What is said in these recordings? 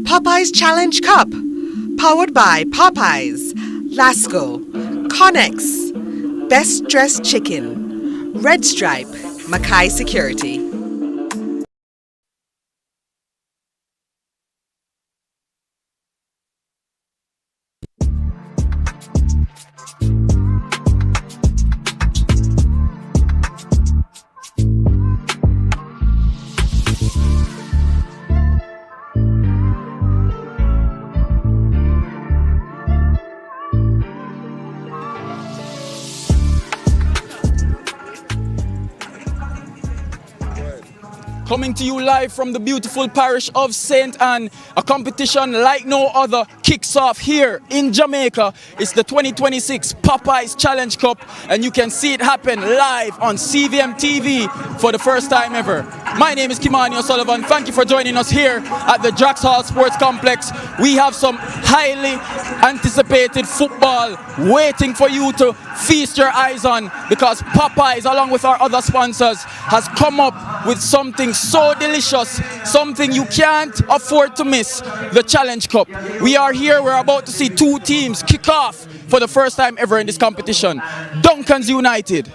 Popeyes Challenge Cup, powered by Popeyes, Lasco, ConX, Best Dressed Chicken, Red Stripe, Mackay Security. Coming to you live from the beautiful parish of St. Anne, a competition like no other kicks off here in Jamaica. It's the 2026 Popeyes Challenge Cup, and you can see it happen live on CVM TV for the first time ever. My name is Kimani O'Sullivan. Thank you for joining us here at the Drax Hall Sports Complex. We have some highly anticipated football waiting for you to feast your eyes on, because Popeyes, along with our other sponsors, has come up with something so delicious, something you can't afford to miss: the Challenge Cup. We are here, we're about to see two teams kick off for the first time ever in this competition. Duncan's United,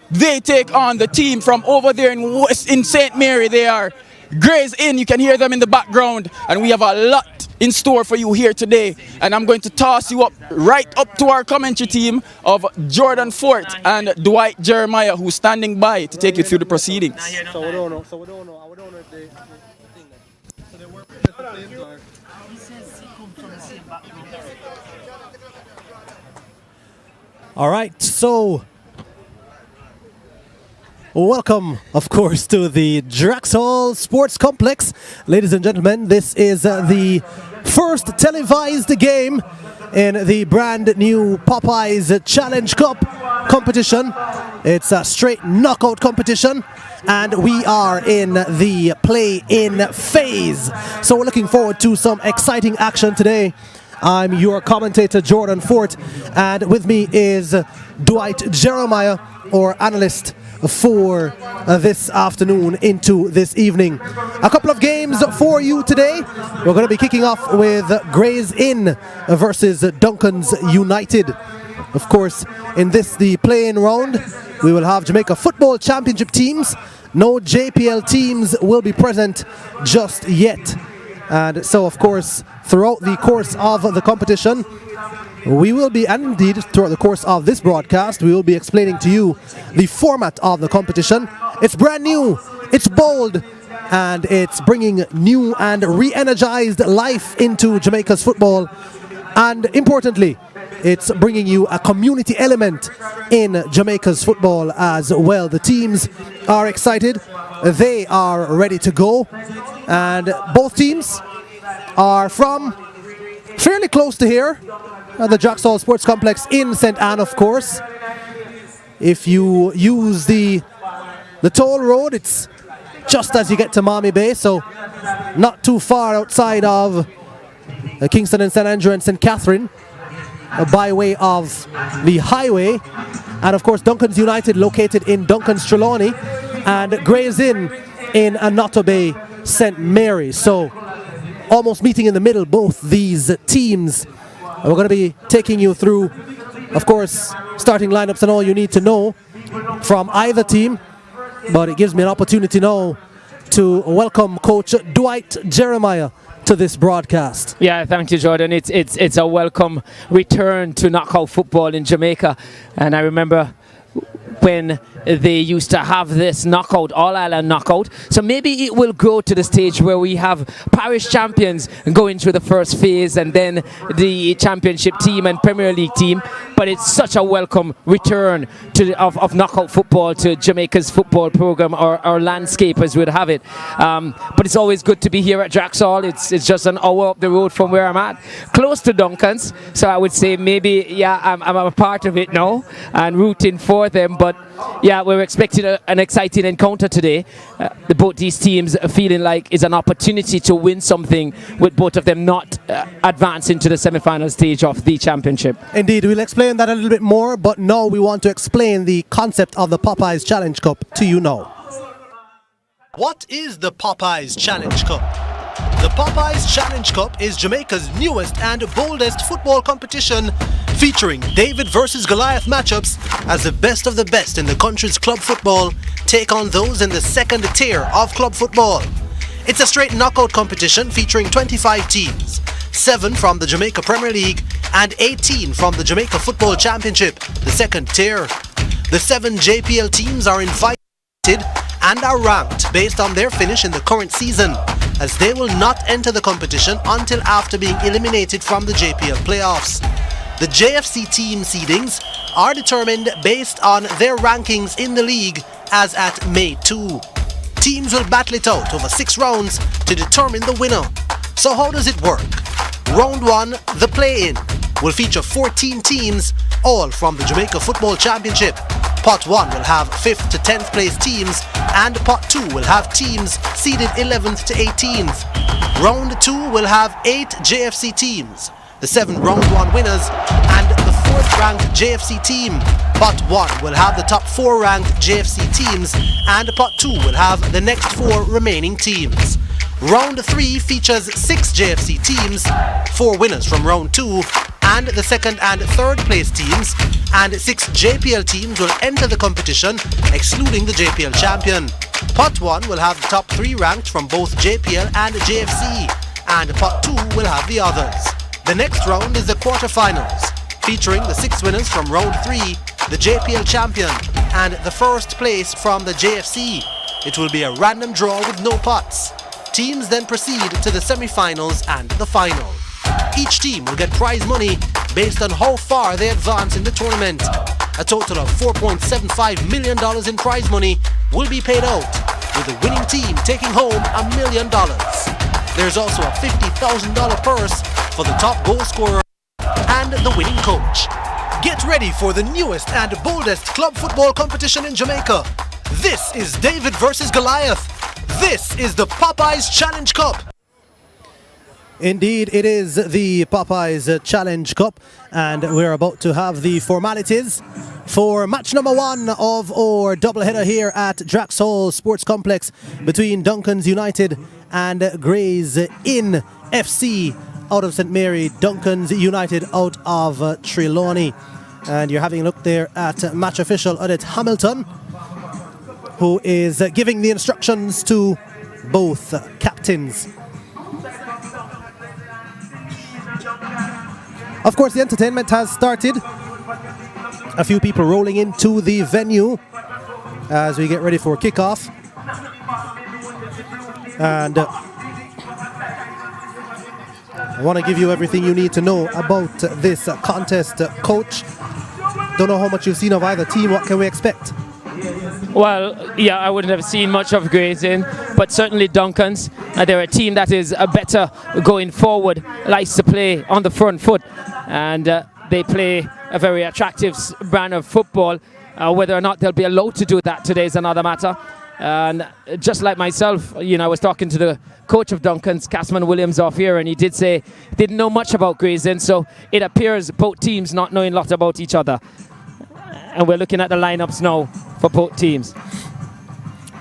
they take on the team from over there in St. Mary. They are Gray's Inn, you can hear them in the background, and we have a lot in store for you here today. And I'm going to toss you up right up to our commentary team of Jordan Fort and Dwight Jeremiah, who's standing by to take you through the proceedings. So we don't know if they thing that. So they work at the same time. He says he comes from the same background. All right, so welcome, of course, to the Drax Hall Sports Complex. Ladies and gentlemen, this is the first televised game in the brand new Popeyes Challenge Cup competition. It's a straight knockout competition, and we are in the play-in phase. So we're looking forward to some exciting action today. I'm your commentator, Jordan Fort, and with me is Dwight Jeremiah, our analyst for this afternoon into this evening. A couple of games for you today. We're going to be kicking off with Gray's Inn versus Duncan's United. Of course, in this, the play-in round, we will have Jamaica Football Championship teams. No JPL teams will be present just yet. And so, of course, throughout the course of the competition, we will be, and indeed throughout the course of this broadcast, we will be explaining to you the format of the competition. It's brand new, it's bold, and it's bringing new and re-energized life into Jamaica's football. And importantly, it's bringing you a community element in Jamaica's football as well. The teams are excited, they are ready to go, and both teams are from fairly close to here, the Drax Hall Sports Complex in St. Anne, of course. If you use the toll road, it's just as you get to Miami Bay, so not too far outside of Kingston and St. Andrew and St. Catherine, by way of the highway. And of course, Duncan's United located in Duncan's Trelawney, and Gray's Inn in Anoto Bay, St. Mary. So almost meeting in the middle, both these teams. We're going to be taking you through, of course, starting lineups and all you need to know from either team. But it gives me an opportunity now to welcome Coach Dwight Jeremiah to this broadcast. Yeah, thank you, Jordan. It's a welcome return to knockout football in Jamaica. And I remember when they used to have this knockout, all-island knockout. So maybe it will grow to the stage where we have parish champions going through the first phase, and then the championship team and Premier League team. But it's such a welcome return of knockout football to Jamaica's football program, or landscape as we'd have it. But it's always good to be here at Drax Hall. It's just an hour up the road from where I'm at, close to Duncan's. So I would say maybe, yeah, I'm a part of it now and rooting for them. But yeah, we're expecting an exciting encounter today. Both these teams are feeling like it's an opportunity to win something, with both of them not advancing to the semi-final stage of the championship. Indeed, we'll explain that a little bit more, but now we want to explain the concept of the Popeyes Challenge Cup to you now. What is the Popeyes Challenge Cup? The Popeyes Challenge Cup is Jamaica's newest and boldest football competition, featuring David versus Goliath matchups as the best in the country's club football take on those in the second tier of club football. It's a straight knockout competition featuring 25 teams, 7 from the Jamaica Premier League and 18 from the Jamaica Football Championship, the second tier. The 7 JPL teams are invited and are ranked based on their finish in the current season, as they will not enter the competition until after being eliminated from the JPL playoffs. The JFC team seedings are determined based on their rankings in the league as at May 2. Teams will battle it out over 6 rounds to determine the winner. So how does it work? Round 1, the play-in, will feature 14 teams, all from the Jamaica Football Championship. Pot 1 will have 5th to 10th place teams, and Pot 2 will have teams seeded 11th to 18th. Round 2 will have 8 JFC teams, the 7 Round 1 winners, and the 4th ranked JFC team. Pot 1 will have the top 4 ranked JFC teams, and Pot 2 will have the next 4 remaining teams. Round 3 features 6 JFC teams, 4 winners from Round 2, and the 2nd and 3rd place teams, and 6 JPL teams will enter the competition, excluding the JPL champion. Pot 1 will have the top 3 ranked from both JPL and JFC, and Pot 2 will have the others. The next round is the quarterfinals, featuring the 6 winners from Round 3, the JPL champion, and the 1st place from the JFC. It will be a random draw with no pots. Teams then proceed to the semi-finals and the final. Each team will get prize money based on how far they advance in the tournament. A total of $4.75 million in prize money will be paid out, with the winning team taking home $1 million. There's also a $50,000 purse for the top goal scorer and the winning coach. Get ready for the newest and boldest club football competition in Jamaica. This is David versus Goliath. This is the Popeyes Challenge Cup. Indeed, it is the Popeyes Challenge Cup, and we're about to have the formalities for match number 1 of our doubleheader here at Drax Hall Sports Complex between Duncan's United and Gray's Inn FC out of St. Mary, Duncan's United out of Trelawney. And you're having a look there at match official Odette Hamilton, who is giving the instructions to both captains. Of course, the entertainment has started. A few people rolling into the venue as we get ready for kickoff. And I want to give you everything you need to know about this contest. Coach, don't know how much you've seen of either team. What can we expect? Well, yeah, I wouldn't have seen much of Gray's Inn, but certainly Duncan's. They're a team that is better going forward, likes to play on the front foot, and they play a very attractive brand of football. Whether or not they'll be allowed to do that today is another matter. And just like myself, you know, I was talking to the coach of Duncan's, Casman Williams, off here, and he did say he didn't know much about Gray's Inn, so it appears both teams not knowing a lot about each other. And we're looking at the lineups now for both teams.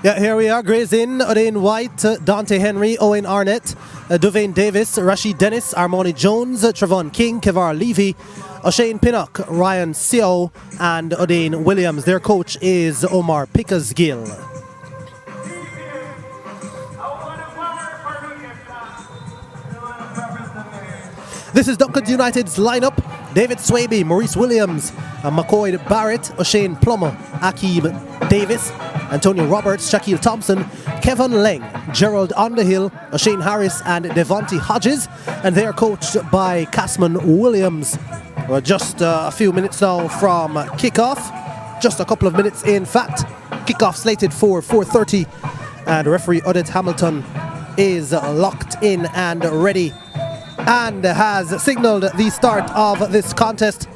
Yeah, here we are. Gray's Inn, Odain White, Dante Henry, Owen Arnett, Duvain Davis, Rashid Dennis, Armoni Jones, Trevon King, Kevar Levy, O'Shane Pinnock, Ryan Seo, and Odain Williams. Their coach is Omar Pickersgill. This is Duncan United's lineup. David Swaby, Maurice Williams, McCoy Barrett, O'Shane Plummer, Akeem Davis, Antonio Roberts, Shaquille Thompson, Kevin Leng, Gerald Underhill, O'Shane Harris, and Devontae Hodges. And they are coached by Casman Williams. We're just a few minutes now from kickoff. Just a couple of minutes, in fact. Kickoff slated for 4:30. And referee Odette Hamilton is locked in and ready, and has signaled the start of this contest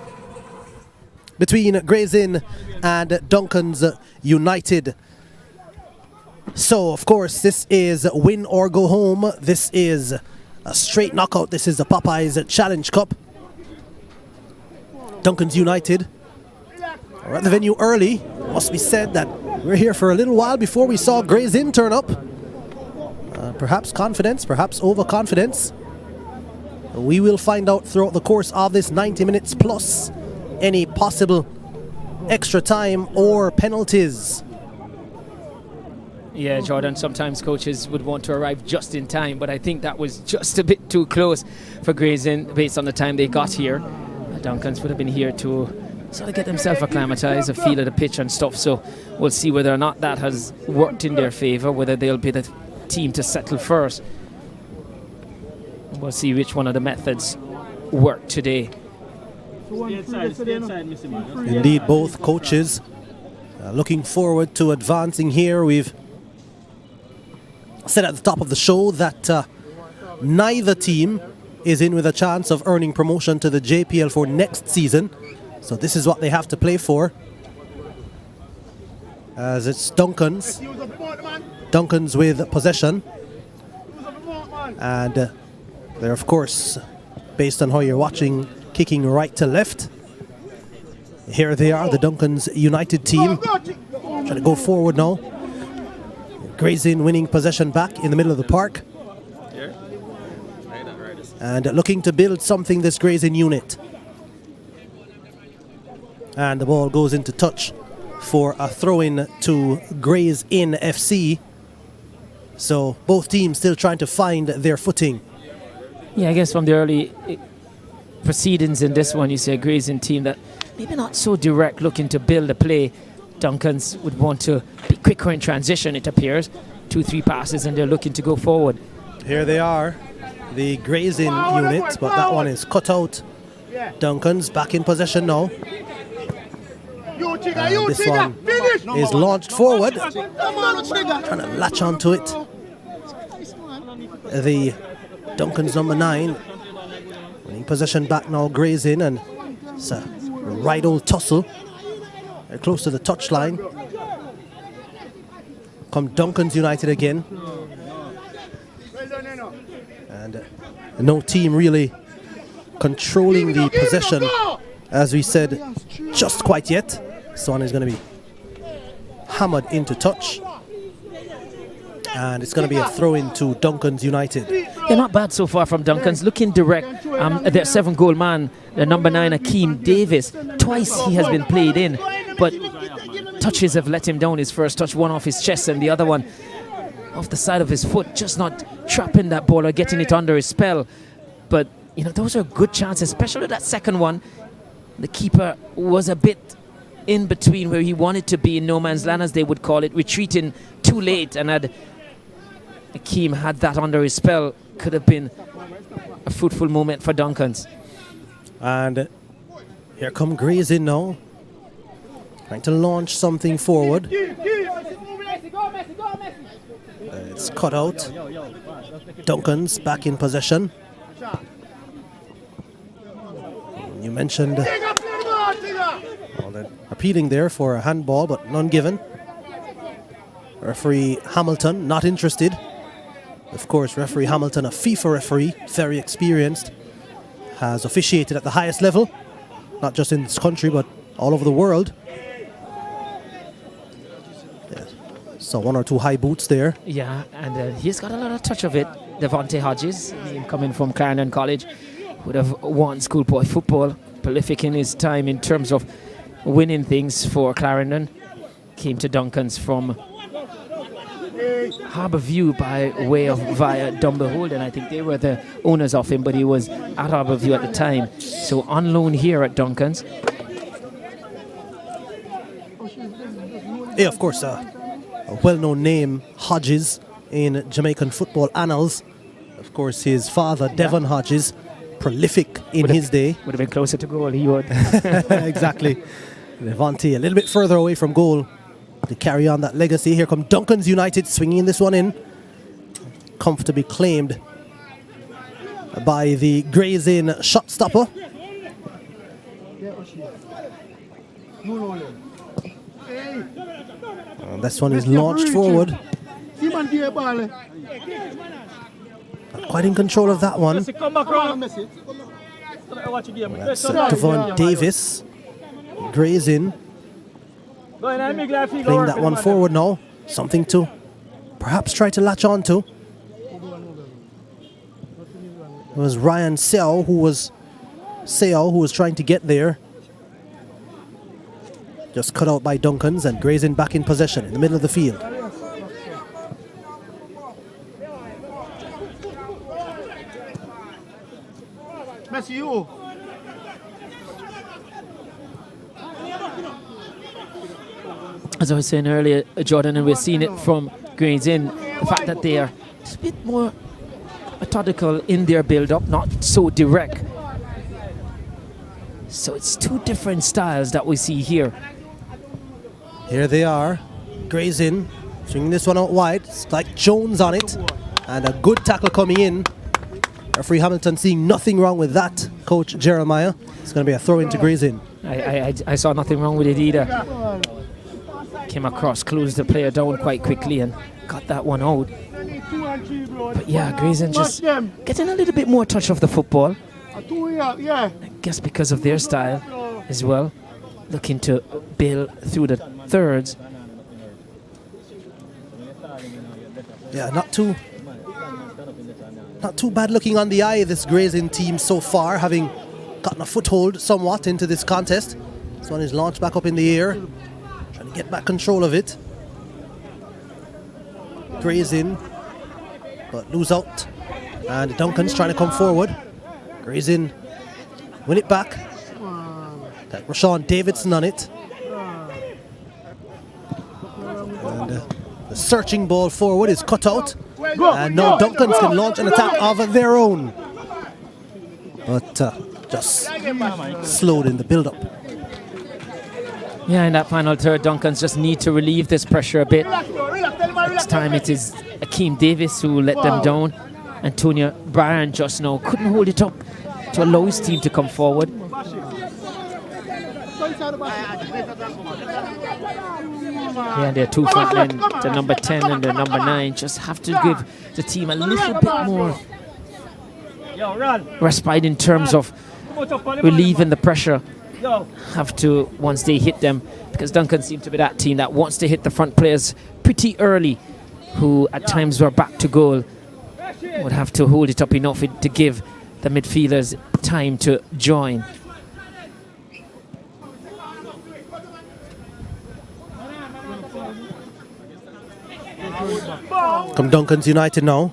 between Gray's Inn and Duncan's United. So, of course, this is win or go home. This is a straight knockout. This is the Popeyes Challenge Cup. Duncan's United are at the venue early. Must be said that we're here for a little while before we saw Gray's Inn turn up. perhaps confidence, perhaps overconfidence. We will find out throughout the course of this 90 minutes plus any possible extra time or penalties. Yeah, Jordan, sometimes coaches would want to arrive just in time, but I think that was just a bit too close for Gray's Inn based on the time they got here. Duncan's would have been here to sort of get themselves acclimatized, a feel of the pitch and stuff, so we'll see whether or not that has worked in their favour, whether they'll be the team to settle first. We'll see which one of the methods work today. Indeed, both coaches looking forward to advancing here. We've said at the top of the show that neither team is in with a chance of earning promotion to the JPL for next season. So this is what they have to play for. As it's Duncan's. Duncan's with possession. And they're, of course, based on how you're watching, kicking right to left. Here they are, the Duncan's United team. Trying to go forward now. Gray's Inn winning possession back in the middle of the park. And looking to build something, this Gray's Inn unit. And the ball goes into touch for a throw-in to Gray's Inn FC. So both teams still trying to find their footing. Yeah, I guess from the early proceedings in this one, you see a Gray's Inn team that maybe not so direct, looking to build a play. Duncan's would want to be quicker in transition, it appears. 2-3 passes and they're looking to go forward. Here they are, the Gray's Inn unit, but that one is cut out. Duncan's back in possession now. And this one is launched forward. Trying to latch onto it. The Duncan's number 9. Winning possession back now, Gray's Inn, and it's a right old tussle. They're close to the touchline. Come Duncan's United again. And no team really controlling the possession, as we said, just quite yet. This one is going to be hammered into touch. And it's going to be a throw-in to Duncan's United. They're not bad so far from Duncan's. Looking direct, their 7-goal man, the number 9, Akeem Davis. Twice he has been played in, but touches have let him down. His first touch, one off his chest and the other one off the side of his foot, just not trapping that ball or getting it under his spell. But, you know, those are good chances, especially that second one. The keeper was a bit in between where he wanted to be, in no man's land, as they would call it, retreating too late, and had Akeem had that under his spell, could have been a fruitful moment for Duncan's. And here come Gray's Inn now, trying to launch something forward. It's cut out. Duncan's back in possession. You mentioned they're appealing there for a handball, but none given. Referee Hamilton not interested. Of course, referee Hamilton, a FIFA referee, very experienced, has officiated at the highest level, not just in this country, but all over the world. Yeah. So 1 or 2 high boots there. Yeah, and he's got a lot of touch of it. Devontae Hodges, coming from Clarendon College, would have won schoolboy football, prolific in his time in terms of winning things for Clarendon. Came to Duncan's from Harbour View by way of via Dumbleholden. I think they were the owners of him, but he was at Harbour View at the time. So on loan here at Duncan's. Yeah, of course, a well-known name, Hodges, in Jamaican football annals. Of course, his father, Devon Hodges, prolific in his day. Would have been closer to goal, he would. Exactly. Devontae a little bit further away from goal to carry on that legacy. Here come Duncan's United swinging this one in. Comfortably claimed by the Gray's Inn shot stopper. And this one is launched forward. Not quite in control of that one. That's Devon Davis. Gray's Inn playing that one forward now. Something to perhaps try to latch on to. It was Ryan Seo who was trying to get there. Just cut out by Duncans, and Grazing back in possession in the middle of the field. Messi, you. As I was saying earlier, Jordan, and we're seeing it from Grazing, the fact that they are just a bit more methodical in their build-up, not so direct. So it's two different styles that we see here. Here they are, Grazing, swinging this one out wide. It's like Jones on it, and a good tackle coming in. Referee Hamilton seeing nothing wrong with that, Coach Jeremiah. It's going to be a throw into Grazing. I saw nothing wrong with it either. Came across, closed the player down quite quickly and got that one out. But yeah, Grazing just getting a little bit more touch of the football. I guess because of their style as well. Looking to build through the thirds. Yeah, not too bad looking on the eye, this Grazing team so far, having gotten a foothold somewhat into this contest. This one is launched back up in the air, trying to get back control of it. Grazing, but lose out. And Duncan's trying to come forward. Grazing, win it back. Got Rashawn Davidson on it. And the searching ball forward is cut out. And now Duncans can launch an attack of their own. But just slowed in the build-up. Yeah, in that final third, Duncans just need to relieve this pressure a bit. This time it is Akeem Davis who let them down. Antonio Bryan just now couldn't hold it up to allow his team to come forward. Yeah, and their two front men, the number 10 and the number 9, just have to give the team a little bit more respite in terms of relieving the pressure. Have to, once they hit them, because Duncan seemed to be that team that wants to hit the front players pretty early, who at times were back to goal, would have to hold it up enough to give the midfielders time to join. Come Duncan's United now.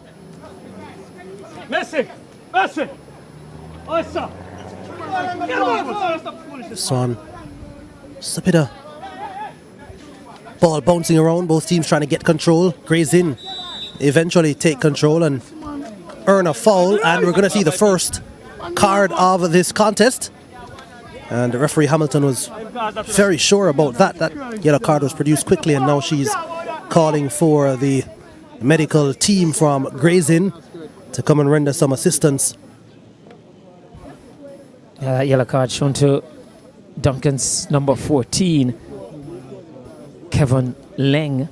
Messi! This one, just a bit of ball bouncing around, both teams trying to get control. Grazing eventually take control and earn a foul, and we're going to see the first card of this contest. And the referee Hamilton was very sure about that. That yellow card was produced quickly, and now she's calling for the medical team from Grazing to come and render some assistance. That yellow card shown to Duncan's number 14, Kevin Leng.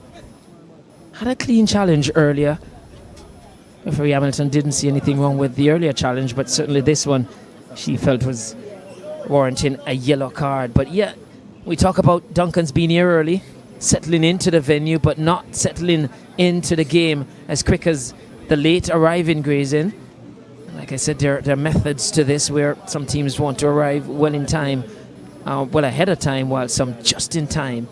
Had a clean challenge earlier. Referee Hamilton didn't see anything wrong with the earlier challenge, but certainly this one she felt was warranting a yellow card. But yeah, we talk about Duncan's being here early, settling into the venue, but not settling into the game as quick as the late arriving Grazing. Like I said, there are methods to this where some teams want to arrive well in time, well ahead of time, while some just in time.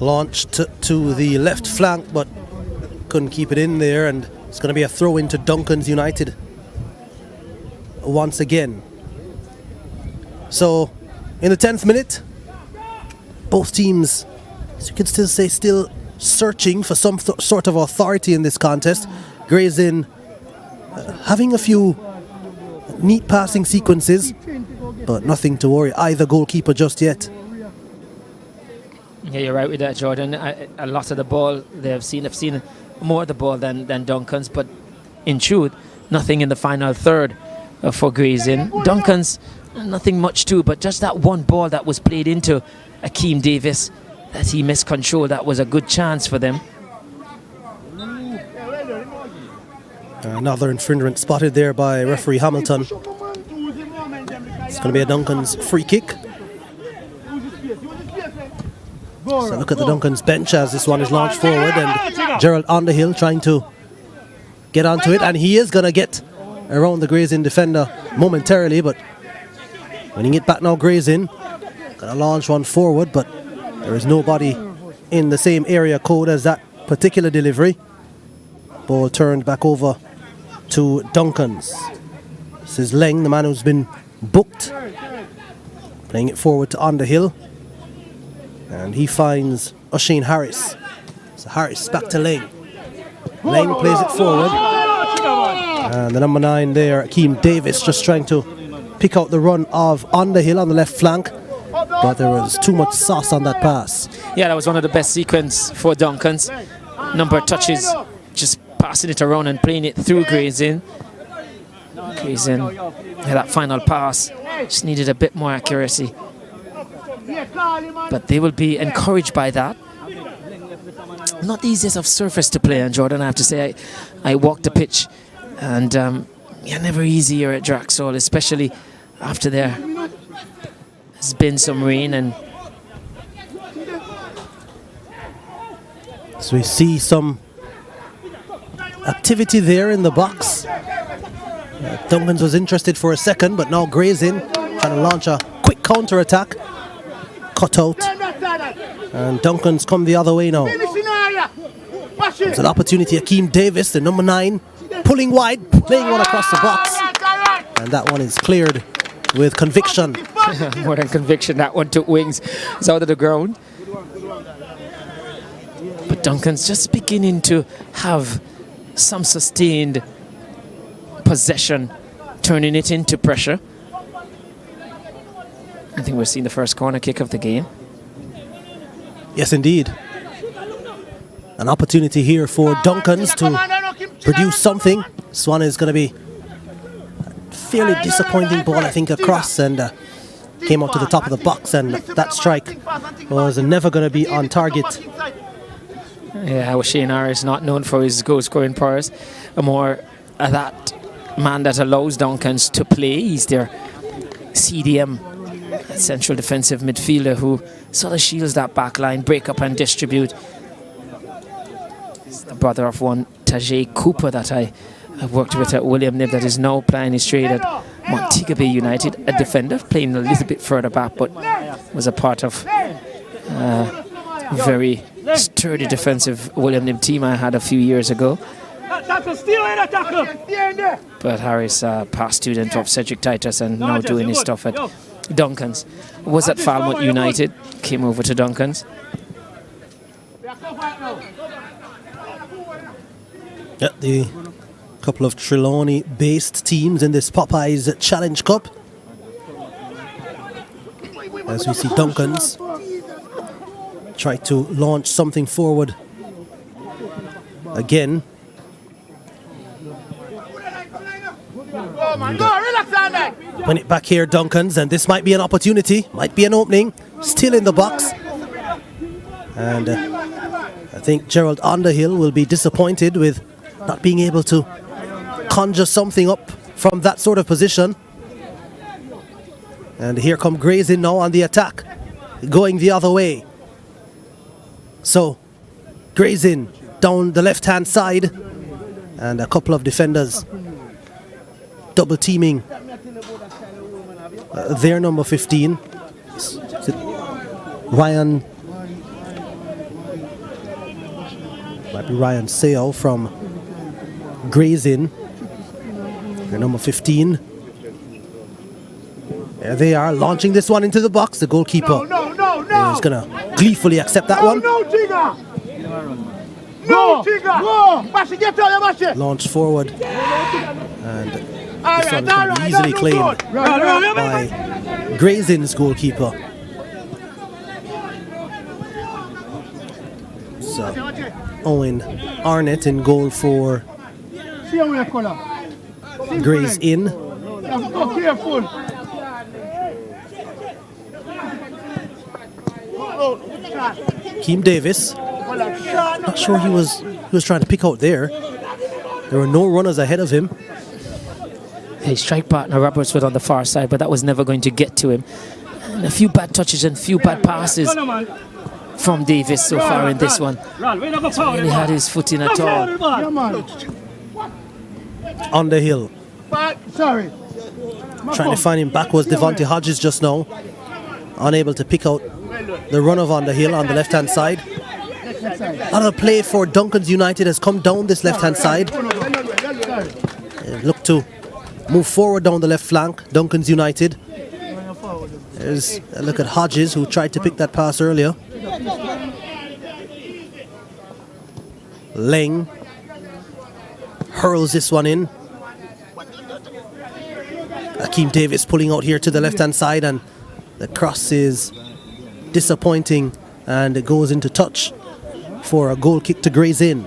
Launched to the left flank, but couldn't keep it in there, and it's going to be a throw into Duncan's United once again. So, in the 10th minute, both teams, as you can still say, still searching for some sort of authority in this contest. Grazing having a few neat passing sequences, but nothing to worry either goalkeeper just yet. Yeah, you're right with that, Jordan. A lot of the ball they've seen more of the ball than Duncan's, but in truth, nothing in the final third for Grazing. Duncan's, nothing much too, but just that one ball that was played into Akeem Davis that he missed control, that was a good chance for them. Another infringement spotted there by referee Hamilton. It's going to be a Duncan's free kick. So look at the Duncan's bench as this one is launched forward, and Gerald Underhill trying to get onto it, and he is going to get around the grazing defender momentarily, but winning it back now. Grazing going to launch one forward, but there is nobody in the same area code as that particular delivery. Ball turned back over to Duncan's. This is Leng, the man who's been booked, playing it forward to Underhill, and he finds Oisin Harris. So Harris back to Leng. Leng plays it forward, and the number 9 there, Akeem Davis, just trying to pick out the run of Underhill on the left flank, but there was too much sauce on that pass. Yeah, that was one of the best sequence for Duncan's. Number of touches, just passing it around and playing it through Grazing. Grazing, yeah, that final pass just needed a bit more accuracy. But they will be encouraged by that. Not the easiest of surface to play on, Jordan, I have to say. I walked the pitch, and yeah, never easy here at Drax Hall, especially after there has been some rain. And so we see some activity there in the box. Duncan's was interested for a second, but now Grazing trying to launch a quick counter attack. Cut out, and Duncan's come the other way now. There's an opportunity. Akeem Davis, the number 9, pulling wide, playing one across the box, and that one is cleared with conviction. More than conviction, that one took wings. It's out of the ground. But Duncan's just beginning to have some sustained possession, turning it into pressure. I think we're seeing the first corner kick of the game. Yes, indeed. An opportunity here for Duncan's to produce something. This one is going to be a fairly disappointing ball, I think, across, and came up to the top of the box, and that strike was never going to be on target. Yeah, Oisin Harris, not known for his goal scoring powers, more that man that allows Duncan's to play. He's their CDM, central defensive midfielder, who sort of shields that back line, break up and distribute. He's the brother of one Tajay Cooper that I worked with at William Nib, that is now playing his trade at Montego Bay United, a defender playing a little bit further back, but was a part of very sturdy defensive William Nib team I had a few years ago. But Harris, past student of Cedric Titus, and now doing his stuff at Duncan's. Was at Falmouth United, came over to Duncan's. Yeah, the couple of Trelawney-based teams in this Popeyes Challenge Cup. As we see Duncan's try to launch something forward again. Win it back here, Duncan's, and this might be an opportunity, might be an opening. Still in the box. And I think Gerald Underhill will be disappointed with not being able to conjure something up from that sort of position. And here come Grazing now on the attack, going the other way. So Grazing down the left-hand side, and a couple of defenders double teaming their number 15. Is it Ryan? Might be Ryan Seo from Grazing. Their number 15. There they are, launching this one into the box. The goalkeeper is going to gleefully accept that one. Launch forward, and this one is going to be easily claimed by Grazing's goalkeeper. So Owen Arnett in goal for Grays in. Keem Davis, not sure he was trying to pick out there. There were no runners ahead of him. His strike partner Robertswood on the far side, but that was never going to get to him. And a few bad touches and a few bad passes from Davis so far in this one. He's really had his foot in at all. On the hill. Sorry. Trying to find him back was Devontae Hodges just now. Unable to pick out the run of on the hill on the left-hand side. Another play for Duncan's United has come down this left-hand side. Look to move forward down the left flank, Duncan's United. There's a look at Hodges, who tried to pick that pass earlier. Leng hurls this one in. Akeem Davis pulling out here to the left-hand side, and the cross is disappointing, and it goes into touch for a goal kick to graze in.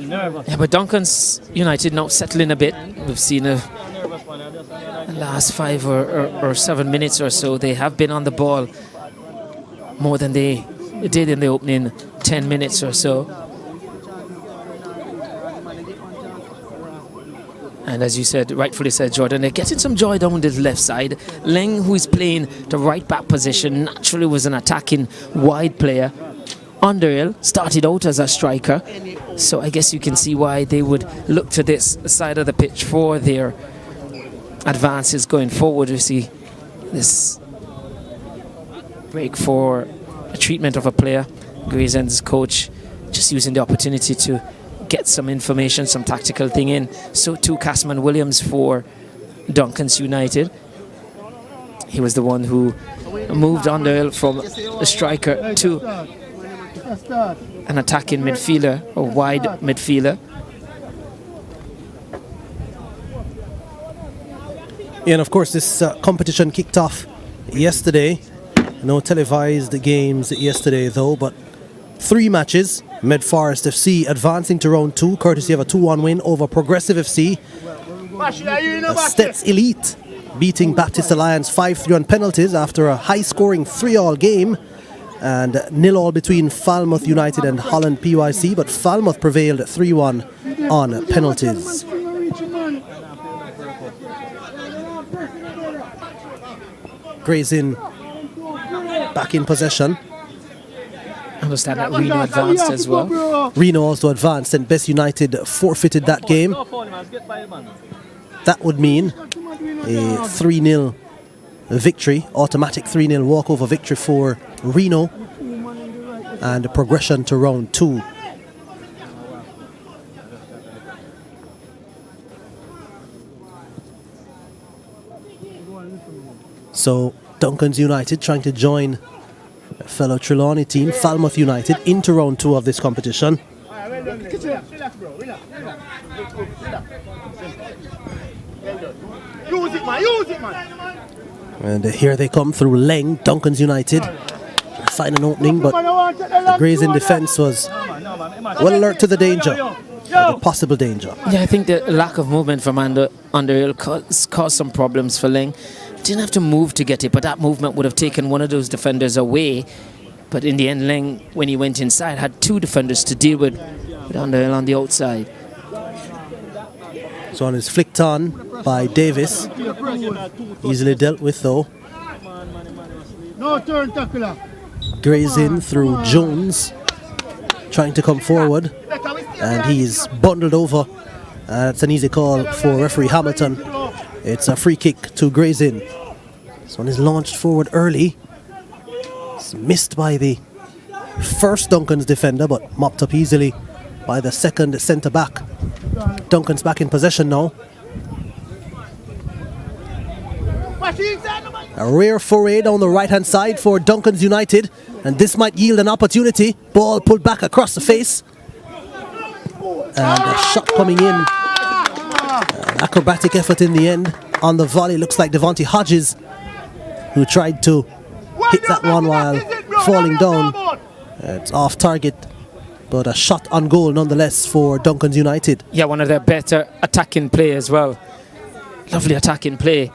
Yeah, but Duncan's United now settling a bit. We've seen the last 5 or 7 minutes or so, they have been on the ball more than they did in the opening 10 minutes or so. And as you said, rightfully said, Jordan, they're getting some joy down the left side. Leng, who is playing the right back position, naturally was an attacking wide player. Underhill started out as a striker, so I guess you can see why they would look to this side of the pitch for their advances going forward. You see this break for a treatment of a player. Graysen's coach just using the opportunity to get some information, some tactical thing in. So too Casman Williams for Duncan's United. He was the one who moved Underhill from a striker to an attacking midfielder, a wide midfielder. Yeah, and of course this competition kicked off yesterday. No televised games yesterday though, but 3 matches. Med Forest FC advancing to round 2, courtesy of a 2-1 win over Progressive FC. Stets Elite beating Baptist Alliance 5-3 on penalties after a high-scoring 3-all game, and 0-all between Falmouth United and Holland PYC, but Falmouth prevailed 3-1 on penalties. Grayson back in possession. I understand that Reno advanced as well. Reno also advanced, and Best United forfeited that game. That would mean a 3-0 victory, automatic 3-0 walkover victory for Reno, and a progression to round 2. So Duncan's United trying to join a fellow Trelawney team, Falmouth United, into round 2 of this competition. And here they come through Leng, Duncan's United. Find an opening, but the Grayson defence was well alert to the danger, the possible danger. Yeah, I think the lack of movement from Underhill caused some problems for Leng. Didn't have to move to get it, but that movement would have taken one of those defenders away. But in the end, Leng, when he went inside, had 2 defenders to deal with Underhill on the outside. So one is flicked on by Davis. Easily dealt with though. No turn tackler. Grazing through Jones, trying to come forward, and he's bundled over. It's an easy call for referee Hamilton. It's a free kick to Grayson. This one is launched forward early. It's missed by the first Duncan's defender, but mopped up easily by the second centre back. Duncan's back in possession now. A rare foray down the right hand side for Duncan's United, and this might yield an opportunity. Ball pulled back across the face, and a shot coming in. An acrobatic effort in the end on the volley. Looks like Devontae Hodges, who tried to hit that one while falling down. It's off target, but a shot on goal nonetheless for Duncan's United. Yeah, one of their better attacking play as well. Lovely attacking play.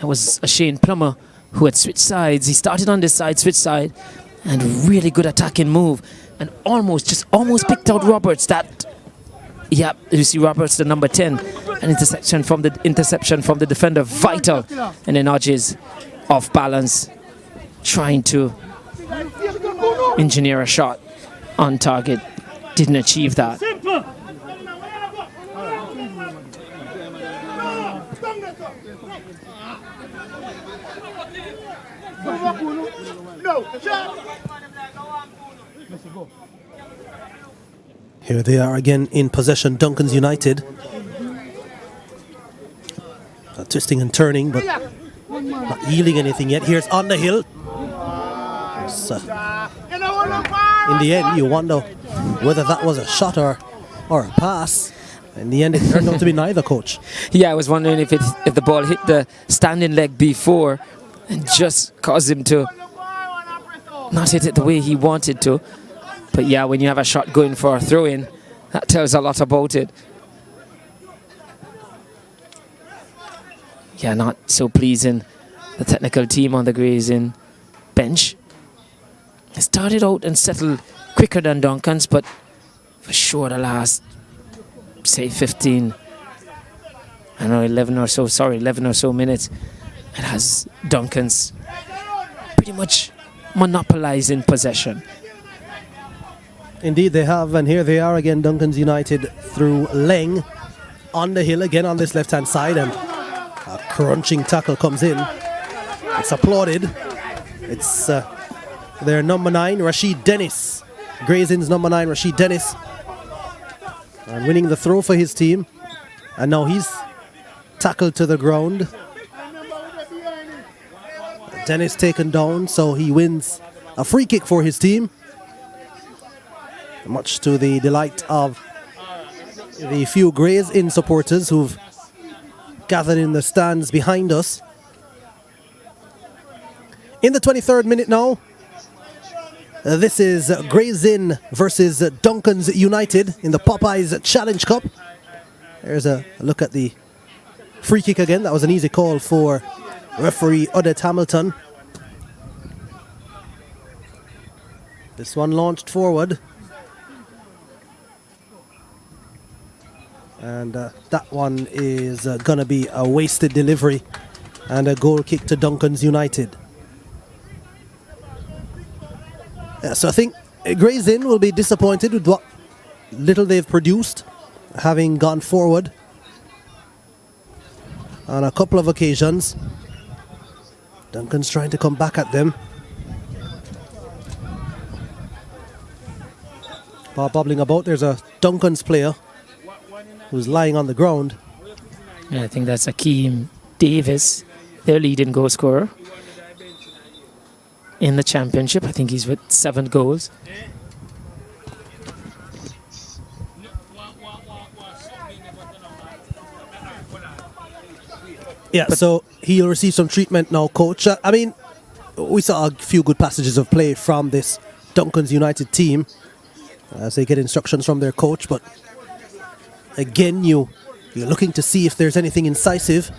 It was a Shane Plummer who had switched sides. He started on this side, switched side, and really good attacking move, and almost picked out Roberts. Yeah, you see Roberts, the number 10, an interception from the defender, vital, and then Hodges off balance trying to engineer a shot on target. Didn't achieve that. Here they are again in possession, Duncan's United. Twisting and turning, but not yielding anything yet. Here's on the hill. In the end, you wonder whether that was a shot or a pass. In the end, it turned out to be neither, coach. Yeah, I was wondering if the ball hit the standing leg before and just caused him to not hit it the way he wanted to. But yeah, when you have a shot going for a throw-in, that tells a lot about it. Yeah, not so pleasing. The technical team on the grazing bench. It started out and settled quicker than Duncan's, but for sure the last, say, 11 or so minutes, it has Duncan's pretty much monopolizing possession. Indeed they have, and here they are again, Duncan's United through Leng on the hill again on this left-hand side, and a crunching tackle comes in. It's applauded. It's their number 9, Rashid Dennis. Grazing's number 9, Rashid Dennis. And winning the throw for his team. And now he's tackled to the ground. Dennis taken down, so he wins a free kick for his team. Much to the delight of the few Grays Inn supporters who've gathered in the stands behind us. In the 23rd minute now, this is Grays Inn versus Duncan's United in the Popeyes Challenge Cup. There's a look at the free kick again. That was an easy call for referee Odette Hamilton. This one launched forward. And that one is going to be a wasted delivery and a goal kick to Duncan's United. Yeah, so I think Grays Inn will be disappointed with what little they've produced, having gone forward on a couple of occasions. Duncan's trying to come back at them. Ball bobbling about. There's a Duncan's player who's lying on the ground. Yeah, I think that's Akeem Davis, their leading goal scorer in the championship. I think he's with 7 goals. Yeah, so he'll receive some treatment now, coach. I mean, we saw a few good passages of play from this Duncan's United team as they get instructions from their coach, but again, you're looking to see if there's anything incisive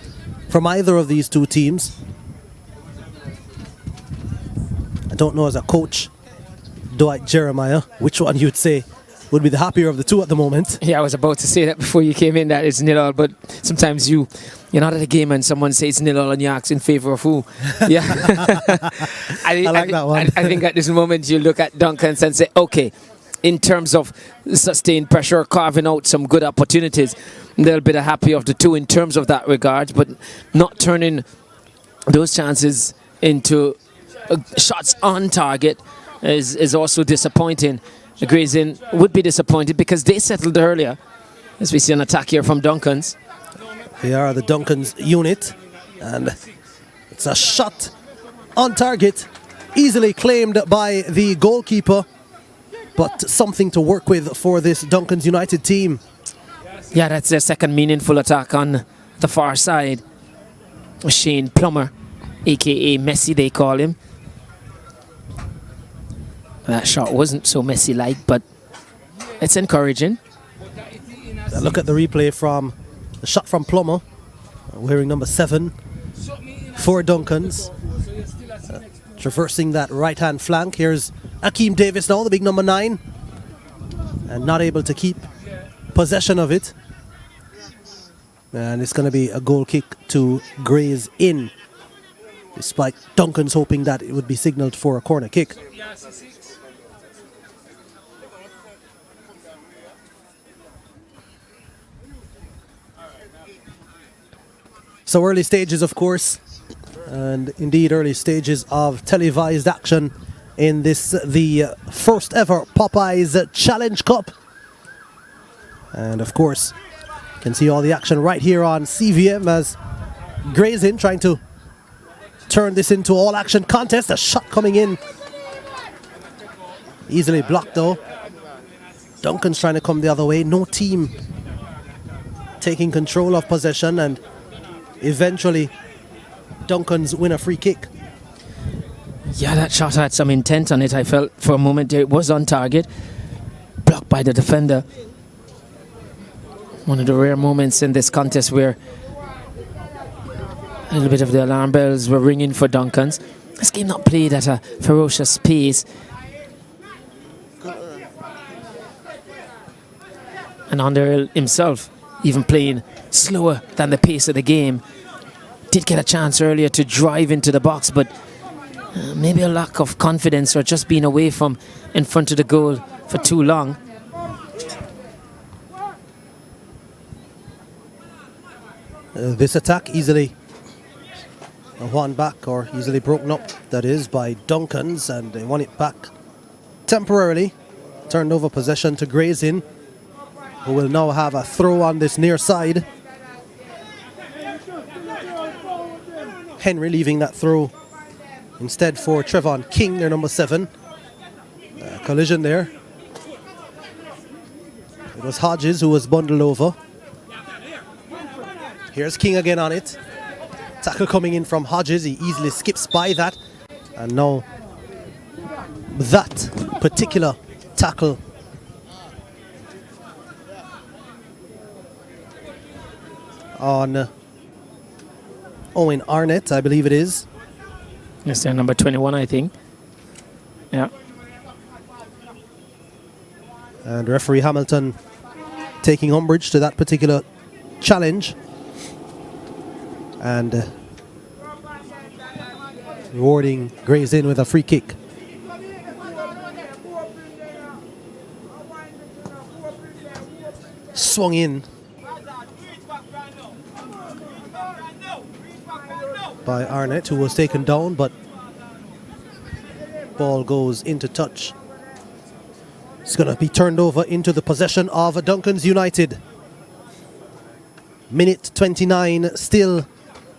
from either of these two teams. I don't know, as a coach, Dwight Jeremiah, which one you'd say would be the happier of the two at the moment. Yeah, I was about to say that before you came in, that it's 0-0, but sometimes you're not at a game and someone says 0-0 and you ask in favour of who. Yeah. I like that one. I think at this moment you look at Duncan's and say, okay, in terms of sustained pressure, carving out some good opportunities, they'll be the happy of the two in terms of that regard, but not turning those chances into shots on target is also disappointing. The Grays Inn would be disappointed because they settled earlier, as we see an attack here from Duncan's. They are the Duncan's unit, and it's a shot on target, easily claimed by the goalkeeper, but something to work with for this Duncan's United team. Yeah, that's their second meaningful attack on the far side. Shane Plummer, aka Messi they call him. That shot wasn't so Messi-like, but it's encouraging. Look at the replay from the shot from Plummer, wearing number 7 for Duncan's. Traversing that right-hand flank. Here's Akeem Davis now, the big number 9, and not able to keep possession of it. And it's going to be a goal kick to Grays Inn. despite Duncan's hoping that it would be signalled for a corner kick. So early stages, of course, and indeed early stages of televised action in this, the first ever Popeyes Challenge Cup. And of course, you can see all the action right here on CVM as Gray's in, trying to turn this into all action contest. A shot coming in, easily blocked though. Duncan's trying to come the other way. No team taking control of possession, and eventually Duncan's win a free kick. Yeah, that shot had some intent on it. I felt for a moment there it was on target. Blocked by the defender. One of the rare moments in this contest where a little bit of the alarm bells were ringing for Duncan's. This game not played at a ferocious pace. And Under himself even playing slower than the pace of the game. Did get a chance earlier to drive into the box, but maybe a lack of confidence or just being away from in front of the goal for too long. This attack easily won back, or easily broken up, that is, by Duncan's, and they won it back temporarily. Turned over possession to Gray's in, who will now have a throw on this near side. Henry leaving that throw instead for Trevon King, their number 7. Collision there. It was Hodges who was bundled over. Here's King again on it. Tackle coming in from Hodges. He easily skips by that. And now that particular tackle on Owen Arnett, I believe it is. Yes, they're number 21, I think. Yeah. And referee Hamilton taking umbrage to that particular challenge. And rewarding Gray's in with a free kick. Swung in by Arnett, who was taken down, but ball goes into touch. It's going to be turned over into the possession of Duncan's United. Minute 29 still.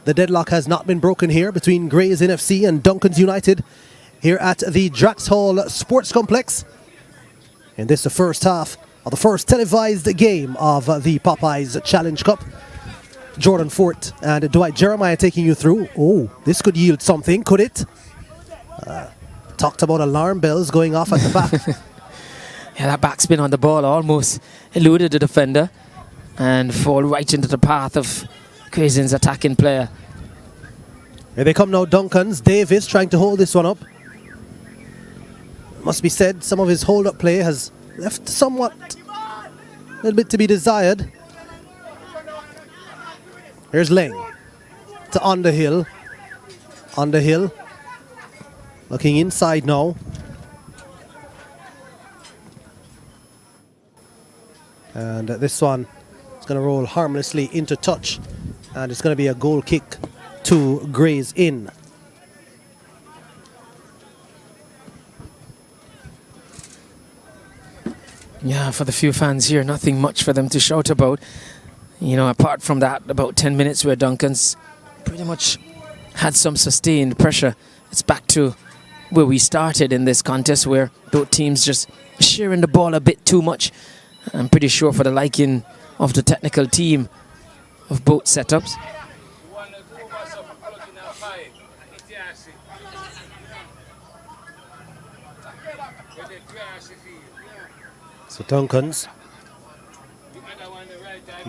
The deadlock has not been broken here between Gray's NFC and Duncan's United here at the Drax Hall Sports Complex. And this is the first half of the first televised game of the Popeyes Challenge Cup. Jordan Fort and Dwight Jeremiah taking you through. Oh, this could yield something, could it? Talked about alarm bells going off at the back. Yeah, that backspin on the ball almost eluded the defender and fall right into the path of Crazen's attacking player. Here they come now, Duncan's. Davis trying to hold this one up. Must be said, some of his hold-up play has left somewhat a little bit to be desired. Here's Lang to Underhill. Underhill looking inside now. And this one is going to roll harmlessly into touch. And it's going to be a goal kick to Gray's in. Yeah, for the few fans here, nothing much for them to shout about. You know, apart from that, about 10 minutes where Duncan's pretty much had some sustained pressure. It's back to where we started in this contest, where both teams just sharing the ball a bit too much. I'm pretty sure for the liking of the technical team of both setups. So Duncan's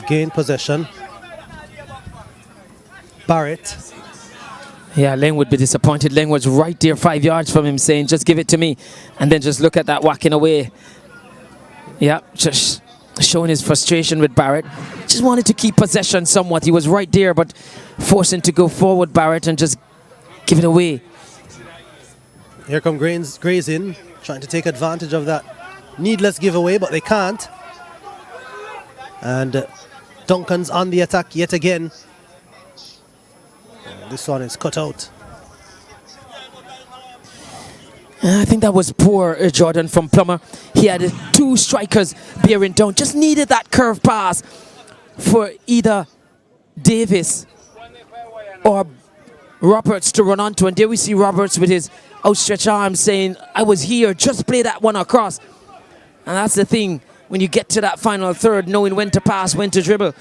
gain possession. Barrett. Yeah, Leng would be disappointed. Leng was right there 5 yards from him saying, just give it to me. And then just look at that whacking away. Yeah, just showing his frustration with Barrett. Just wanted to keep possession somewhat. He was right there, but forcing to go forward, Barrett, and just give it away. Here come Grays in, trying to take advantage of that needless giveaway, but they can't. And Duncan's on the attack yet again. And this one is cut out. I think that was poor, Jordan, from Plummer. He had 2 strikers bearing down. Just needed that curve pass for either Davis or Roberts to run onto. And there we see Roberts with his outstretched arm saying, I was here, just play that one across. And that's the thing, when you get to that final third, knowing when to pass, when to dribble.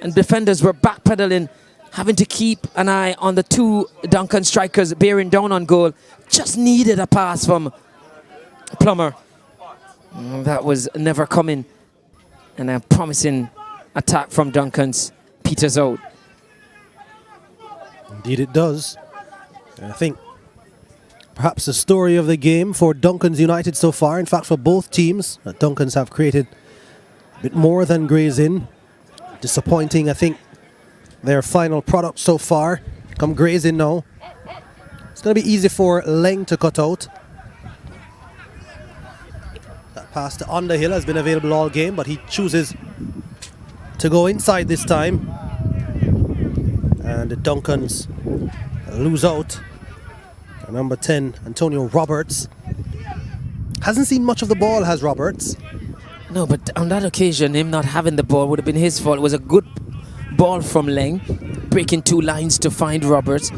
And defenders were backpedaling, having to keep an eye on the 2 Duncan strikers bearing down on goal. Just needed a pass from Plummer. That was never coming. And a promising attack from Duncan's peters out. Indeed it does. And I think perhaps the story of the game for Duncan's United so far, in fact for both teams, Duncan's have created a bit more than Grays in. Disappointing, I think, their final product so far. Come Grays in now. It's going to be easy for Leng to cut out. That pass to Underhill has been available all game, but he chooses to go inside this time. And the Duncans lose out. Number 10, Antonio Roberts. Hasn't seen much of the ball, has Roberts? No, but on that occasion, him not having the ball would have been his fault. It was a good ball from Leng, breaking 2 lines to find Roberts.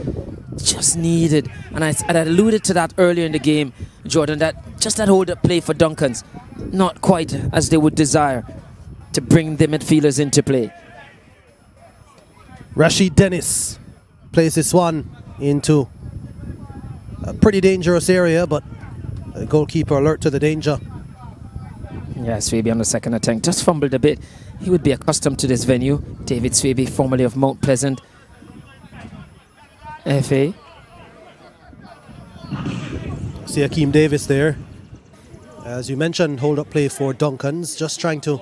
Just needed, and I alluded to that earlier in the game, Jordan, that just that hold-up play for Duncans, not quite as they would desire to bring the midfielders into play. Rashid Dennis plays this one into a pretty dangerous area, but the goalkeeper alert to the danger. Yeah, Swaby on the second attempt just fumbled a bit. He would be accustomed to this venue. David Swaby, formerly of Mount Pleasant FA. See Hakeem Davis there. As you mentioned, hold-up play for Duncans, just trying to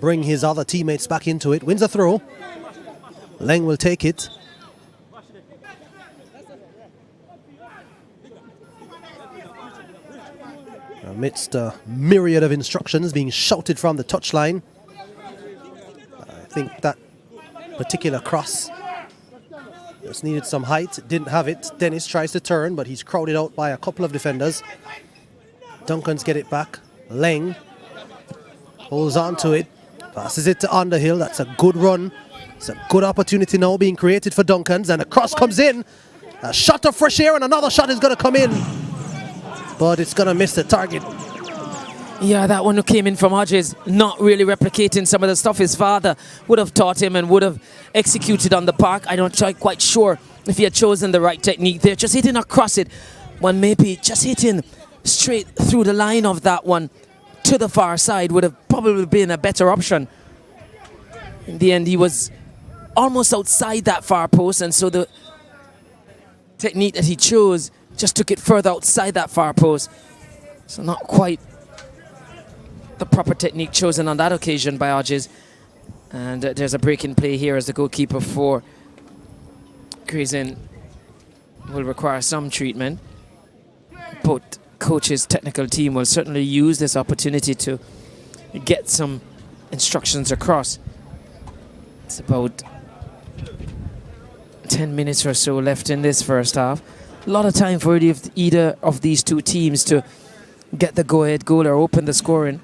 bring his other teammates back into it. Wins a throw. Leng will take it. Amidst a myriad of instructions being shouted from the touchline. I think that particular cross just needed some height, didn't have it. Dennis tries to turn, but he's crowded out by a couple of defenders. Duncans get it back. Leng holds on to it, passes it to Underhill. That's a good run. It's a good opportunity now being created for Duncans, and a cross comes in. A shot of fresh air, and another shot is going to come in. But it's going to miss the target. Yeah, that one who came in from Hodges, not really replicating some of the stuff his father would have taught him and would have executed on the park. I'm not quite sure if he had chosen the right technique there. Just hitting across it, one maybe just hitting straight through the line of that one to the far side would have probably been a better option. In the end, he was almost outside that far post, and so the technique that he chose just took it further outside that far post. So not quite the proper technique chosen on that occasion by Hodges. And there's a break in play here as the goalkeeper for Grayson will require some treatment. But coach's technical team will certainly use this opportunity to get some instructions across. It's about 10 minutes or so left in this first half. A lot of time for either of these two teams to get the go-ahead goal or open the scoring.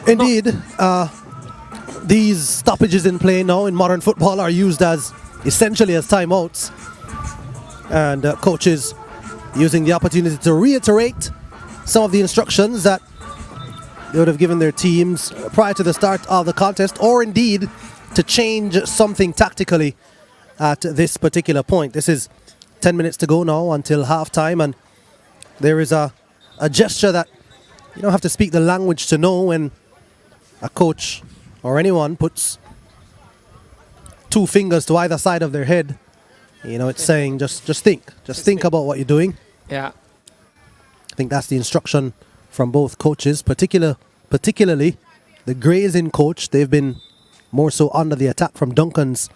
Indeed, these stoppages in play now in modern football are used as essentially as timeouts, and coaches using the opportunity to reiterate some of the instructions that they would have given their teams prior to the start of the contest, or indeed to change something tactically at this particular point. This is 10 minutes to go now until halftime, and there is a gesture that you don't have to speak the language to know when a coach or anyone puts two fingers to either side of their head. You know, it's saying just think about what you're doing. Yeah. I think that's the instruction from both coaches, particularly the Grazing coach. They've been more so under the attack from Duncan's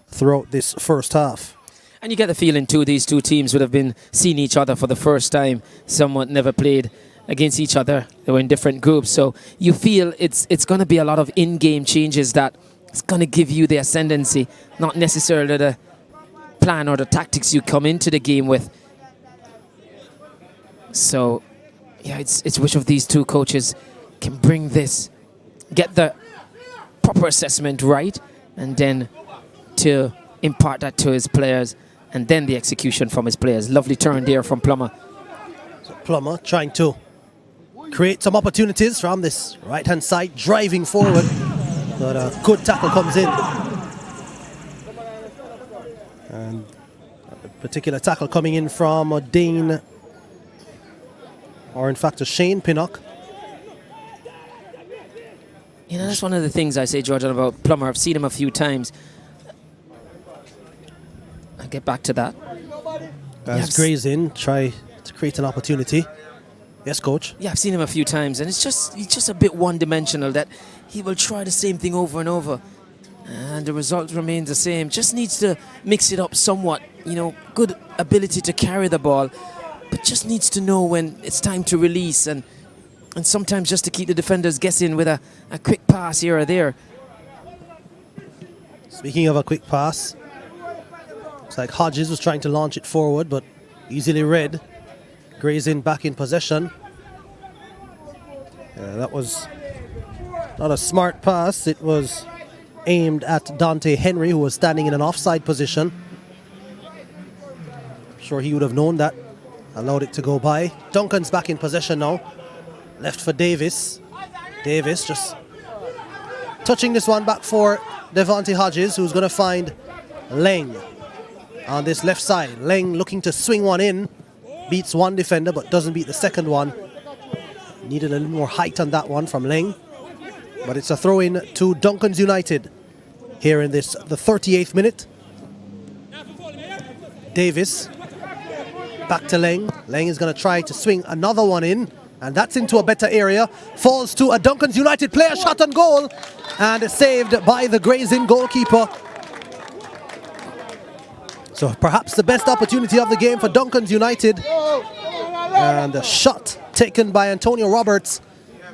throughout this first half. And you get the feeling too, these two teams would have been seeing each other for the first time. Somewhat never played against each other. They were in different groups. So you feel it's going to be a lot of in-game changes that it's going to give you the ascendancy, not necessarily the plan or the tactics you come into the game with. So, yeah, it's which of these two coaches can bring this, get the proper assessment right, and then to impart that to his players, and then the execution from his players. Lovely turn there from Plummer. So Plummer trying to create some opportunities from this right-hand side, driving forward. But a good tackle comes in. And a particular tackle coming in from a Dane, or in fact a Shane Pinnock. You know, that's one of the things I say, Jordan, about Plummer. I've seen him a few times. I'll get back to that. As Gray's in, try to create an opportunity. Yes, coach. Yeah, I've seen him a few times, and he's just a bit one-dimensional, that he will try the same thing over and over, and the result remains the same. Just needs to mix it up somewhat. You know, good ability to carry the ball, but just needs to know when it's time to release, and sometimes just to keep the defenders guessing with a quick pass here or there. Speaking of a quick pass, it's like Hodges was trying to launch it forward, but easily read. Gray's in back in possession. That was not a smart pass. It was aimed at Dante Henry, who was standing in an offside position. I'm sure he would have known that. Allowed it to go by. Duncan's back in possession now. Left for Davis. Davis just touching this one back for Devontae Hodges, who's going to find Leng on this left side. Leng looking to swing one in. Beats one defender, but doesn't beat the second one. Needed a little more height on that one from Leng. But it's a throw-in to Duncan's United here in this, the 38th minute. Davis back to Leng. Leng is going to try to swing another one in, and that's into a better area. Falls to a Duncan's United player, shot on goal, and saved by the Grazing goalkeeper. So perhaps the best opportunity of the game for Duncan's United. And a shot taken by Antonio Roberts,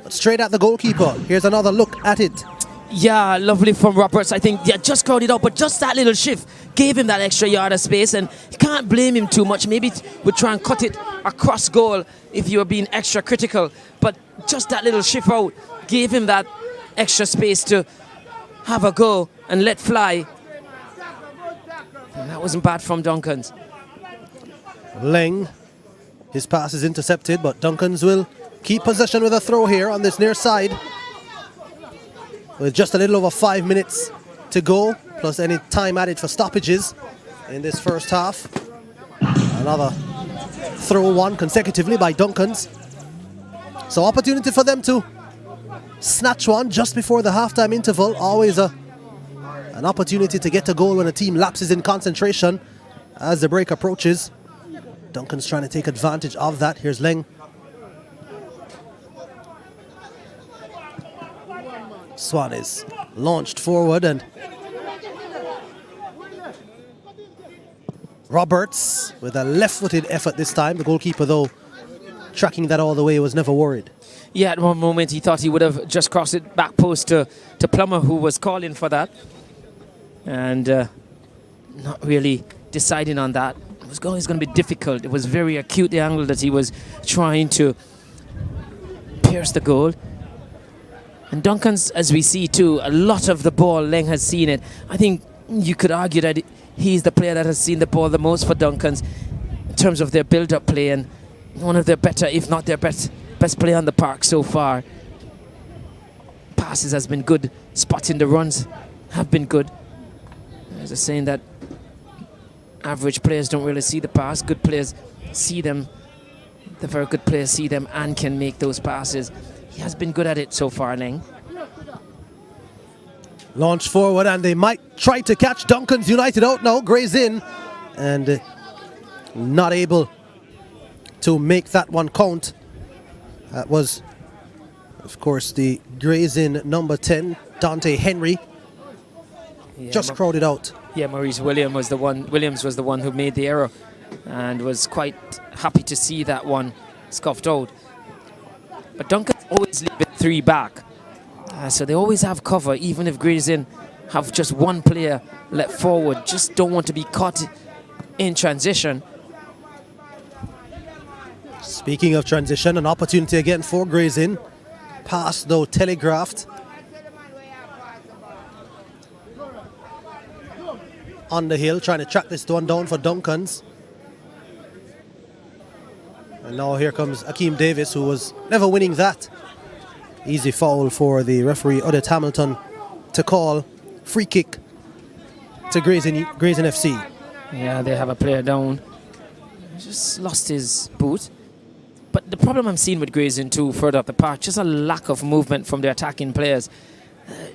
but straight at the goalkeeper. Here's another look at it. Yeah, lovely from Roberts. I think, yeah, just crowded out, but just that little shift gave him that extra yard of space, and you can't blame him too much. Maybe we'll try and cut it across goal if you were being extra critical, but just that little shift out gave him that extra space to have a go and let fly. And that wasn't bad from Duncan's. Leng, his pass is intercepted, but Duncan's will keep possession with a throw here on this near side. With just a little over 5 minutes to go, plus any time added for stoppages in this first half. Another throw one consecutively by Duncan's. So opportunity for them to snatch one just before the halftime interval. Always an opportunity to get a goal when a team lapses in concentration as the break approaches. Duncan's trying to take advantage of that. Here's Leng. Swan is launched forward, and Roberts with a left-footed effort this time. The goalkeeper, though, tracking that all the way, was never worried. Yeah, at one moment he thought he would have just crossed it back post to Plummer, who was calling for that. And not really deciding on that. It was always going to be difficult. It was very acute, the angle that he was trying to pierce the goal. And Duncan's, as we see too, a lot of the ball, Leng has seen it. I think you could argue that he's the player that has seen the ball the most for Duncan's in terms of their build-up play, and one of their better, if not their best player on the park so far. Passes has been good. Spotting the runs have been good. There's a saying that average players don't really see the pass. Good players see them. The very good players see them and can make those passes. He has been good at it so far, Leng. Launch forward, and they might try to catch Duncan's United out now. Gray's in, and not able to make that one count. That was, of course, the Gray's in number 10, Dante Henry. Yeah, just crowded out. Yeah, Maurice Williams was the one who made the error and was quite happy to see that one scuffed out. But Duncan always leave it 3 back. So they always have cover, even if Gray's Inn have just one player let forward. Just don't want to be caught in transition. Speaking of transition, an opportunity again for Gray's Inn. Pass though telegraphed. On the hill, trying to track this one down for Duncan's. And now here comes Akeem Davis, who was never winning that. Easy foul for the referee, Odette Hamilton, to call. Free kick to Gray's Inn FC. Yeah, they have a player down. Just lost his boot. But the problem I'm seeing with Gray's Inn too, further up the park, just a lack of movement from their attacking players.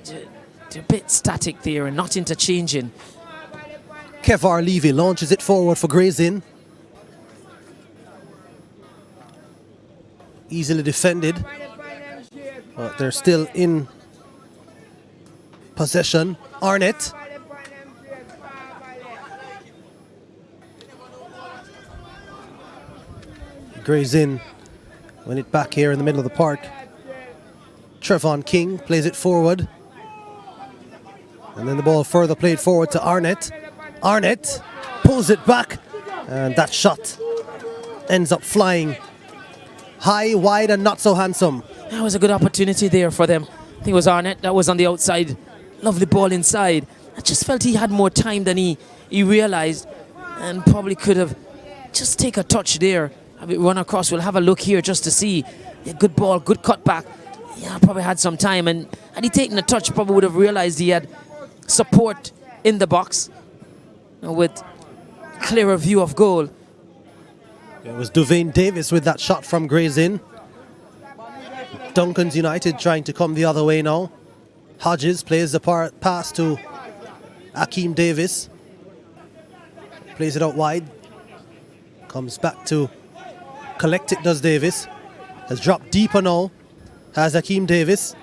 They're a bit static there and not interchanging. Kevar Levy launches it forward for Gray's Inn. Easily defended, but they're still in possession. Arnett. Gray's Inn win it back here in the middle of the park. Trevon King plays it forward. And then the ball further played forward to Arnett. Arnett pulls it back, and that shot ends up flying high, wide, and not so handsome. That was a good opportunity there for them. I think it was Arnett that was on the outside. Lovely ball inside. I just felt he had more time than he realized, and probably could have just take a touch there. Have it run across. We'll have a look here just to see. Yeah, good ball, good cutback. Yeah, probably had some time, and had he taken a touch, probably would have realized he had support in the box with clearer view of goal. It was Duvane Davis with that shot from Gray's Inn. Duncan's United trying to come the other way now. Hodges plays the pass to Akeem Davis. Plays it out wide. Comes back to collect it, does Davis. Has dropped deeper now. Has Akeem Davis.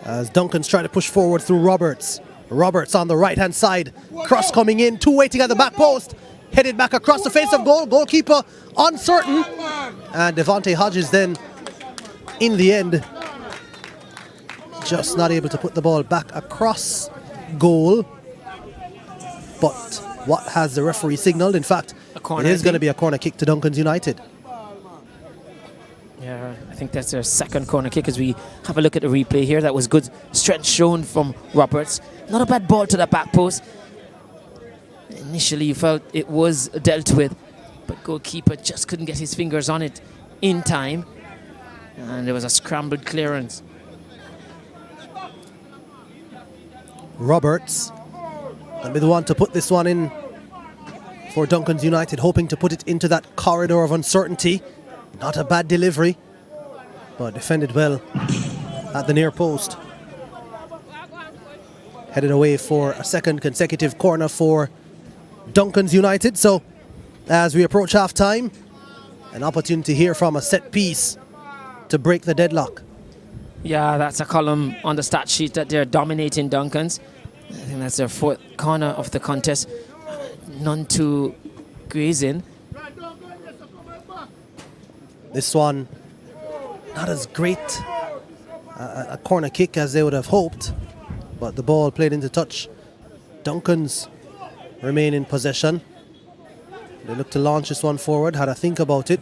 As Duncan's trying to push forward through Roberts. Roberts on the right-hand side. Cross coming in. 2 waiting at the back post. Headed back across the face of goal. Goalkeeper uncertain. And Devontae Hodges then, in the end, just not able to put the ball back across goal. But what has the referee signaled? In fact, it is going to be a corner kick to Duncan's United. Yeah, I think that's their second corner kick as we have a look at the replay here. That was good strength shown from Roberts. Not a bad ball to the back post. Initially you felt it was dealt with, but goalkeeper just couldn't get his fingers on it in time. And there was a scrambled clearance. Roberts going to be the one to put this one in for Duncan's United, hoping to put it into that corridor of uncertainty. Not a bad delivery, but defended well at the near post. Headed away for a second consecutive corner for Duncan's United. So as we approach half-time, an opportunity here from a set piece to break the deadlock. Yeah, that's a column on the stat sheet that they're dominating Duncan's. I think that's their 4th corner of the contest. None to Gray's Inn. This one, not as great a corner kick as they would have hoped, but the ball played into touch. Duncan's remain in possession. They look to launch this one forward, had a think about it.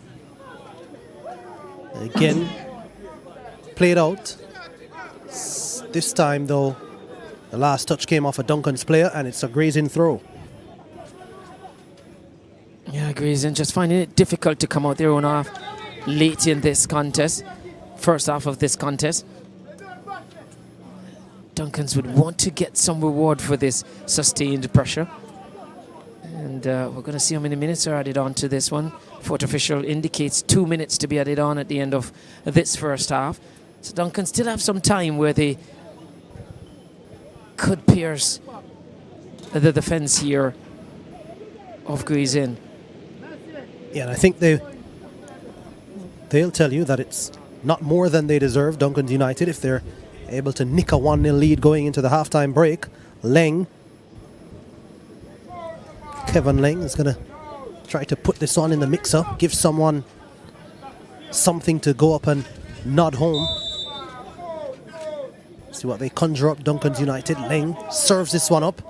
Again, played out. This time though, the last touch came off a Duncan's player, and it's a Gray's Inn throw. Yeah, Gray's Inn just finding it difficult to come out their own half late in this contest, first half of this contest. Duncan's would want to get some reward for this sustained pressure. And we're going to see how many minutes are added on to this one. Fourth official indicates 2 minutes to be added on at the end of this first half. So Duncan still have some time where they could pierce the defense here of Gray's Inn. Yeah, and I think they'll tell you that it's not more than they deserve, Duncan's United, if they're able to nick a 1-0 lead going into the halftime break. Leng Kevin Lang is going to try to put this on in the mixer, give someone something to go up and nod home. See what they conjure up. Duncan's United. Lang serves this one up,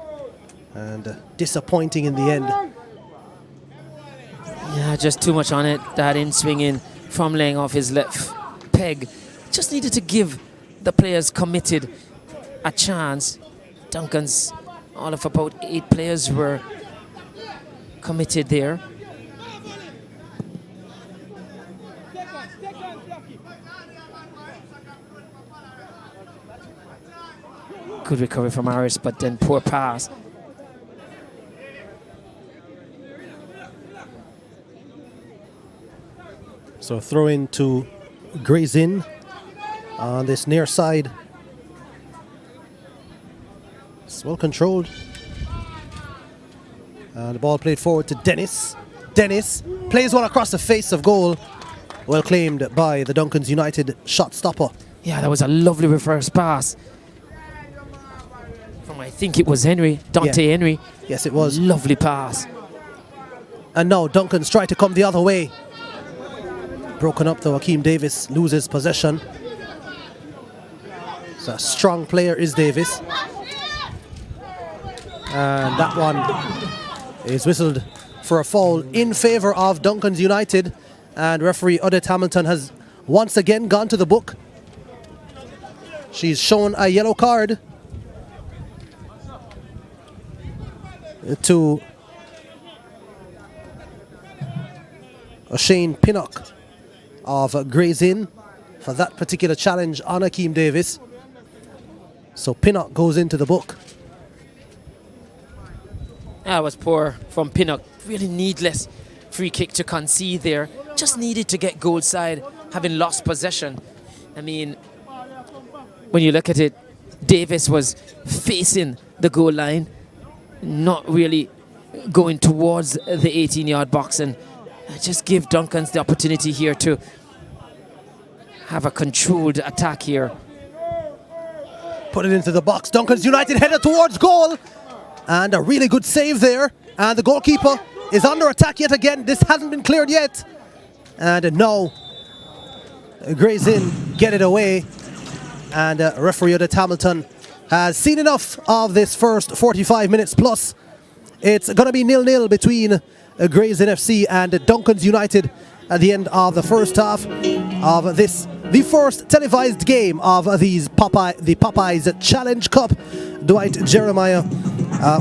and disappointing in the end. Yeah, just too much on it. That in swinging from Lang off his left peg. Just needed to give the players committed a chance. Duncan's all of about 8 players were committed there. Good recovery from Harris, but then poor pass. So throw in to Graze in on this near side. It's well controlled. And the ball played forward to Dennis. Dennis plays one across the face of goal. Well claimed by the Duncan's United shot stopper. Yeah, that was a lovely reverse pass. From I think it was Henry, Dante Henry. Yes, it was. Lovely pass. And now Duncan's tried to come the other way. Broken up though, Akeem Davis loses possession. So a strong player is Davis. And that one is whistled for a foul in favour of Duncan's United. And referee Odette Hamilton has once again gone to the book. She's shown a yellow card to Shane Pinnock of Gray's Inn for that particular challenge on Akeem Davis. So Pinnock goes into the book. That was poor from Pinnock. Really needless free kick to concede there. Just needed to get goal side, having lost possession. I mean, when you look at it, Davis was facing the goal line, not really going towards the 18-yard box, and just give Duncan's the opportunity here to have a controlled attack here. Put it into the box. Duncan's United headed towards goal. And a really good save there. And the goalkeeper is under attack yet again. This hasn't been cleared yet. And now Gray's Inn get it away. And referee Odette Hamilton has seen enough of this first 45 minutes plus. It's going to be 0-0 between Gray's Inn FC and Duncan's United at the end of the first half of this, the first televised game of the Popeyes Challenge Cup. Dwight Jeremiah,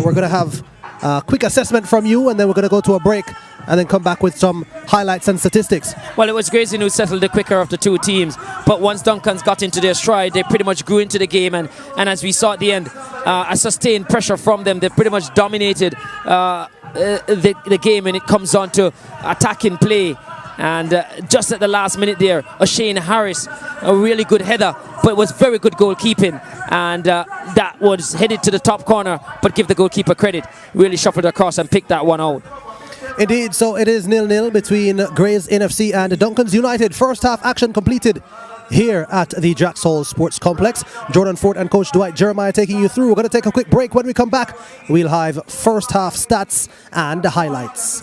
we're going to have a quick assessment from you, and then we're going to go to a break and then come back with some highlights and statistics. Well, it was Gray's Inn who settled the quicker of the two teams, but once Duncan's got into their stride, they pretty much grew into the game, and as we saw at the end, a sustained pressure from them. They pretty much dominated the game, and it comes on to attacking play. And just at the last minute there, O'Shane Harris, a really good header, but it was very good goalkeeping. And that was headed to the top corner, but give the goalkeeper credit. Really shuffled across and picked that one out. Indeed, so it is 0-0 between Gray's Inn FC and Duncan's United. First half action completed here at the Drax Hall Sports Complex. Jordan Fort and Coach Dwight Jeremiah taking you through. We're going to take a quick break. When we come back, we'll have first half stats and highlights.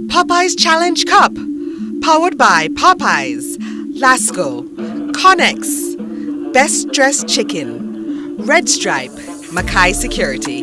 Popeyes Challenge Cup, powered by Popeyes, Lasco, ConX, Best Dressed Chicken, Red Stripe, Mackay Security.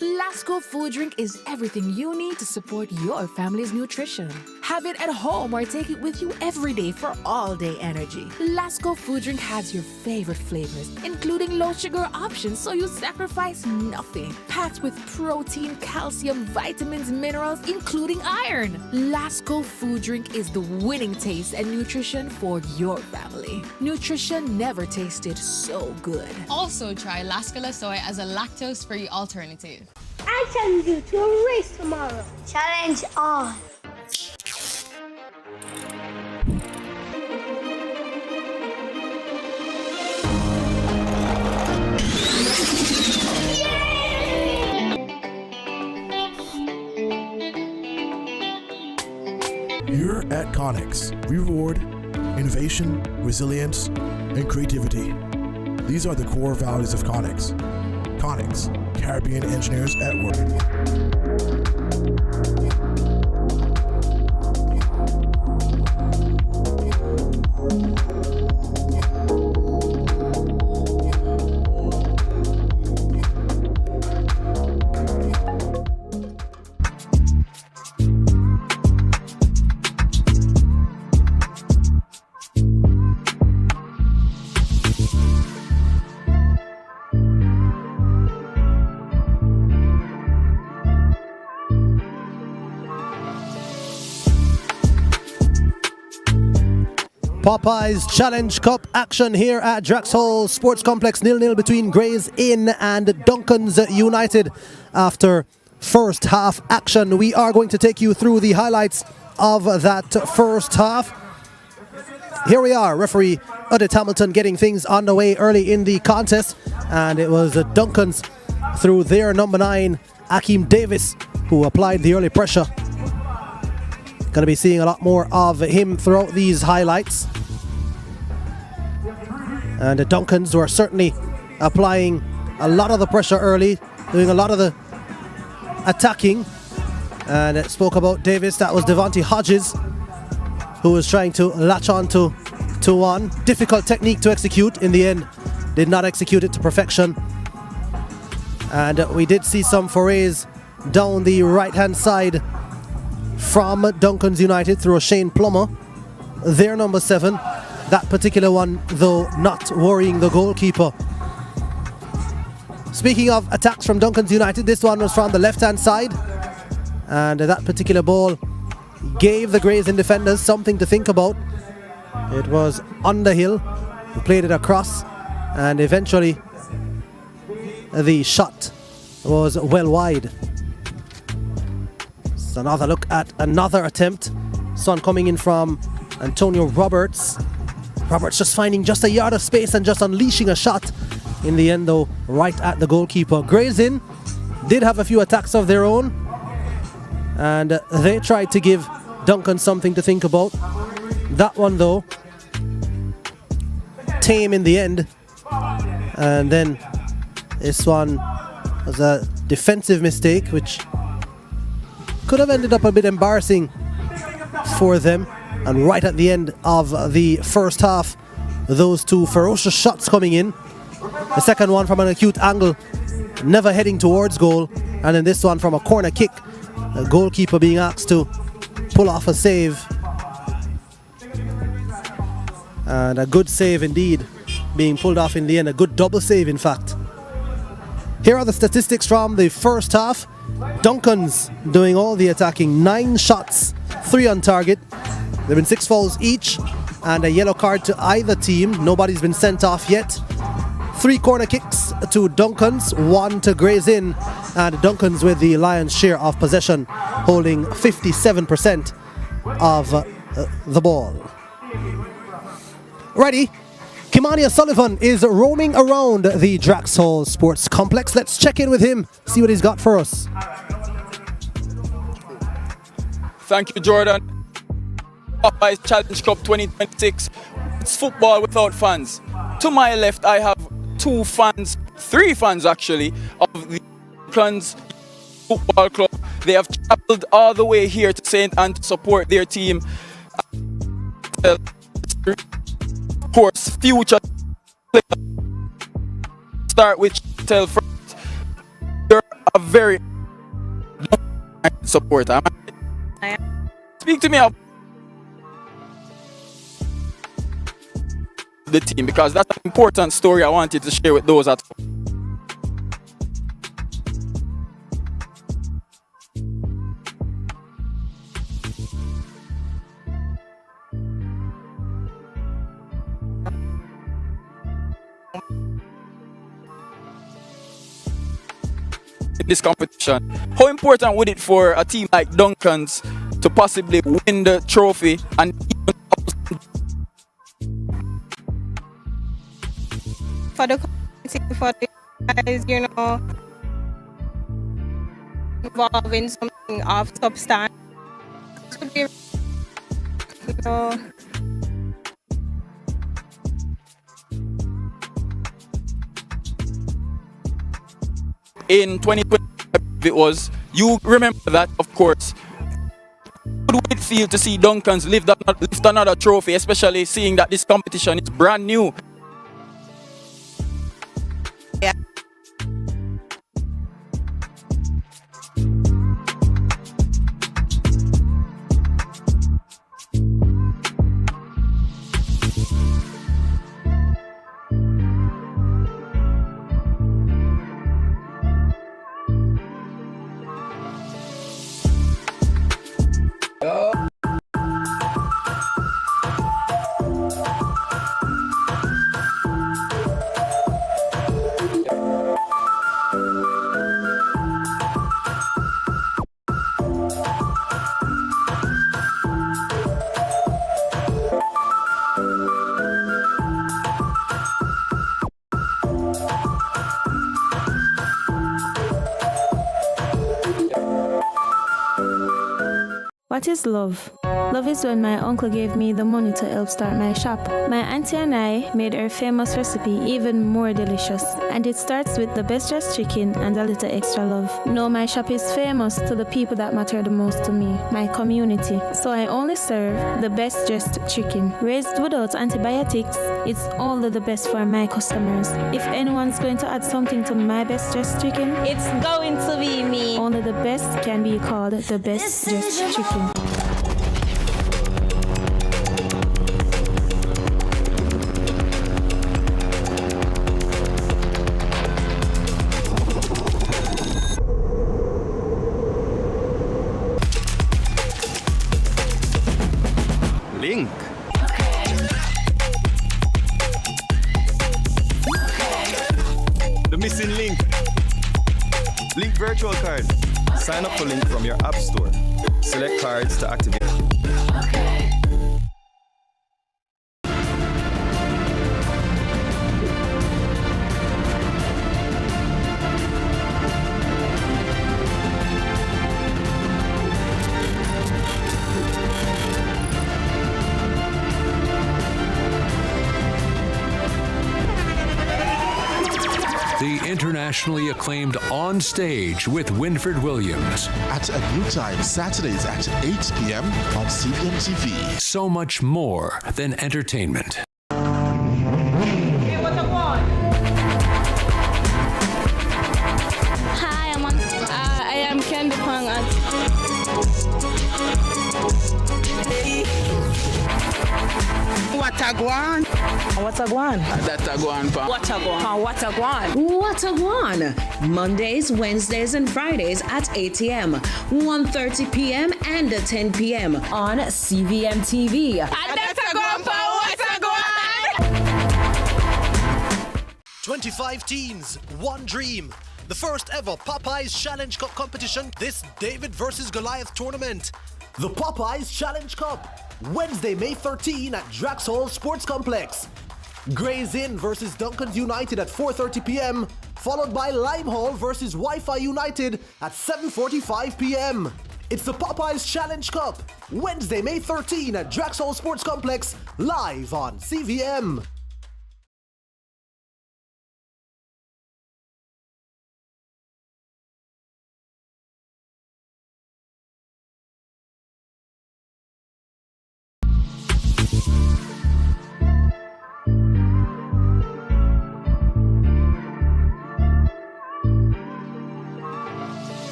Lasco food food drink is everything you need to support your family's nutrition. Have it at home or take it with you every day for all-day energy. Lasco food drink has your favorite flavors, including low-sugar options so you sacrifice nothing. Packed with protein, calcium, vitamins, minerals, including iron. Lasco food drink is the winning taste and nutrition for your family. Nutrition never tasted so good. Also try Lascola Soy as a lactose-free alternative. I challenge you to a race tomorrow. Challenge on. Here at ConX, we reward innovation, resilience, and creativity. These are the core values of ConX. ConX, Caribbean engineers at work. Popeyes Challenge Cup action here at Drax Hall Sports Complex, 0-0 between Gray's Inn and Duncan's United. After first half action, we are going to take you through the highlights of that first half. Here we are, referee Udit Hamilton getting things underway early in the contest, and it was Duncan's through their number 9, Akeem Davis, who applied the early pressure. Going to be seeing a lot more of him throughout these highlights. And the Duncans were certainly applying a lot of the pressure early, doing a lot of the attacking. And it spoke about Davis, that was Devontae Hodges, who was trying to latch on to one. Difficult technique to execute. In the end, did not execute it to perfection. And we did see some forays down the right-hand side from Duncan's United through a Shane Plummer, their number 7. That particular one, though, not worrying the goalkeeper. Speaking of attacks from Duncan's United, this one was from the left-hand side. And that particular ball gave the Gray's Inn defenders something to think about. It was Underhill who played it across, and eventually the shot was well wide. So another look at another attempt. This one coming in from Antonio Roberts. Roberts just finding just a yard of space and just unleashing a shot. In the end, though, right at the goalkeeper. Gray's Inn did have a few attacks of their own, and they tried to give Duncan something to think about. That one, though, tame in the end. And then this one was a defensive mistake, which could have ended up a bit embarrassing for them. And right at the end of the first half, those two ferocious shots coming in. The second one from an acute angle, never heading towards goal. And then this one from a corner kick, the goalkeeper being asked to pull off a save. And a good save indeed, being pulled off in the end. A good double save, in fact. Here are the statistics from the first half. Duncan's doing all the attacking. 9 shots, 3 on target. There have been 6 fouls each and a yellow card to either team. Nobody's been sent off yet. 3 corner kicks to Duncan's, 1 to Gray's Inn, and Duncan's with the lion's share of possession, holding 57% of the ball. Ready? Kimani O'Sullivan is roaming around the Drax Hall Sports Complex. Let's check in with him, see what he's got for us. Thank you, Jordan. Popeyes Challenge Cup 2026. It's football without fans. To my left, I have 3 fans actually, of the Clans Football Club. They have traveled all the way here to St. Ann to support their team. Of course, future players. Start with Tell first. They're a very supporter. I am. Speak to me about the team, because that's an important story I wanted to share with those at home. In this competition, how important would it for a team like Duncan's to possibly win the trophy and For the community, for the guys, involved in something of substance. Could be, in 2020 it was, you remember that, of course. How would it feel to see Duncan's lift another trophy, especially seeing that this competition is brand new? Yeah. What is love? Love is when my uncle gave me the money to help start my shop. My auntie and I made her famous recipe even more delicious. And it starts with the best dressed chicken and a little extra love. No, my shop is famous to the people that matter the most to me, my community. So I only serve the best dressed chicken. Raised without antibiotics, it's all of the best for my customers. If anyone's going to add something to my best dressed chicken, it's going to be me. Only the best can be called the best dressed chicken. Link. The missing link. Link virtual card. Sign up for Link from your app store. Select cards to activate. The internationally acclaimed On Stage with Winford Williams. At a new time, Saturdays at 8 p.m. on CVM TV. So much more than entertainment. Hey, what's up, one? Hi, I am Candy Pang. What a guan? What a guan? That a guan, pa. What a guan? What a guan? What a guan? Mondays, Wednesdays, and Fridays at 8 a.m., 1:30 p.m., and 10 p.m. on CVM TV. That's a guan, pa. What a guan? 25 teams, one dream. The first ever Popeyes Challenge Cup competition, this David versus Goliath tournament. The Popeyes Challenge Cup, Wednesday, May 13 at Drax Hall Sports Complex. Gray's Inn versus Duncan United at 4:30 p.m., followed by Limehall versus Wi-Fi United at 7:45 p.m. It's the Popeyes Challenge Cup, Wednesday, May 13 at Drax Hall Sports Complex, live on CVM.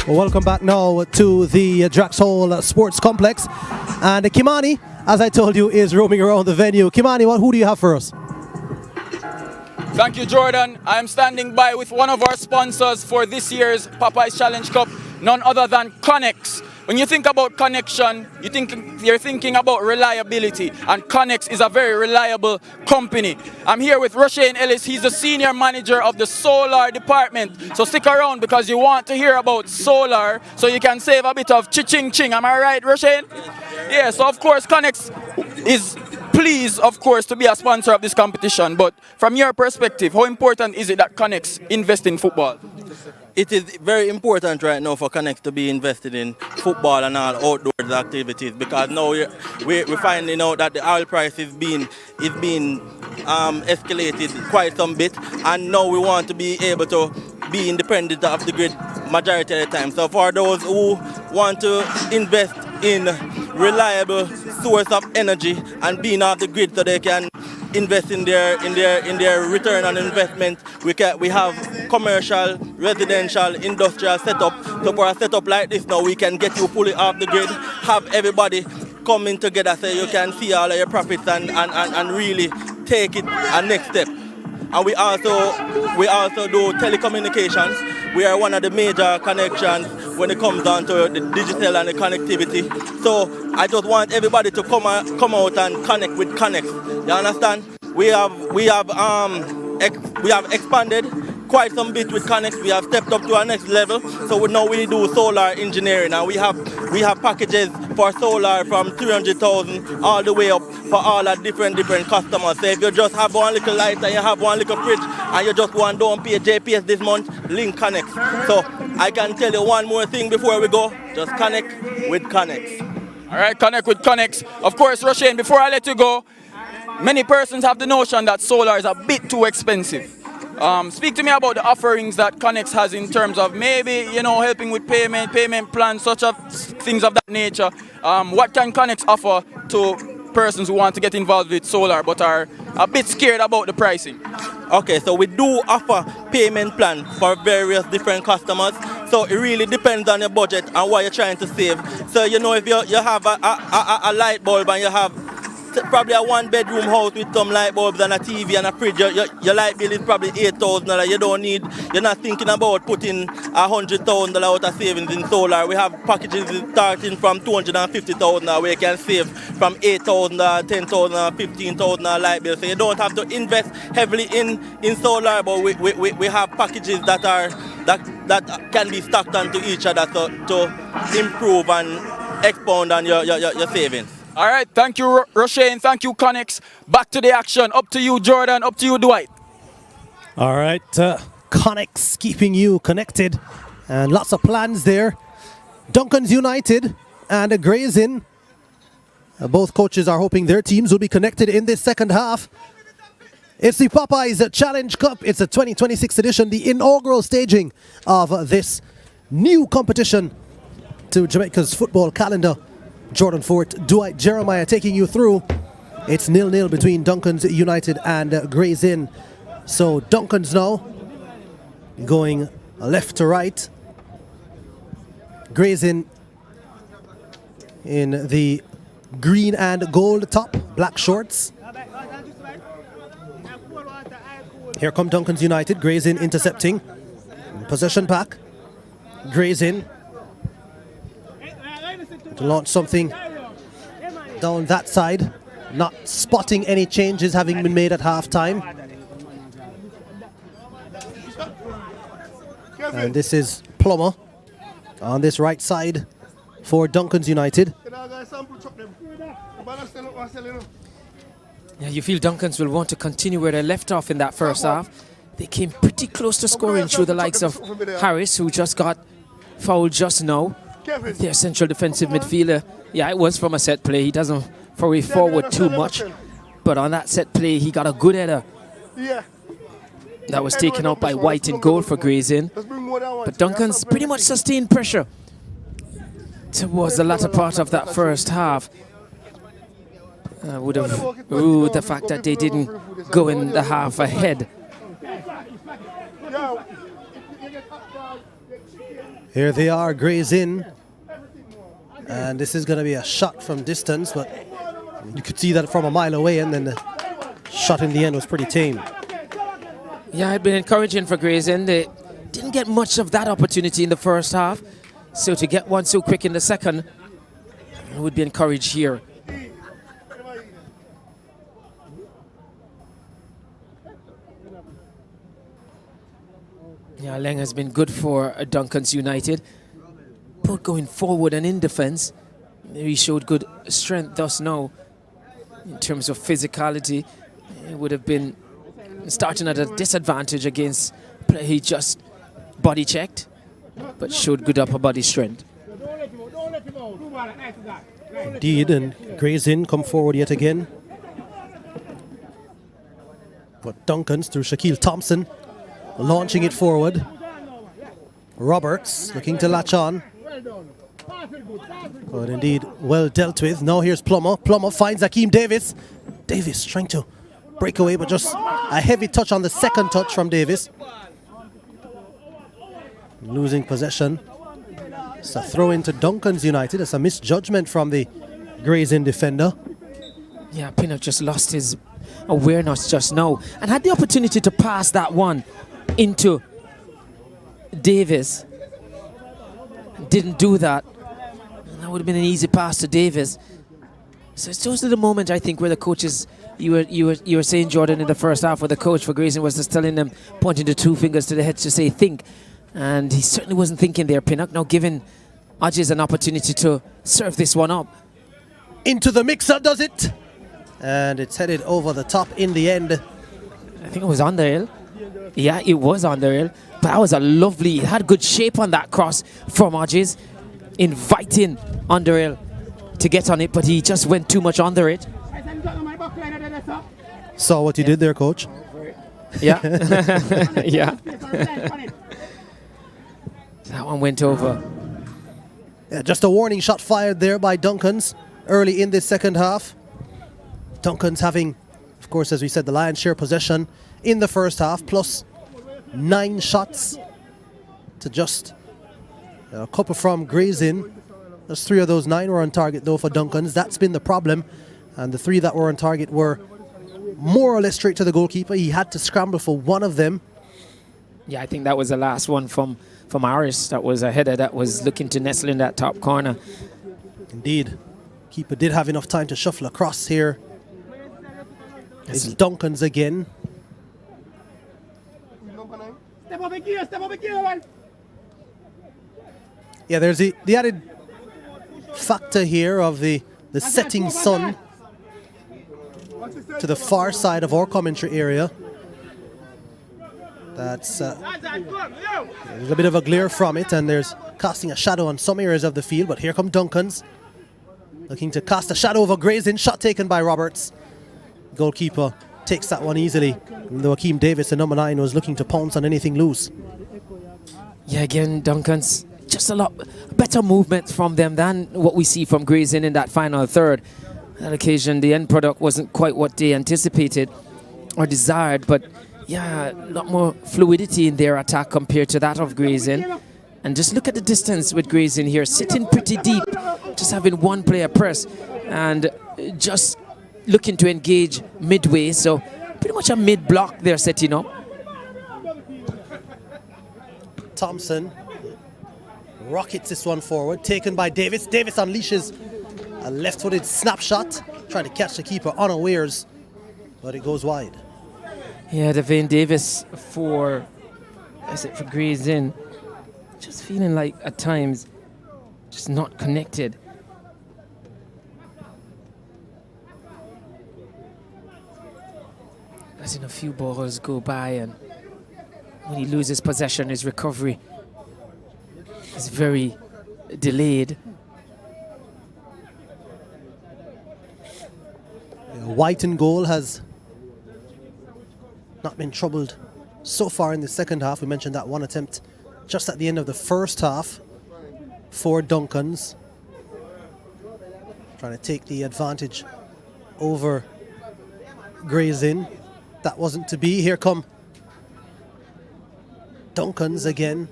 Well, welcome back now to the Drax Hall Sports Complex. And Kimani, as I told you, is roaming around the venue. Kimani, who do you have for us? Thank you, Jordan. I'm standing by with one of our sponsors for this year's Popeyes Challenge Cup, none other than ConX. When you think about connection, you're thinking about reliability, and ConX is a very reliable company. I'm here with Roshane Ellis. He's the senior manager of the solar department. So stick around because you want to hear about solar so you can save a bit of ching. Am I right, Roshane? Yeah, so of course ConX is pleased, of course, to be a sponsor of this competition. But from your perspective, how important is it that ConX invest in football? It is very important right now for ConX to be invested in football and all outdoor activities, because now we're finding out that the oil price is being escalated quite some bit, and now we want to be able to be independent of the grid majority of the time. So for those who want to invest in reliable source of energy and being off the grid so they can invest in their return on investment, we have commercial, residential, industrial setup. So for a setup like this now, we can get you fully off the grid, have everybody coming together so you can see all of your profits and really take it a next step. And we also do telecommunications. We are one of the major connections when it comes down to the digital and the connectivity. So I just want everybody to come out and connect with ConX. You understand? We have expanded quite some bit with ConX. We have stepped up to our next level. So now we do solar engineering, and we have packages for solar from 300,000 all the way up for all our different customers. So if you just have one little light and you have one little fridge and you just want to pay JPS this month, link ConX. So I can tell you one more thing before we go. Just connect with ConX. All right, connect with ConX. Of course, Roshane, before I let you go, many persons have the notion that solar is a bit too expensive. Speak to me about the offerings that ConX has in terms of maybe, helping with payment plans, such of things of that nature. What can ConX offer to persons who want to get involved with solar but are a bit scared about the pricing? Okay, so we do offer payment plan for various different customers. So it really depends on your budget and what you're trying to save. So if you have a light bulb and you have probably a one-bedroom house with some light bulbs and a TV and a fridge, your light bill is probably $8,000. You're not thinking about putting $100,000 out of savings in solar. We have packages starting from $250,000 where you can save from $8,000, $10,000, $15,000 light bill. So you don't have to invest heavily in solar, but we have packages that can be stacked onto each other to improve and expound on your savings. All right, thank you, Roshane. Thank you, ConX. Back to the action. Up to you, Jordan. Up to you, Dwight. All right, ConX keeping you connected, and lots of plans there. Duncan's United and Gray's Inn. Both coaches are hoping their teams will be connected in this second half. It's the Popeyes Challenge Cup. It's the 2026 edition, the inaugural staging of this new competition to Jamaica's football calendar. Jordan Fort, Dwight Jeremiah taking you through. It's 0-0 between Duncan's United and Gray's Inn. So Duncan's now going left to right. Gray's Inn in the green and gold top, black shorts. Here come Duncan's United. Gray's Inn intercepting. Possession pack. Gray's Inn to launch something down that side. Not spotting any changes having been made at half-time. And this is Plummer on this right side for Duncan's United. Yeah, you feel Duncan's will want to continue where they left off in that first half. They came pretty close to scoring through the likes of Harris, who just got fouled just now. Their central defensive midfielder. Yeah, it was from a set play. He doesn't hurry forward too much. But on that set play, he got a good header. That was taken out by White in goal for Gray's Inn. But Duncan's pretty much sustained pressure towards the latter part of that first half. Would have ruled the fact that they didn't go in the half ahead. Here they are, Grays in. And this is going to be a shot from distance, but you could see that from a mile away, and then the shot in the end was pretty tame. Yeah, it'd been encouraging for Grays in. They didn't get much of that opportunity in the first half, so to get one so quick in the second would be encouraged here. Yeah, Leng has been good for Duncan's United, both going forward and in defense. He showed good strength thus now. In terms of physicality, it would have been starting at a disadvantage against play. He just body checked, but showed good upper body strength. Indeed, and Grays in come forward yet again. But Duncan's through Shaquille Thompson, launching it forward. Roberts looking to latch on. But indeed, well dealt with. Now here's Plummer. Plummer finds Akeem Davis. Davis trying to break away, but just a heavy touch on the second touch from Davis. Losing possession. It's a throw into Duncan's United. It's a misjudgment from the Grays in defender. Yeah, Pinnock just lost his awareness just now and had the opportunity to pass that one into Davis. Didn't do that. That would have been an easy pass to Davis. So it's just the moment, I think, where the coaches, you were saying, Jordan, in the first half, where the coach for Grayson was just telling them, pointing the two fingers to the head to say think, and he certainly wasn't thinking there. Pinnock now giving Hodges an opportunity to serve this one up. Into the mixer, does it? And it's headed over the top in the end. I think it was on the hill. Yeah, it was on the hill. But that was a lovely, it had good shape on that cross from Hodges, inviting Underhill to get on it, but he just went too much under it. Saw what you did there, coach. Yeah. Yeah. That one went over. Yeah, just a warning shot fired there by Duncan's early in this second half. Duncan's having, of course, as we said, the lion's share possession in the first half, plus 9 shots to just a couple from Grays in. Just 3 of those 9 were on target, though, for Duncan's. That's been the problem. And the 3 that were on target were more or less straight to the goalkeeper. He had to scramble for one of them. Yeah, I think that was the last one from Harris. That was a header that was looking to nestle in that top corner. Indeed. Keeper did have enough time to shuffle across here. It's Duncan's again. Yeah, there's the added factor here of the setting sun to the far side of our commentary area. That's there's a bit of a glare from it, and there's casting a shadow on some areas of the field. But here come Duncan's, looking to cast a shadow over Grays in. Shot taken by Roberts. Goalkeeper takes that one easily, though Akeem Davis, the number 9, was looking to pounce on anything loose. Yeah, again, Duncan's just a lot better movement from them than what we see from Grays in that final third. That occasion, the end product wasn't quite what they anticipated or desired, but yeah, a lot more fluidity in their attack compared to that of Grays in. And just look at the distance with Grays in here, sitting pretty deep, just having one player press and just looking to engage midway. So pretty much a mid-block they're setting up. Thompson rockets this one forward, taken by Davis. Davis unleashes a left-footed snapshot, trying to catch the keeper unawares, but it goes wide. Yeah, Devane Davis for Grays in. Just feeling like at times just not connected. I've seen a few balls go by, and when he loses possession, his recovery is very delayed. White in goal has not been troubled so far in the second half. We mentioned that one attempt just at the end of the first half for Duncan's, trying to take the advantage over Grays in. That wasn't to be. Here come Duncan's again.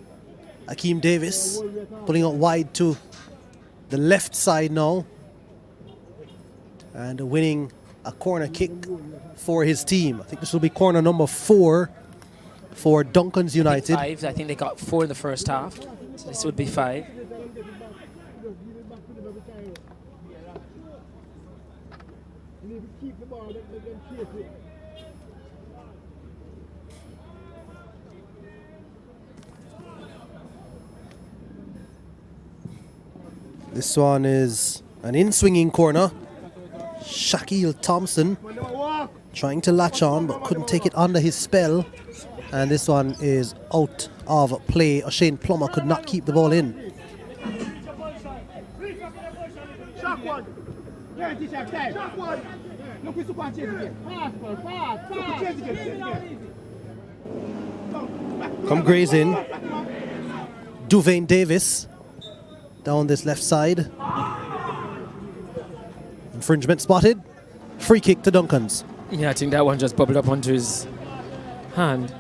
Akeem Davis pulling out wide to the left side now. And winning a corner kick for his team. I think this will be corner number 4 for Duncan's United. 5. I think they got 4 in the first half. So this would be 5. This one is an in-swinging corner. Shaquille Thompson trying to latch on but couldn't take it under his spell. And this one is out of play. O'Shane Plummer could not keep the ball in. Come Grays in. Duvain Davis down this left side. Infringement spotted. Free kick to Duncan's. Yeah, I think that one just bubbled up onto his hand.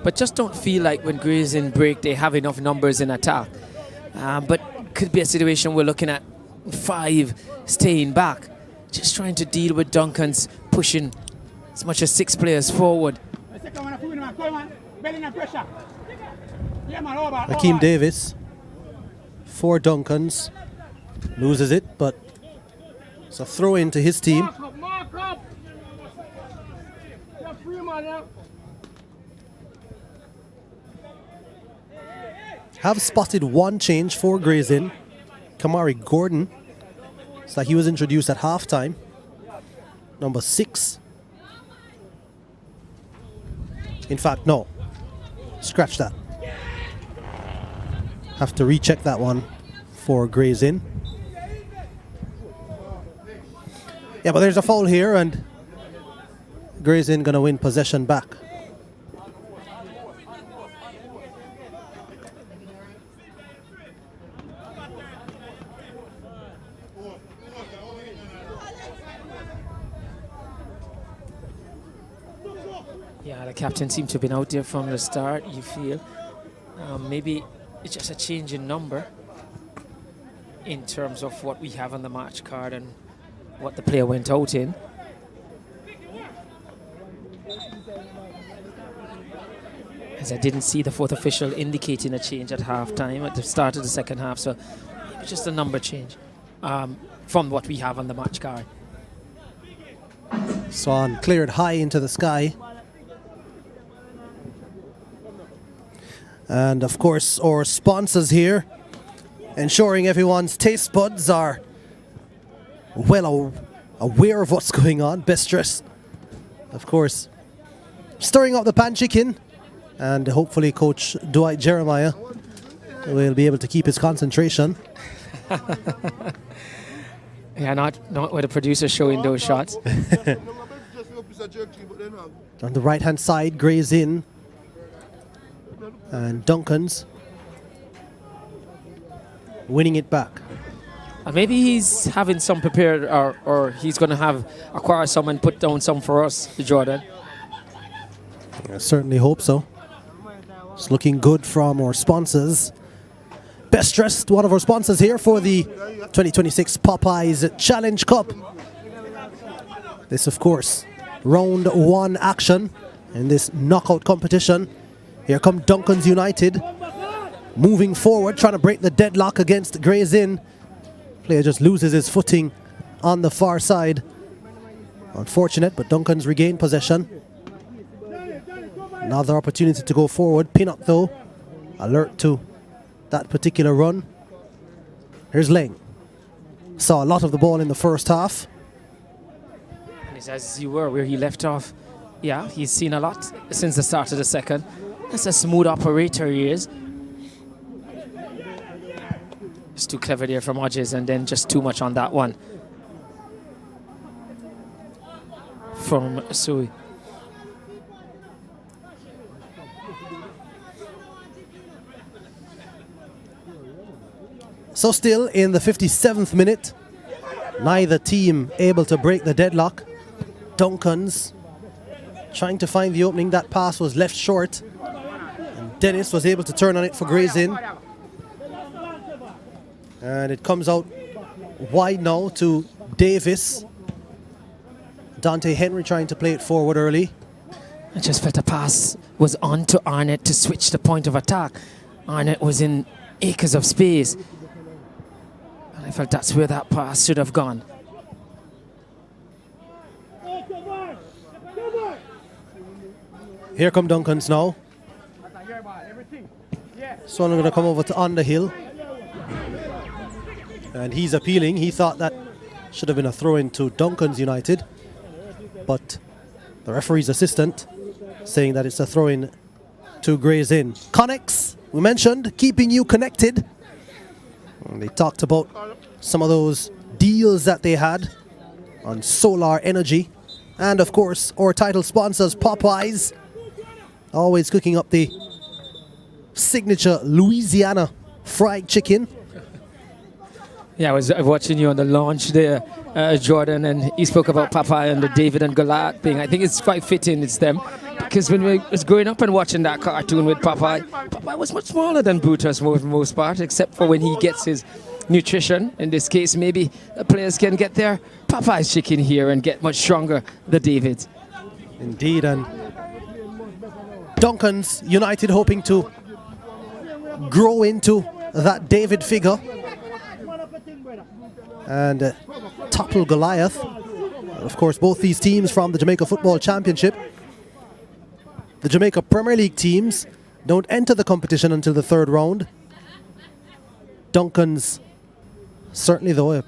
But just don't feel like when Grays in break they have enough numbers in attack. But could be a situation we're looking at 5 staying back. Just trying to deal with Duncan's pushing as much as 6 players forward. Akeem Davis for Duncan's. Loses it, but it's a throw in to his team. Have spotted one change for Grays in. Kamari Gordon. It's like he was introduced at halftime. Number 6. In fact, no. Scratch that. Have to recheck that one for Grays in. Yeah, but there's a foul here and Grays in gonna win possession back. Yeah, the captain seemed to have been out there from the start, you feel. Maybe it's just a change in number in terms of what we have on the match card and what the player went out in. As I didn't see the 4th official indicating a change at halftime at the start of the second half, so maybe just a number change from what we have on the match card. Swan cleared high into the sky. And of course our sponsors here ensuring everyone's taste buds are well aware of what's going on. Best Dress, of course, stirring up the pan chicken, and hopefully Coach Dwight Jeremiah will be able to keep his concentration. Yeah, not with the producer showing those shots. On the right hand side, Grays in, and Duncan's winning it back. And maybe he's having some prepared, or he's going to acquire some and put down some for us, Jordan. I certainly hope so. It's looking good from our sponsors. Best Dressed, one of our sponsors here for the 2026 Popeyes Challenge Cup. This, of course, round 1 action in this knockout competition. Here come Duncan's United, moving forward, trying to break the deadlock against Grays in. Player just loses his footing on the far side. Unfortunate, but Duncan's regained possession. Another opportunity to go forward. Pin up though. Alert to that particular run. Here's Lang. Saw a lot of the ball in the first half. And it's as you were where he left off. Yeah, he's seen a lot since the start of the second. That's a smooth operator he is. It's too clever there from Hodges, and then just too much on that one from Sui. So still in the 57th minute, neither team able to break the deadlock. Duncan's trying to find the opening. That pass was left short. Dennis was able to turn on it for Gray's Inn. And it comes out wide now to Davis. Dante Henry trying to play it forward early. I just felt a pass was on to Arnett to switch the point of attack. Arnett was in acres of space. And I felt that's where that pass should have gone. Here come Duncan's now. So I'm going to come over to Underhill. And he's appealing. He thought that should have been a throw-in to Duncan's United. But the referee's assistant saying that it's a throw-in to Gray's Inn. ConX, we mentioned, keeping you connected. And they talked about some of those deals that they had on solar energy. And of course, our title sponsors, Popeyes, always cooking up the signature Louisiana fried chicken. Yeah, I was watching you on the launch there, Jordan, and he spoke about Popeye and the David and Goliath thing. I think it's quite fitting, it's them, because when we was growing up and watching that cartoon with Popeye was much smaller than Brutus for the most part, except for when he gets his nutrition. In this case, maybe the players can get their Popeye's chicken here and get much stronger, the Davids. Indeed, and Duncan's United hoping to grow into that David figure and topple Goliath. Of course, both these teams from the Jamaica Football Championship. The Jamaica Premier League teams don't enter the competition until the third round. Duncan's, certainly though, I'm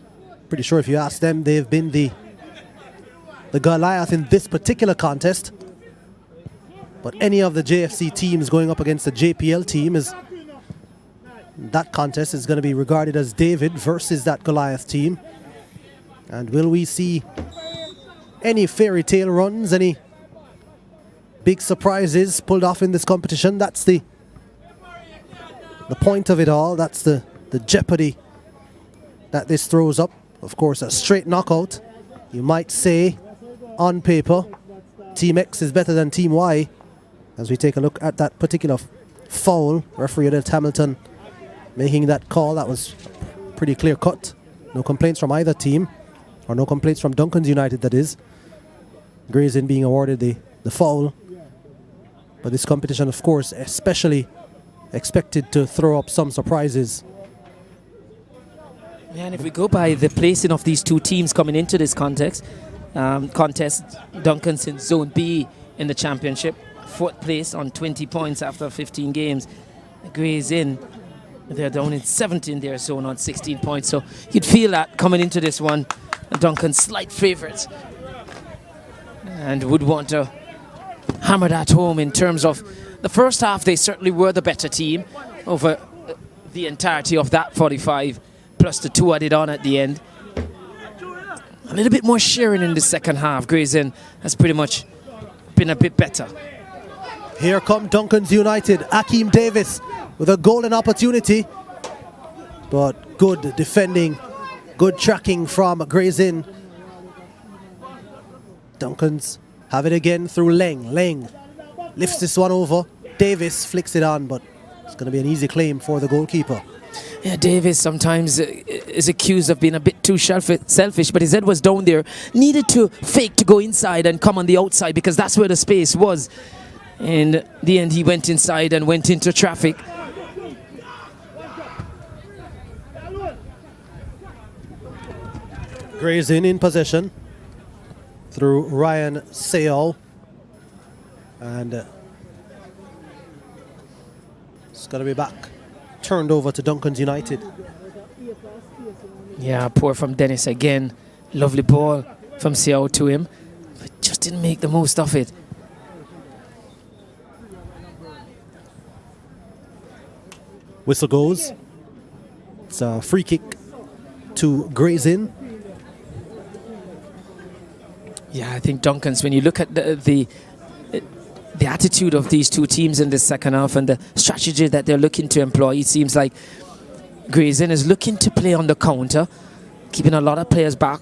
pretty sure if you ask them, they've been the Goliath in this particular contest. But any of the JFC teams going up against the JPL team that contest is going to be regarded as David versus that Goliath team. And will we see any fairy tale runs, any big surprises pulled off in this competition? That's the point of it all. That's the jeopardy that this throws up. Of course, a straight knockout. You might say, on paper, Team X is better than Team Y. As we take a look at that particular foul, referee Odette Hamilton making that call. That was pretty clear cut. No complaints from either team, or no complaints from Duncan's United, that is. Gray's Inn being awarded the foul. But this competition, of course, especially expected to throw up some surprises. Yeah, and if we go by the placing of these two teams coming into this contest, Duncan's in Zone B in the championship, 4th place on 20 points after 15 games. Gray's Inn, they're down in 7th in their zone on 16 points. So you'd feel that coming into this one, Duncan's slight favourites, and would want to hammer that home in terms of the first half. They certainly were the better team over the entirety of that 45, plus the 2 added on at the end. A little bit more sharing in the second half. Gray's Inn has pretty much been a bit better. Here come Duncan's United. Akeem Davis with a golden opportunity, but good defending, good tracking from Gray's Inn. Duncan's have it again through Leng. Leng lifts this one over. Davis flicks it on, but it's going to be an easy claim for the goalkeeper. Yeah, Davis sometimes is accused of being a bit too selfish, but his head was down there. Needed to fake to go inside and come on the outside because that's where the space was. In the end, he went inside and went into traffic. Gray's Inn in possession through Ryan Seo. And it's going to be back. Turned over to Duncan's United. Yeah, poor from Dennis again. Lovely ball from Seo to him, but just didn't make the most of it. Whistle goes. It's a free kick to Gray's Inn. Yeah, I think Duncan's, when you look at the attitude of these two teams in the second half and the strategy that they're looking to employ, it seems like Gray's Inn is looking to play on the counter, keeping a lot of players back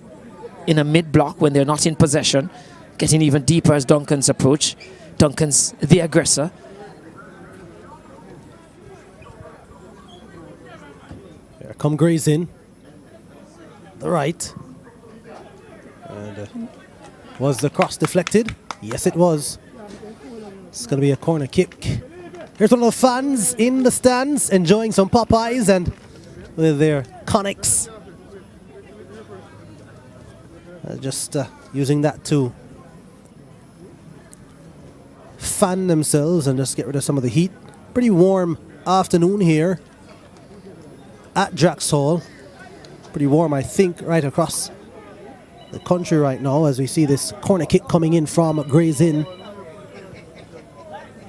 in a mid-block when they're not in possession, getting even deeper as Duncan's approach. Duncan's the aggressor. come Grays in. The right. And was the cross deflected? Yes, it was. It's going to be a corner kick. Here's one of the fans in the stands enjoying some Popeyes and with their ConX. Just using that to fan themselves and just get rid of some of the heat. Pretty warm afternoon here at Drax Hall. Pretty warm, I think, right across the country right now as we see this corner kick coming in from Gray's Inn.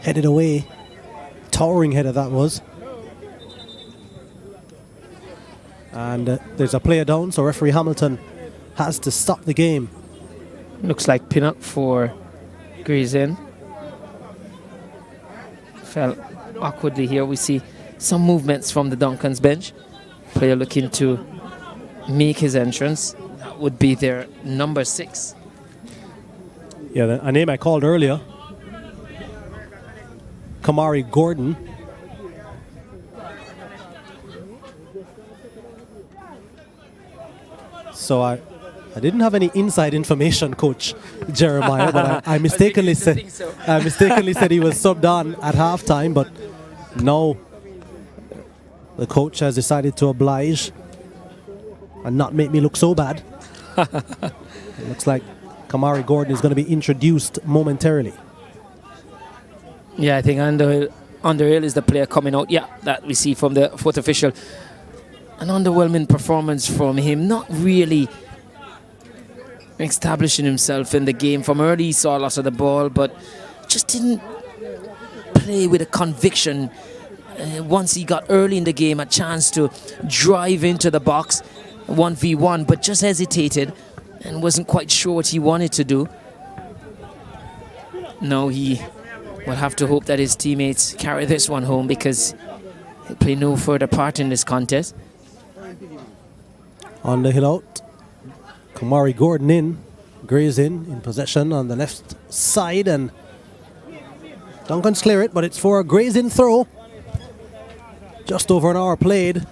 Headed away. Towering header that was. And there's a player down, so referee Hamilton has to stop the game. Looks like pin-up for Gray's Inn. Fell awkwardly here. We see some movements from the Duncan's bench. Player looking to make his entrance. That would be their number 6. Yeah, a name I called earlier. Kamari Gordon. So I didn't have any inside information, Coach Jeremiah, but I mistakenly said he was subbed on at halftime. But now the coach has decided to oblige and not make me look so bad. It looks like Kamari Gordon is going to be introduced momentarily. Yeah, I think Underhill is the player coming out. Yeah, that we see from the fourth official. An underwhelming performance from him. Not really establishing himself in the game. From early he saw a loss of the ball, but just didn't play with a conviction. Once he got early in the game, a chance to drive into the box 1v1, but just hesitated and wasn't quite sure what he wanted to do. Now he will have to hope that his teammates carry this one home because he'll play no further part in this contest. On the hill out, Kamari Gordon in, Gray's in possession on the left side, and Duncan's clear it, but it's for a Gray's in throw. Just over an hour played.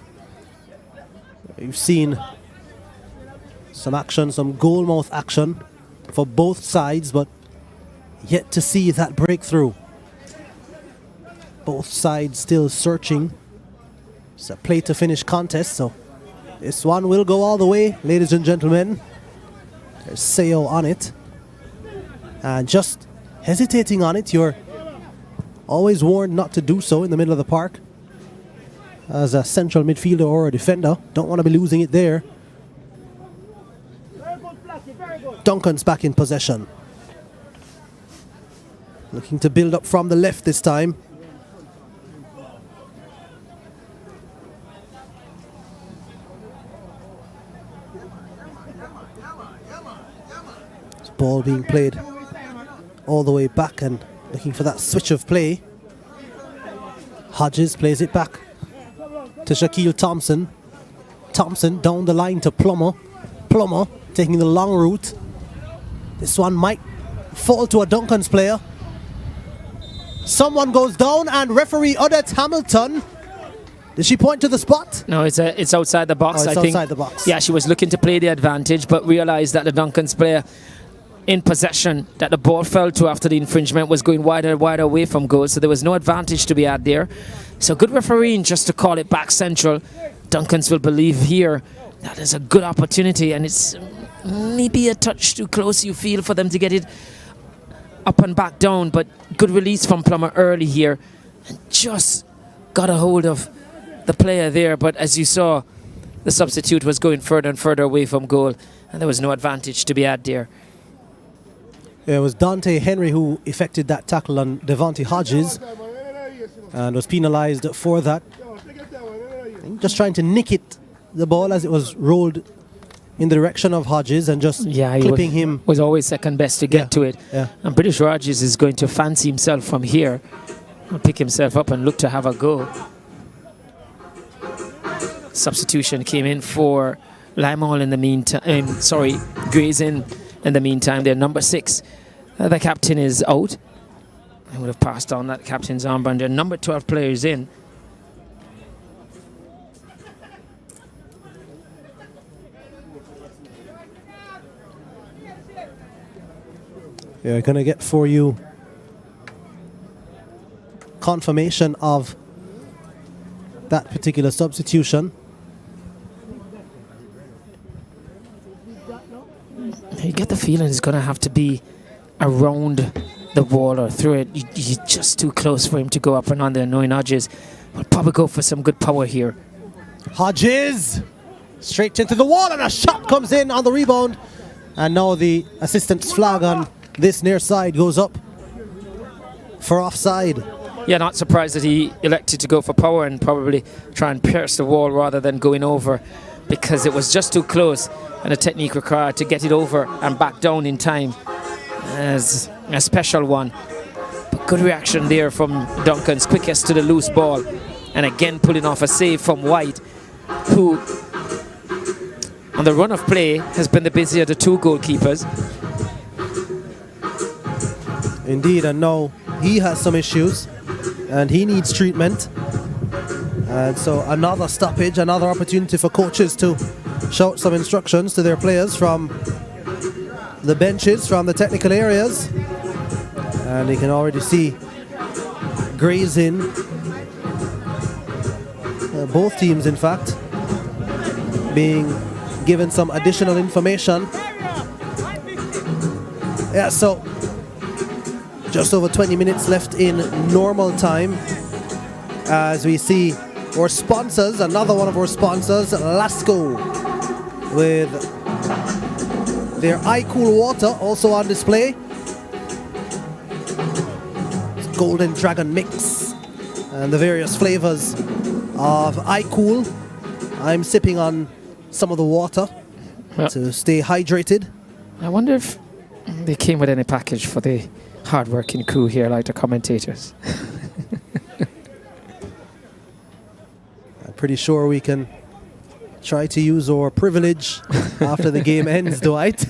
You've seen some action, some goalmouth action for both sides, but yet to see that breakthrough. Both sides still searching. It's a play to finish contest, so this one will go all the way, ladies and gentlemen. There's Seo on it. And just hesitating on it, you're always warned not to do so in the middle of the park. As a central midfielder or a defender, don't want to be losing it there. Duncan's back in possession. Looking to build up from the left this time. Ball being played all the way back and looking for that switch of play. Hodges plays it back to Shaquille Thompson. Thompson down the line to Plummer. Plummer taking the long route. This one might fall to a Duncan's player. Someone goes down and referee Odette Hamilton. Did she point to the spot? No, it's outside the box. Oh, it's I think. Outside the box. Yeah, she was looking to play the advantage, but realized that the Duncan's player in possession that the ball fell to after the infringement was going wider away from goal, so there was no advantage to be had there. So good refereeing just to call it back central. Duncan's will believe here that is a good opportunity, and it's maybe a touch too close, you feel, for them to get it up and back down, but good release from Plummer early here and just got a hold of the player there. But as you saw, the substitute was going further and further away from goal, and there was no advantage to be had there. It was Dante Henry who effected that tackle on Devontae Hodges and was penalised for that. Just trying to nick it, the ball as it was rolled in the direction of Hodges and just clipping him. Was always second best to get to it. Yeah. And British Hodges is going to fancy himself from here and pick himself up and look to have a go. Substitution came in for Limehall in the meantime. Gray's in the meantime. They're number 6. The captain is out. I would have passed on that captain's armband. Their number 12 players in. We're going to get for you confirmation of that particular substitution. You get the feeling it's going to have to be around the wall or through it. You're just too close for him to go up and under, knowing Hodges will probably go for some good power here. Hodges straight into the wall, and a shot comes in on the rebound. And now the assistant's flag on this near side goes up for offside. Yeah, not surprised that he elected to go for power and probably try and pierce the wall rather than going over, because it was just too close and a technique required to get it over and back down in time as a special one. But good reaction there from Duncan's quickest to the loose ball, and again pulling off a save from White, who on the run of play has been the busier of the two goalkeepers. Indeed, and now he has some issues and he needs treatment. And so another stoppage, another opportunity for coaches to shout some instructions to their players from the benches, from the technical areas. And you can already see grazing. Both teams, in fact, being given some additional information. Yeah, so just over 20 minutes left in normal time as we see our sponsors, another one of our sponsors, Lasco, with their iCool water also on display. It's Golden Dragon Mix and the various flavors of iCool. I'm sipping on some of the water to stay hydrated. I wonder if they came with any package for the hard-working crew here, like the commentators. I'm pretty sure we can try to use our privilege after the game ends, Dwight,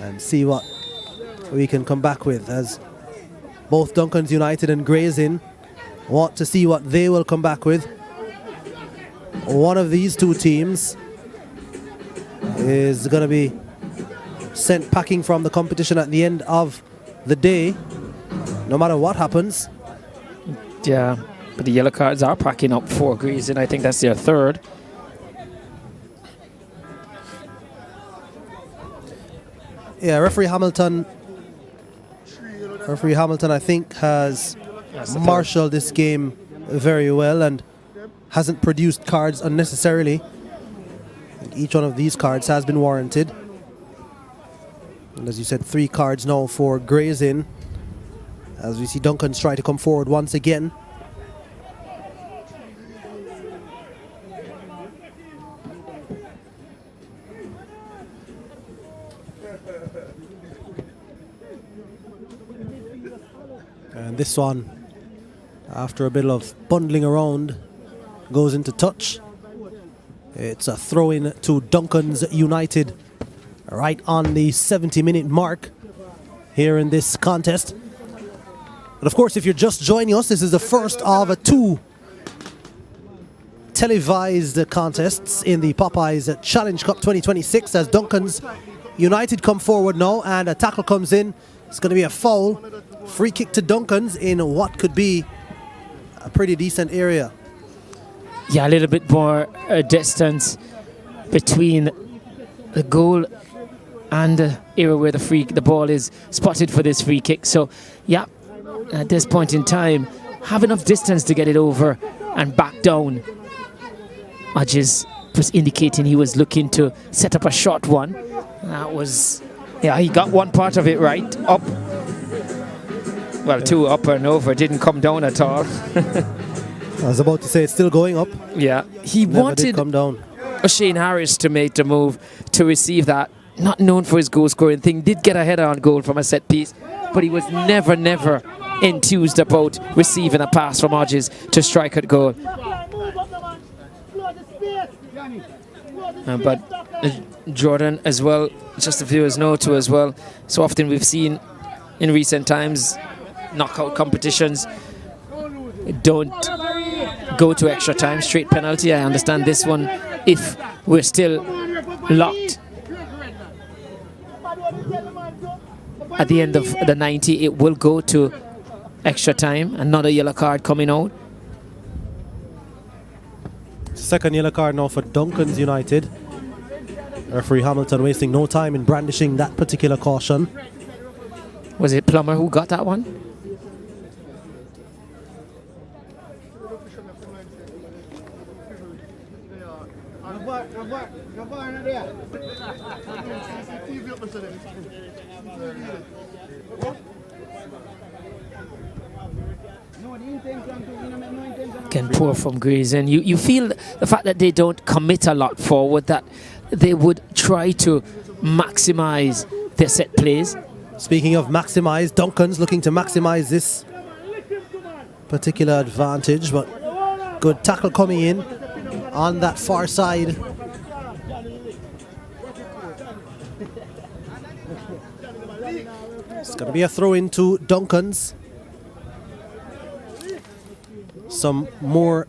and see what we can come back with, as both Duncan's United and Gray's Inn want to see what they will come back with. One of these two teams is going to be sent packing from the competition at the end of the day, no matter what happens. Yeah, but the yellow cards are packing up for Greece, and I think that's their third. Yeah, referee Hamilton, I think, has marshaled this game very well and hasn't produced cards unnecessarily. Each one of these cards has been warranted. And as you said, 3 cards now for Gray's Inn, as we see Duncan's try to come forward once again. And this one, after a bit of bundling around, goes into touch. It's a throw-in to Duncan's United right on the 70-minute mark here in this contest. But of course, if you're just joining us, this is the first of 2 televised contests in the Popeyes Challenge Cup 2026, as Duncan's United come forward now and a tackle comes in. It's going to be a foul. Free kick to Duncan's in what could be a pretty decent area. Yeah, a little bit more distance between the goal and the area where the ball is spotted for this free kick. So, yeah, at this point in time, have enough distance to get it over and back down. Hodges was indicating he was looking to set up a short one. That was, yeah, he got one part of it right, up. Well, 2 up and over, didn't come down at all. I was about to say it's still going up. Yeah, he Never wanted did come down. Shane Harris to make the move to receive that. Not known for his goal scoring thing, did get a header on goal from a set piece, but he was never enthused about receiving a pass from Hodges to strike at goal. But Jordan as well, just the viewers know too as well, so often we've seen in recent times knockout competitions don't go to extra time, straight penalty. I understand this one if we're still locked. at the end of the 90, it will go to extra time. Another yellow card coming out. Second yellow card now for Duncan's United. Referee Hamilton wasting no time in brandishing that particular caution. Was it Plummer who got that one? Can pour from Grayson. You feel the fact that they don't commit a lot forward, that they would try to maximize their set plays. Speaking of maximize, Duncan's looking to maximize this particular advantage, but good tackle coming in on that far side. It's going to be a throw into Duncan's. Some more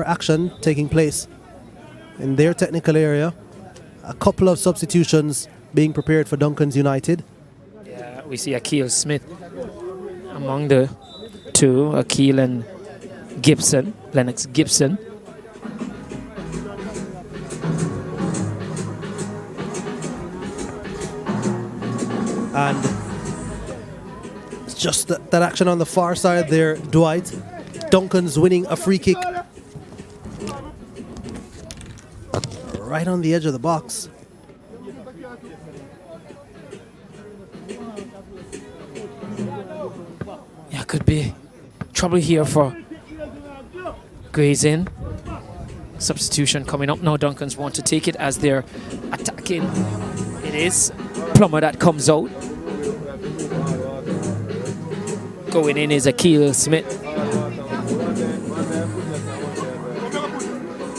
action taking place in their technical area. A couple of substitutions being prepared for Duncan's United. Yeah, we see Akil Smith among the two, Akil and Gibson, Lennox Gibson. And it's just that action on the far side there, Dwight. Duncan's winning a free kick right on the edge of the box. Yeah, could be trouble here for Grayson. Substitution coming up now. Duncan's want to take it as they're attacking. It is Plummer that comes out. Going in is Akil Smith.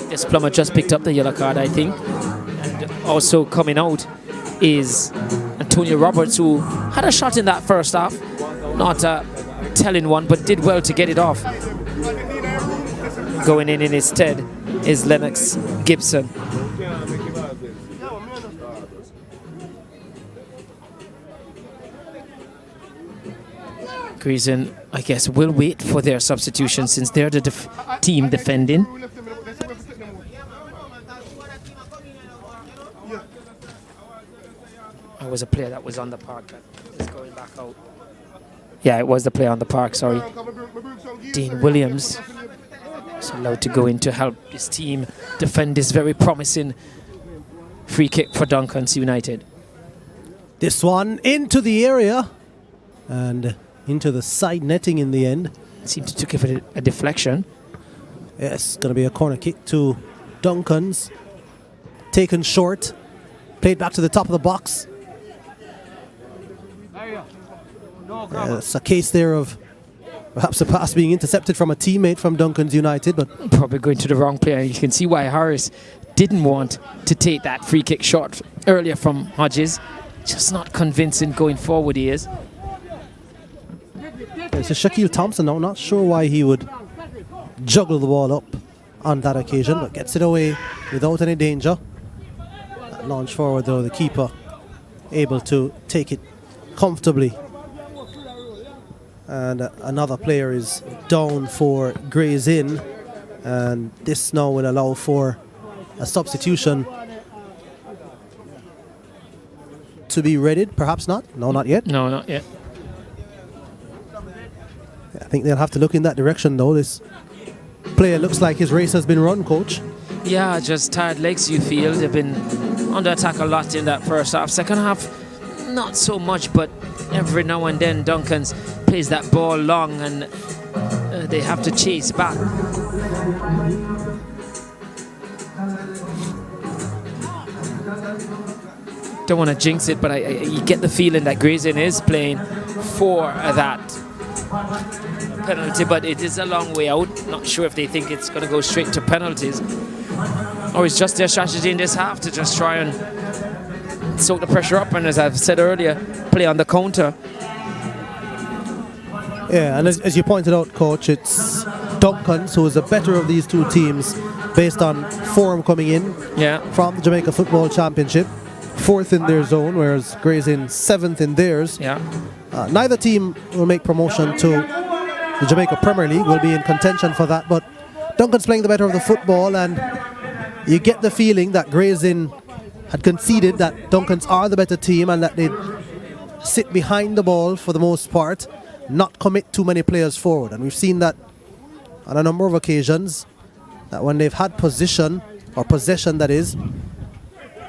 This Plummer just picked up the yellow card, I think. And also coming out is Antonio Roberts, who had a shot in that first half. Not a telling one, but did well to get it off. Going in his stead is Lennox Gibson. Grayson, I guess, will wait for their substitution since they're the team defending. It was a player that was on the park that is going back out. Yeah, it was the player on the park, sorry. Dean Williams is allowed to go in to help his team defend this very promising free kick for Duncan's United. This one into the area and into the side netting in the end. Seemed to give it a deflection. Yes, going to be a corner kick to Duncan's. Taken short. Played back to the top of the box. It's a case there of perhaps a pass being intercepted from a teammate from Duncan's United, but probably going to the wrong player. You can see why Harris didn't want to take that free kick shot earlier from Hodges. Just not convincing going forward, he is. It's a Shaquille Thompson now. Not sure why he would juggle the ball up on that occasion, but gets it away without any danger. That launch forward though, the keeper able to take it comfortably. And another player is down for Gray's Inn, and this now will allow for a substitution to be readied. Perhaps not. No, not yet. No, not yet. I think they'll have to look in that direction though. This player looks like his race has been run, coach. Yeah, just tired legs, you feel. They've been under attack a lot in that first half. Second half, not so much, but every now and then Duncan's plays that ball long and they have to chase back. Don't want to jinx it, but you get the feeling that Grayson is playing for that penalty, but it is a long way out. Not sure if they think it's going to go straight to penalties, or it's just their strategy in this half to just try and soak the pressure up and, as I've said earlier, play on the counter. Yeah, and as you pointed out, coach, it's Duncan's who is the better of these two teams based on form coming in from the Jamaica Football Championship. 4th in their zone, whereas Gray's in 7th in theirs. Yeah. Neither team will make promotion to the Jamaica Premier League. Will be in contention for that, but Duncan's playing the better of the football, and you get the feeling that Gray's had conceded that Duncan's are the better team and that they sit behind the ball for the most part, not commit too many players forward. And we've seen that on a number of occasions, that when they've had position, or possession that is,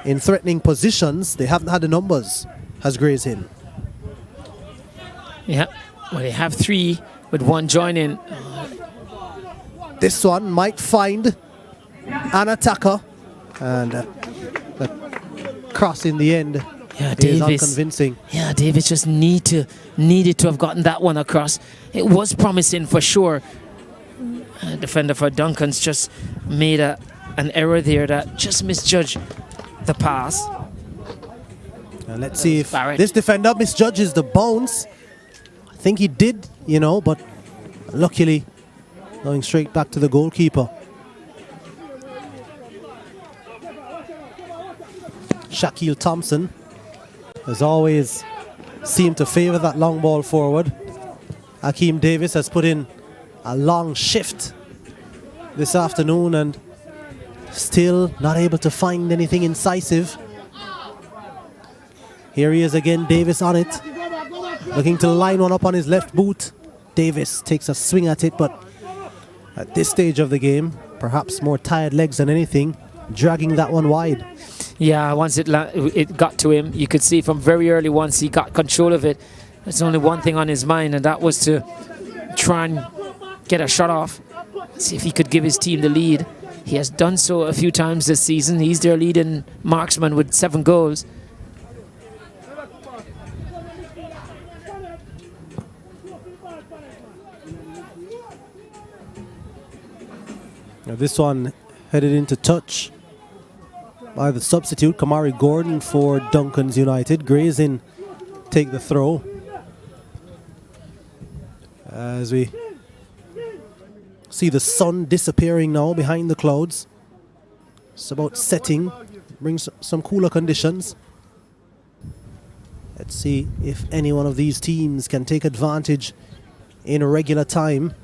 in threatening positions, they haven't had the numbers, has Gray's in. Yeah, well, they have 3 with 1 joining. This one might find an attacker, and the cross in the end is unconvincing. Yeah, Davis just needed to have gotten that one across. It was promising for sure. Defender for Duncan's just made an error there that just misjudged the pass. Let's see if this defender misjudges the bounce. I think he did, but luckily going straight back to the goalkeeper. Shaquille Thompson has always seemed to favour that long ball forward. Hakeem Davis has put in a long shift this afternoon and still not able to find anything incisive. Here he is again, Davis on it, looking to line one up on his left boot. Davis takes a swing at it, but at this stage of the game, perhaps more tired legs than anything, dragging that one wide. Yeah, once it got to him, you could see from very early, once he got control of it, there's only one thing on his mind, and that was to try and get a shot off, see if he could give his team the lead. He has done so a few times this season. He's their leading marksman with 7 goals. Now this one headed into touch by the substitute, Kamari Gordon, for Duncan's United. Gray's in take the throw. As we see the sun disappearing now behind the clouds. It's about setting, brings some cooler conditions. Let's see if any one of these teams can take advantage in regular time.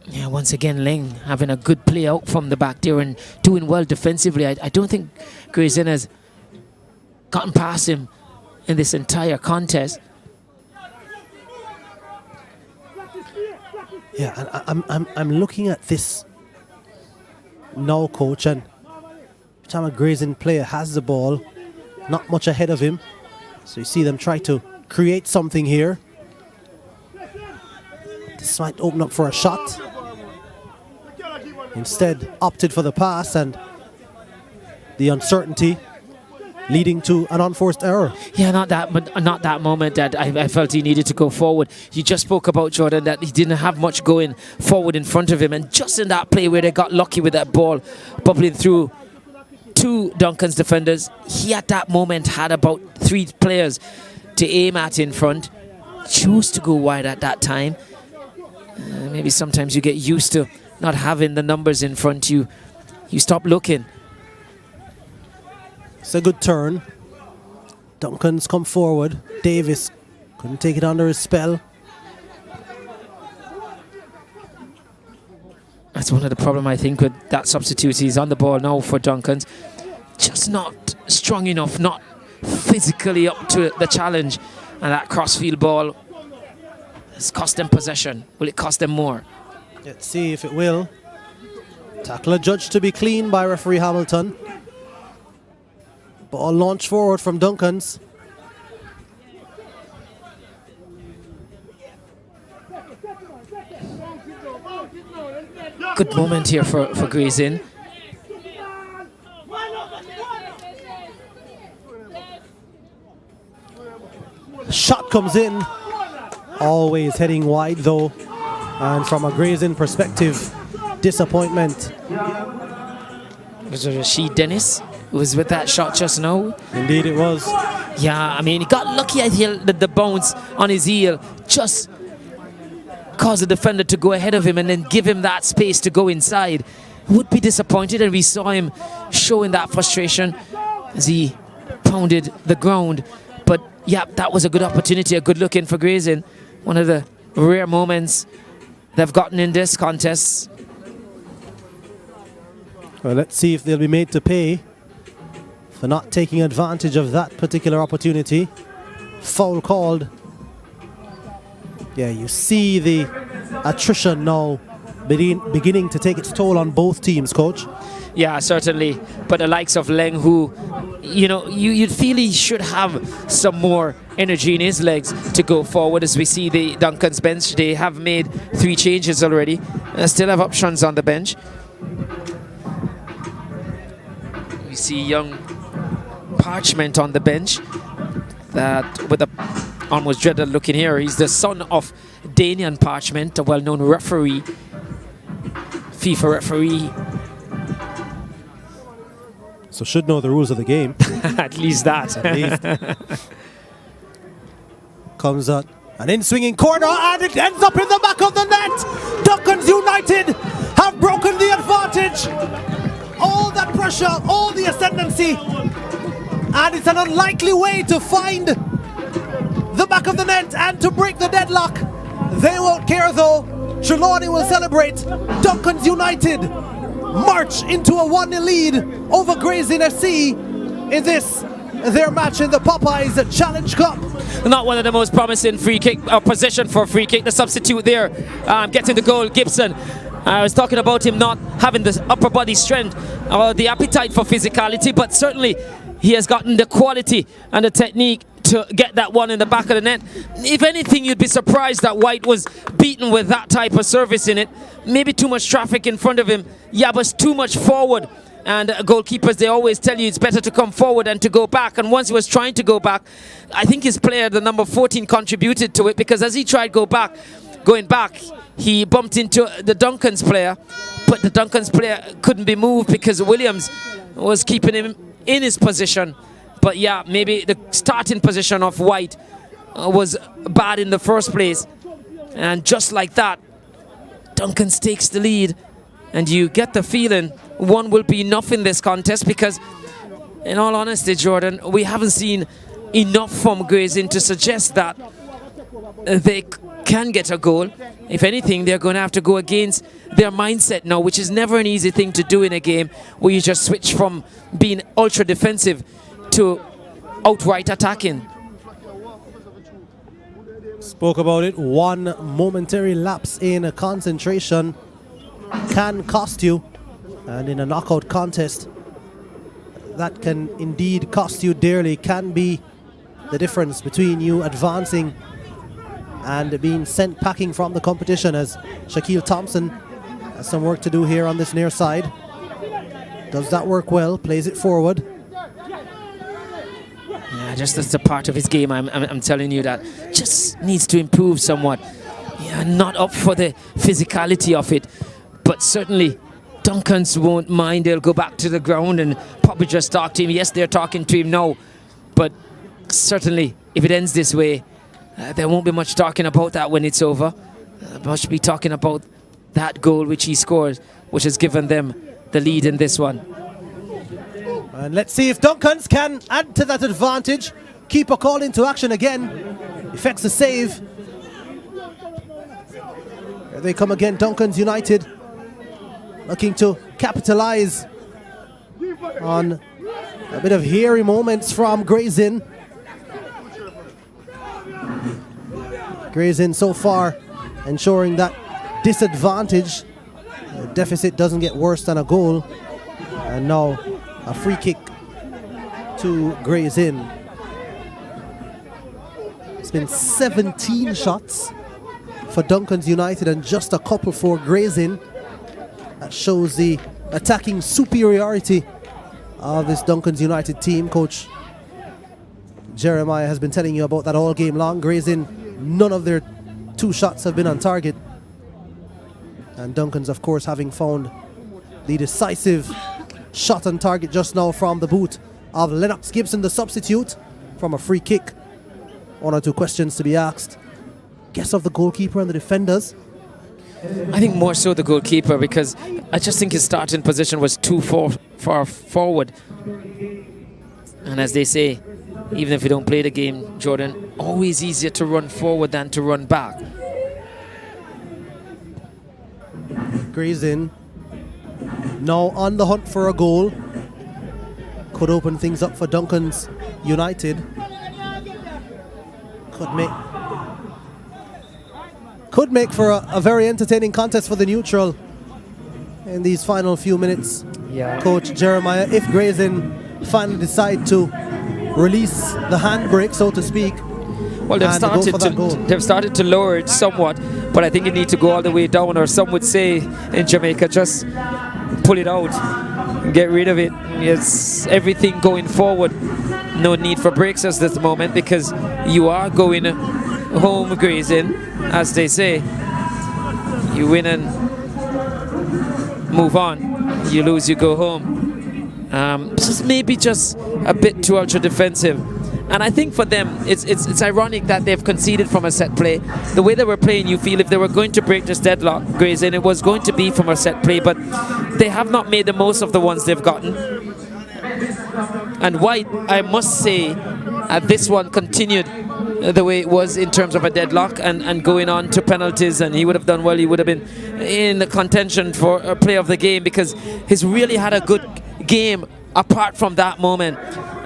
Yeah, once again, Ling having a good play out from the back there and doing well defensively. I don't think Grayson has gotten past him in this entire contest. Yeah, and I'm looking at this now, coach, and every time a grazing player has the ball, not much ahead of him. So you see them try to create something here. This might open up for a shot. Instead, opted for the pass, and the uncertainty leading to an unforced error. Yeah, not that moment that I felt he needed to go forward. You just spoke about, Jordan, that he didn't have much going forward in front of him, and just in that play where they got lucky with that ball bubbling through two Duncan's defenders, he at that moment had about 3 players to aim at in front. Chose to go wide at that time. Maybe sometimes you get used to not having the numbers in front. You stop looking. It's a good turn. Duncan's come forward. Davis couldn't take it under his spell. That's one of the problem, I think, with that substitute. He's on the ball now for Duncan's. Just not strong enough, not physically up to the challenge. And that crossfield ball has cost them possession. Will it cost them more? Let's see if it will. Tackle adjudged to be clean by referee Hamilton. Ball launched forward from Duncan's. Good moment here for Grayson. Shot comes in. Always heading wide though. And from a Grayson perspective, disappointment. Was it Rashid Dennis who was with that shot just now? Indeed it was. Yeah, I mean, he got lucky, I think, that the bounce on his heel just caused the defender to go ahead of him and then give him that space to go inside. Would be disappointed, and we saw him showing that frustration as he pounded the ground. But yeah, that was a good opportunity, a good look in for Grazing. One of the rare moments they've gotten in this contest. Well, let's see if they'll be made to pay for not taking advantage of that particular opportunity. Foul called. Yeah, you see the attrition now beginning to take its toll on both teams, Coach. Yeah, certainly. But the likes of Leng, who, you know, you'd feel he should have some more energy in his legs to go forward. As we see the Duncan's bench, they have made 3 changes already. Still have options on the bench. We see young Parchment on the bench. That with a almost dreaded look in here. He's the son of Danian Parchment, a well-known referee, FIFA referee. So should know the rules of the game. At least that. At least. Comes out an in-swinging corner and it ends up in the back of the net. Duncan's United have broken the advantage. All that pressure, all the ascendancy. And it's an unlikely way to find the back of the net and to break the deadlock. They won't care though. Trelawney will celebrate. Duncan's United march into a 1-0 lead over Grazing FC in this, their match in the Popeyes Challenge Cup. Not one of the most promising free kick position for a free kick. The substitute there getting the goal, Gibson. I was talking about him not having the upper body strength or the appetite for physicality, but certainly he has gotten the quality and the technique to get that one in the back of the net. If anything, you'd be surprised that White was beaten with that type of service in it. Maybe too much traffic in front of him. Yeah, but too much forward. And goalkeepers, they always tell you it's better to come forward than to go back. And once he was trying to go back, I think his player, the number 14, contributed to it, because as he tried going back, he bumped into the Duncan's player, but the Duncan's player couldn't be moved because Williams was keeping him in his position. But yeah, maybe the starting position of White was bad in the first place. And just like that, Duncan takes the lead. And you get the feeling one will be enough in this contest, because in all honesty, Jordan, we haven't seen enough from Grazing to suggest that they can get a goal. If anything, they're going to have to go against their mindset now, which is never an easy thing to do in a game where you just switch from being ultra defensive to outright attacking. Spoke about it. One momentary lapse in concentration can cost you, and in a knockout contest that can indeed cost you dearly. Can be the difference between you advancing and being sent packing from the competition, as Shaquille Thompson has some work to do here on this near side. Does that work well, plays it forward. Yeah, just that's a part of his game, I'm telling you, that just needs to improve somewhat. Yeah, not up for the physicality of it, but certainly Duncans won't mind. They'll go back to the ground and probably just talk to him. Yes, they're talking to him now, but certainly if it ends this way, there won't be much talking about that when it's over. Much be talking about that goal which he scored, which has given them the lead in this one. And let's see if Duncans can add to that advantage. Keeper called into action again. Effects the save. Here they come again, Duncan's United, looking to capitalize on a bit of hairy moments from Grazing. Grazing so far ensuring that disadvantage, the deficit doesn't get worse than a goal. And now a free kick to Grazing. It's been 17 shots for Duncan's United and just a couple for Grazing. That shows the attacking superiority of this Duncan's United team. Coach Jeremiah has been telling you about that all game long. Grazing, none of their 2 shots have been on target. And Duncan's, of course, having found the decisive shot on target just now from the boot of Lennox Gibson, the substitute, from a free kick. 1 or 2 questions to be asked. Guess of the goalkeeper and the defenders. I think more so the goalkeeper, because I just think his starting position was too far forward. And as they say, even if you don't play the game, Jordan, always easier to run forward than to run back. Grazing now on the hunt for a goal. Could open things up for Duncan's United. Could make for a very entertaining contest for the neutral in these final few minutes. Yeah. Coach Jeremiah, if Grazing finally decide to release the handbrake, so to speak. Well, they've started to lower it somewhat, but I think you need to go all the way down, or some would say in Jamaica, just pull it out and get rid of it. It's everything going forward. No need for brakes at this moment, because you are going home Grazing, as they say. You win and move on. You lose, you go home. Maybe just a bit too ultra defensive. And I think for them, it's ironic that they've conceded from a set play. The way they were playing, you feel if they were going to break this deadlock, Grazing, it was going to be from a set play, but they have not made the most of the ones they've gotten. And White, I must say, this one continued the way it was in terms of a deadlock and going on to penalties, and he would have done well. He would have been in the contention for a player of the game, because he's really had a good game apart from that moment.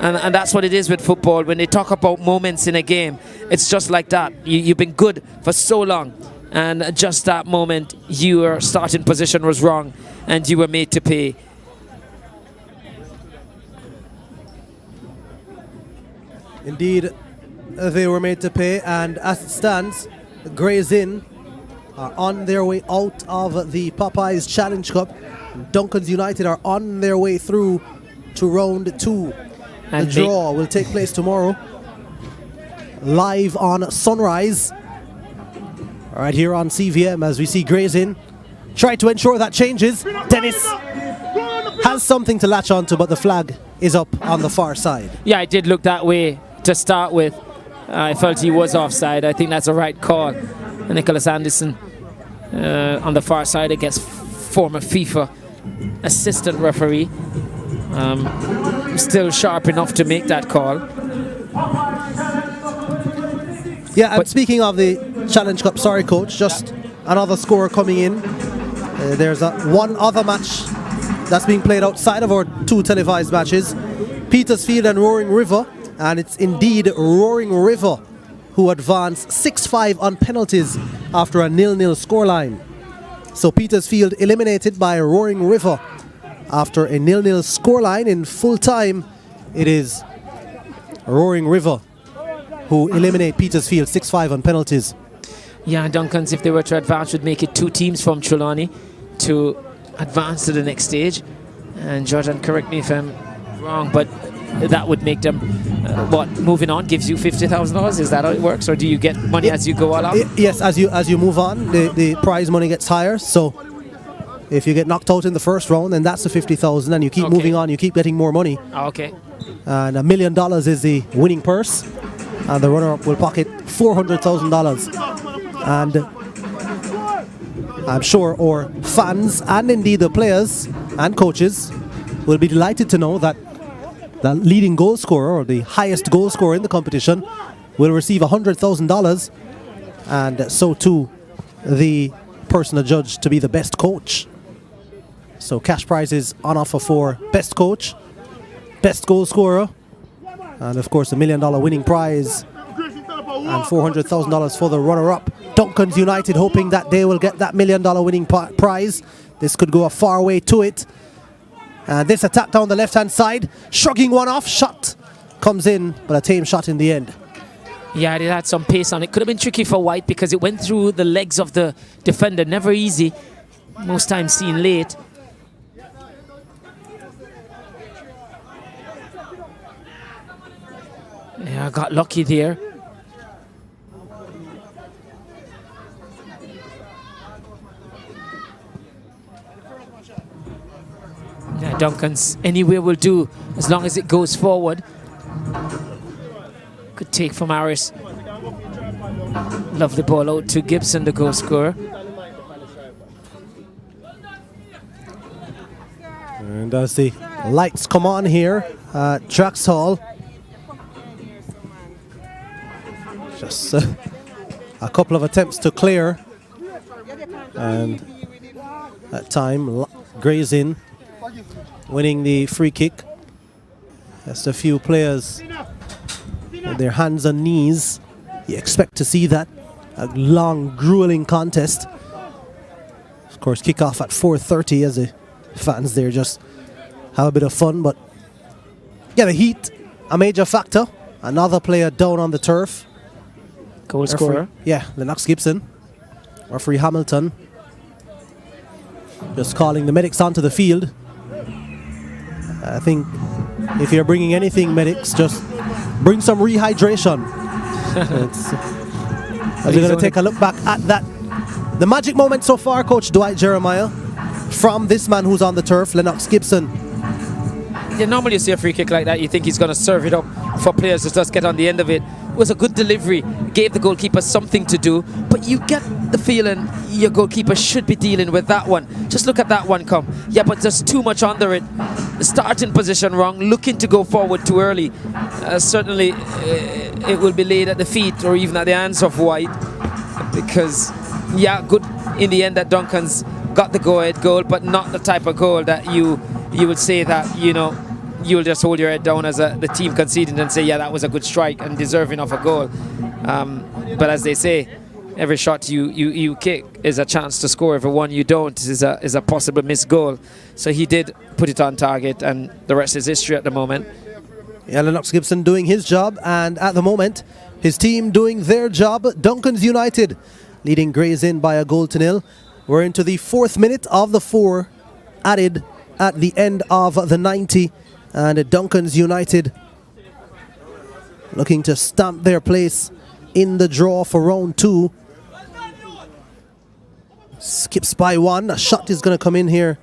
And that's what it is with football. When they talk about moments in a game, it's just like that. You've been good for so long, and just that moment, your starting position was wrong and you were made to pay. Indeed, they were made to pay, and as it stands, Grazing are on their way out of the Popeyes Challenge Cup. Duncan's United are on their way through to round 2. The draw will take place tomorrow, live on Sunrise, right here on CVM, as we see Grazing try to ensure that changes. Dennis has something to latch onto, but the flag is up on the far side. Yeah, I did look that way to start with. I felt he was offside. I think that's a right call. Nicholas Anderson on the far side against former FIFA assistant referee. Still sharp enough to make that call. Yeah, and speaking of the Challenge Cup, sorry coach, just another score coming in. There's one other match that's being played outside of our 2 televised matches, Petersfield and Roaring River, and it's indeed Roaring River who advanced 6-5 on penalties after a 0-0 scoreline. So Petersfield eliminated by Roaring River after a 0-0 scoreline. In full time, it is Roaring River who eliminate Petersfield 6-5 on penalties. Yeah, Duncan's, if they were to advance, would make it 2 teams from Trelawney to advance to the next stage. And Jordan, correct me if I'm wrong, but that would make them, moving on gives you $50,000? Is that how it works, or do you get money as you go along? Yes, as you move on, the prize money gets higher. So if you get knocked out in the first round, then that's the $50,000, and you keep moving on, you keep getting more money. Okay. And $1 million is the winning purse, and the runner-up will pocket $400,000. And I'm sure our fans and indeed the players and coaches will be delighted to know that the leading goal scorer, or the highest goal scorer in the competition, will receive $100,000, and so too the person adjudged to be the best coach. So cash prizes on offer for best coach, best goal scorer, and of course a $1 million winning prize, and $400,000 for the runner-up. Duncan's United hoping that they will get that $1 million winning prize. This could go a far way to it. And this attack down the left-hand side, shrugging one off, shot comes in, but a tame shot in the end. Yeah, it had some pace on it. Could have been tricky for White because it went through the legs of the defender. Never easy. Most times seen late. Yeah, got lucky there. Yeah, Duncan's anywhere will do as long as it goes forward. Good take from Harris. Love the ball out to Gibson, the goal scorer. And as the lights come on here Drax Hall. Just a couple of attempts to clear, and that time Gray's in, winning the free kick. Just a few players with their hands and knees. You expect to see that. A long, grueling contest. Of course, kickoff at 4:30 as the fans there just have a bit of fun. But yeah, the heat, a major factor. Another player down on the turf. Goal scorer. Yeah, Lennox Gibson. Referee Hamilton just calling the medics onto the field. I think if you're bringing anything, medics, just bring some rehydration. As we're going to take a look back at that. The magic moment so far, Coach Dwight Jeremiah, from this man who's on the turf, Lennox Gibson. Yeah, normally you see a free kick like that, you think he's going to serve it up for players to just get on the end of it. It was a good delivery, gave the goalkeeper something to do, but you get the feeling your goalkeeper should be dealing with that one. Just look at that one come. Yeah, but there's too much under it. Starting position wrong, looking to go forward too early. Certainly it will be laid at the feet or even at the hands of White, because yeah, good in the end that Duncan's got the go-ahead goal, but not the type of goal that you would say that, you know, you'll just hold your head down as the team conceding and say, yeah, that was a good strike and deserving of a goal. But as they say, every shot you kick is a chance to score. Every one you don't is a possible missed goal. So he did put it on target, and the rest is history at the moment. Yeah, Lennox Gibson doing his job, and at the moment, his team doing their job. Duncan's United leading Grays in by a 1-0. We're into the 4th minute of the 4 added at the end of the 90. And Duncan's United looking to stamp their place in the draw for round 2. Skips by 1. A shot is going to come in here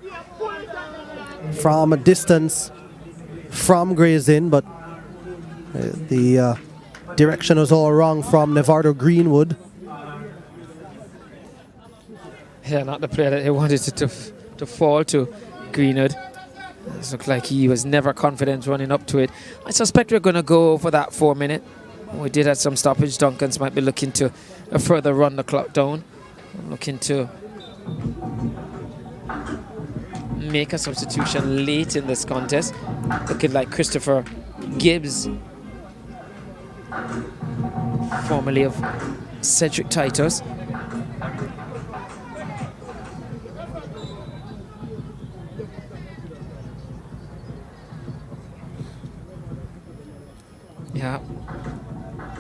from a distance from Gray's Inn, but the direction was all wrong from Nevardo Greenwood. Yeah, not the player that they wanted to fall to, Greenwood. It looked like he was never confident running up to it. I suspect we're going to go for that 4 minute. We did have some stoppage. Duncan's might be looking to further run the clock down. Looking to make a substitution late in this contest. Looking like Christopher Gibbs, formerly of Cedric Titus. Yeah,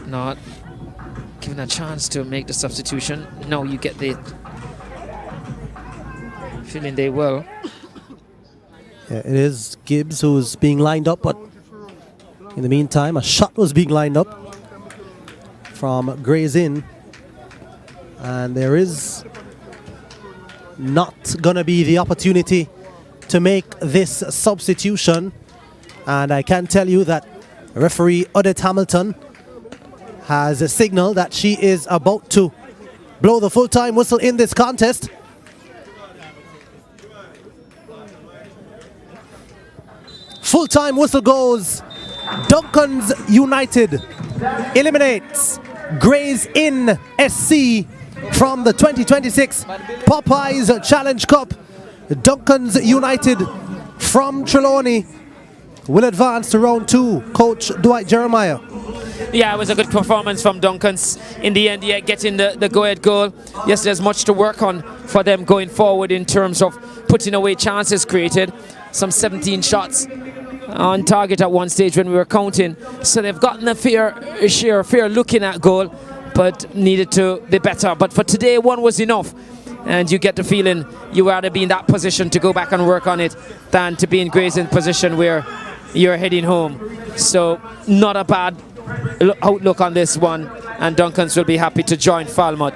not given a chance to make the substitution. No, you get the feeling they will. Yeah, it is Gibbs who's being lined up, but in the meantime, a shot was being lined up from Gray's Inn, and there is not gonna be the opportunity to make this substitution. And I can tell you that referee Odette Hamilton has a signal that she is about to blow the full-time whistle in this contest. Full-time whistle goes. Duncan's United eliminates Gray's Inn SC from the 2026 Popeyes Challenge Cup. Duncan's United from Trelawney will advance to round 2. Coach Dwight Jeremiah. Yeah, it was a good performance from Duncan's in the end, yeah, getting the go-ahead goal. Yes, there's much to work on for them going forward in terms of putting away chances created. Some 17 shots on target at one stage when we were counting. So they've gotten a fair looking at goal, but needed to be better. But for today, one was enough. And you get the feeling you rather be in that position to go back and work on it than to be in Gray's Inn position where you're heading home. So not a bad outlook on this one, and Duncan's will be happy to join Falmouth,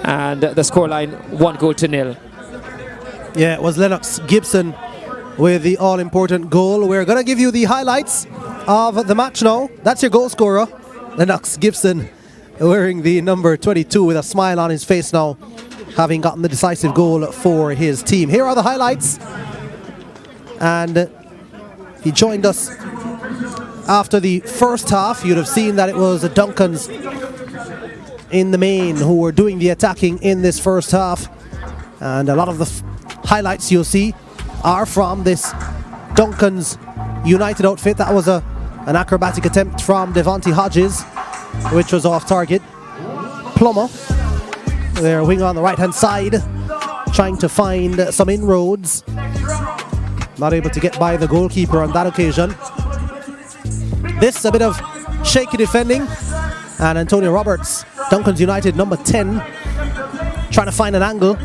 and the scoreline 1-0. Yeah, it was Lennox Gibson with the all-important goal. We're gonna give you the highlights of the match now. That's your goal scorer, Lennox Gibson, wearing the number 22 with a smile on his face now, having gotten the decisive goal for his team. Here are the highlights, and he joined us after the first half, you'd have seen that it was the Duncans in the main who were doing the attacking in this first half. And a lot of the highlights you'll see are from this Duncans United outfit. That was an acrobatic attempt from Devontae Hodges, which was off target. Plummer, their wing on the right-hand side, trying to find some inroads. Not able to get by the goalkeeper on that occasion. This, a bit of shaky defending. And Antonio Roberts, Duncans United number 10, trying to find an angle.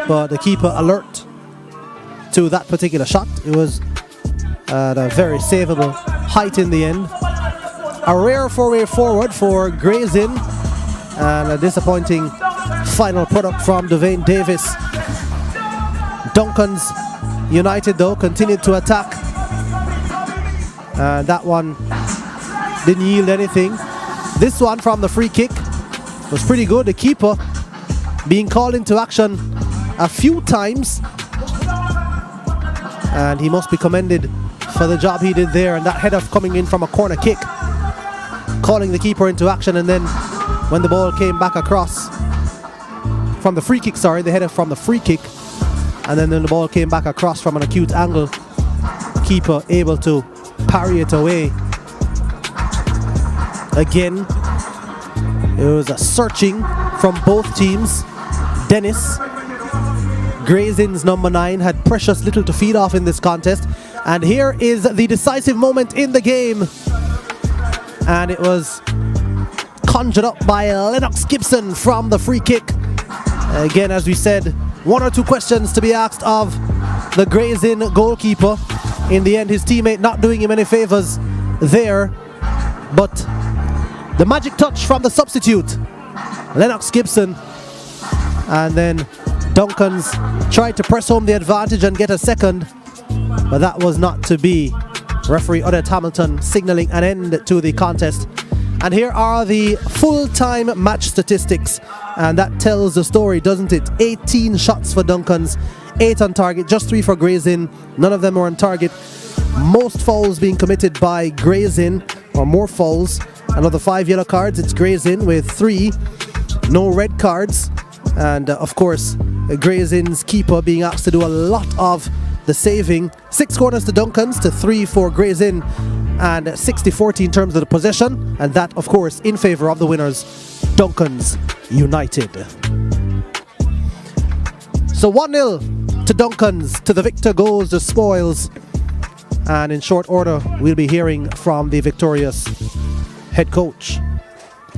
But the keeper alert to that particular shot. It was at a very savable height in the end. A rare four-way forward for Gray's Inn. And a disappointing final product from Devane Davis. Duncans United, though, continued to attack. And that one didn't yield anything. This one from the free kick was pretty good. The keeper being called into action a few times. And he must be commended for the job he did there. And that header coming in from a corner kick. Calling the keeper into action, and then when the ball came back across from the free kick, the header from the free kick, and then when the ball came back across from an acute angle, keeper able to parry it away. Again, it was a searching from both teams. Dennis, Gray's Inn's number 9, had precious little to feed off in this contest, and here is the decisive moment in the game. And it was conjured up by Lennox Gibson from the free kick. Again, as we said, one or two questions to be asked of the Gray's Inn goalkeeper. In the end, his teammate not doing him any favors there. But the magic touch from the substitute, Lennox Gibson. And then Duncans tried to press home the advantage and get a second, but that was not to be. Referee Odette Hamilton signaling an end to the contest. And here are the full-time match statistics. And that tells the story, doesn't it? 18 shots for Duncans, 8 on target, just 3 for Gray's Inn. None of them were on target. Most fouls being committed by Gray's Inn, or more fouls. Another 5 yellow cards. It's Gray's Inn with 3. No red cards. And of course, Gray's Inn's keeper being asked to do a lot of the saving. 6 corners to Duncans to 3 for Gray's Inn, and 60-40 in terms of the possession, and that of course in favor of the winners, Duncans United. So 1-0 to Duncans. To the victor goes the spoils, and in short order we'll be hearing from the victorious head coach.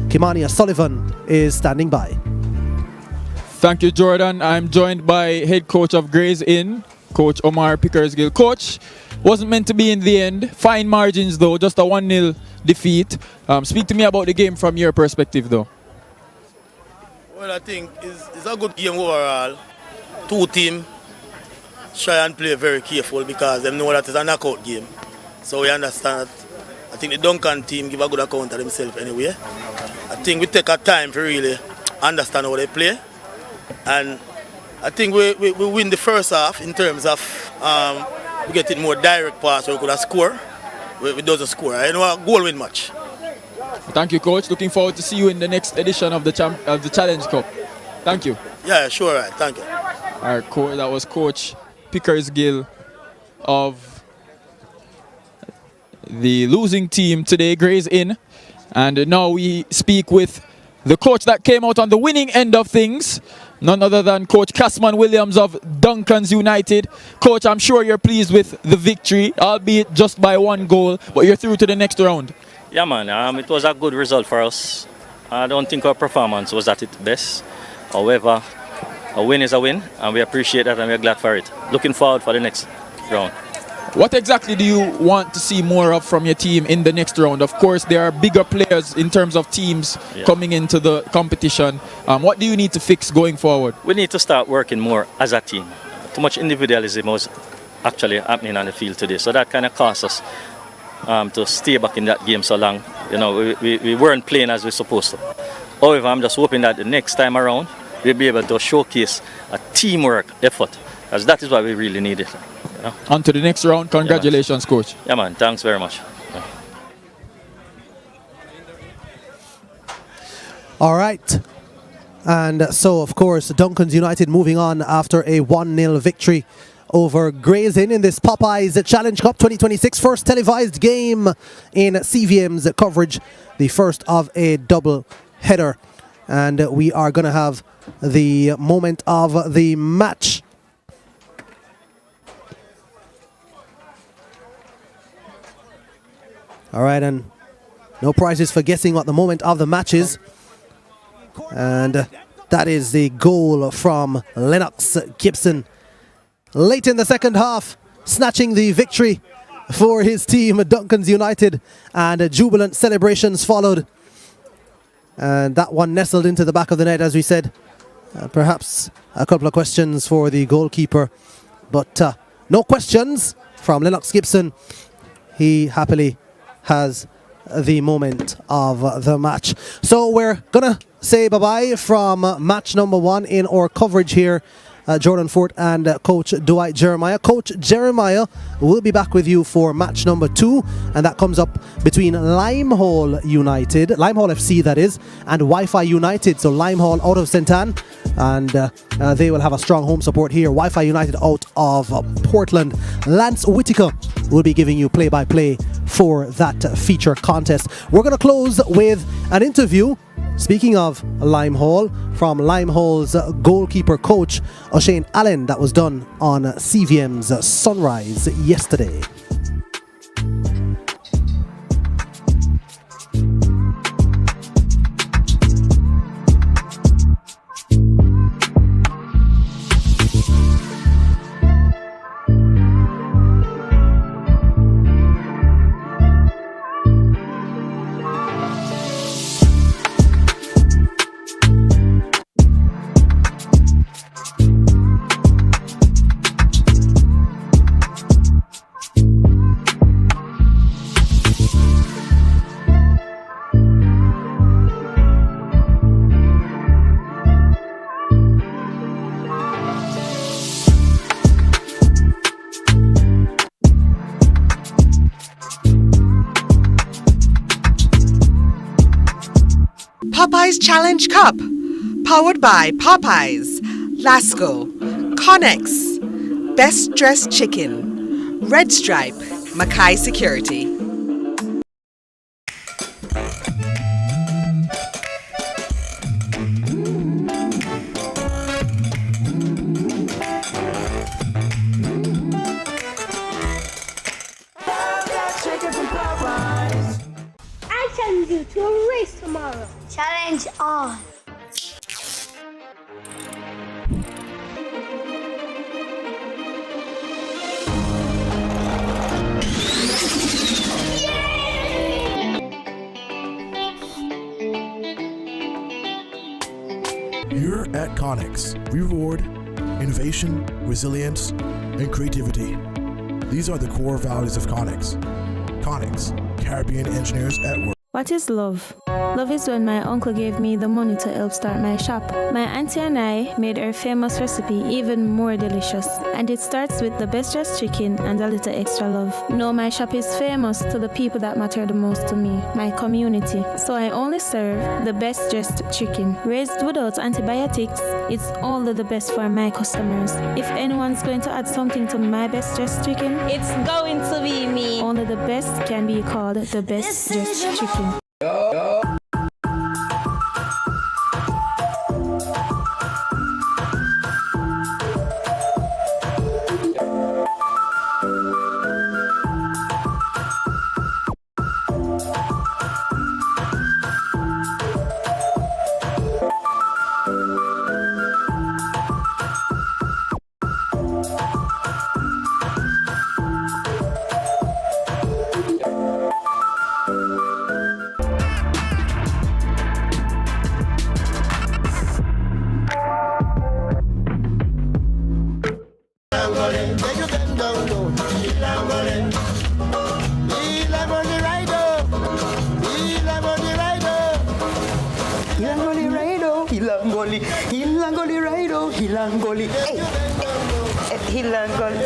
Kimani Sullivan is standing by. Thank you, Jordan. I'm joined by head coach of Gray's Inn, Coach Omar Pickersgill. Coach, wasn't meant to be in the end. Fine margins though, just a 1-0 defeat. Speak to me about the game from your perspective though. Well, I think it's a good game overall. Two teams try and play very careful because they know that it's a knockout game. So we understand that. I think the Duncan team give a good account of themselves anyway. I think we take our time to really understand how they play. And I think we win the first half in terms of we get it more direct pass where we could have score. We doesn't score. I know a goal win match. Thank you, Coach. Looking forward to see you in the next edition of the Challenge Cup. Thank you. Yeah, sure. Right. Thank you. All right, that was Coach Pickersgill of the losing team today, Gray's Inn. And now we speak with the coach that came out on the winning end of things. None other than Coach Casman Williams of Duncans United. Coach, I'm sure you're pleased with the victory, albeit just by 1 goal, but you're through to the next round. Yeah, man, it was a good result for us. I don't think our performance was at its best. However, a win is a win, and we appreciate that and we're glad for it. Looking forward for the next round. What exactly do you want to see more of from your team in the next round? Of course, there are bigger players in terms of teams coming into the competition. What do you need to fix going forward? We need to start working more as a team. Too much individualism was actually happening on the field today, so that kind of cost us to stay back in that game so long. You know, we weren't playing as we're supposed to. However, I'm just hoping that the next time around we'll be able to showcase a teamwork effort, as that is what we really needed. You know? On to the next round. Congratulations, Coach. Yeah, man. Thanks very much. All right. And so, of course, Duncan's United moving on after a 1-0 victory over Gray's Inn in this Popeyes Challenge Cup 2026 first televised game in CVM's coverage, the first of a double header. And we are going to have the moment of the match. All right, and no prizes for guessing what the moment of the match is. And that is the goal from Lennox Gibson. Late in the second half, snatching the victory for his team, Duncan's United, and jubilant celebrations followed. And that one nestled into the back of the net, as we said. Perhaps a couple of questions for the goalkeeper, but no questions from Lennox Gibson. He happily has the moment of the match. So we're gonna say bye-bye from match number 1 in our coverage here. Jordan Fort and Coach Dwight Jeremiah. Coach Jeremiah will be back with you for match number 2, and that comes up between Limehall United, Limehall FC that is, and Wi-Fi United. So Limehall out of St. Anne, and they will have a strong home support here. Wi-Fi United out of Portland. Lance Whitaker will be giving you play-by-play for that feature contest. We're going to close with an interview, speaking of Limehall, from Limehall's goalkeeper coach O'Shane Allen, that was done on CVM's Sunrise yesterday. Popeyes Challenge Cup, powered by Popeyes, Lasco, ConX, Best Dressed Chicken, Red Stripe, Mackay Security. I challenge you to a race tomorrow. Challenge on. Here at ConX, we reward innovation, resilience, and creativity. These are the core values of ConX. ConX, Caribbean engineers at work. What is love? Love is when my uncle gave me the money to help start my shop. My auntie and I made her famous recipe even more delicious. And it starts with the best dressed chicken and a little extra love. No, my shop is famous to the people that matter the most to me, my community. So I only serve the best dressed chicken. Raised without antibiotics, it's only the best for my customers. If anyone's going to add something to my best dressed chicken, it's going to be me. Only the best can be called the best dressed chicken. Hilangoli, Hilangoli, Raido, Hilangoli. Hey. Hill and Gully.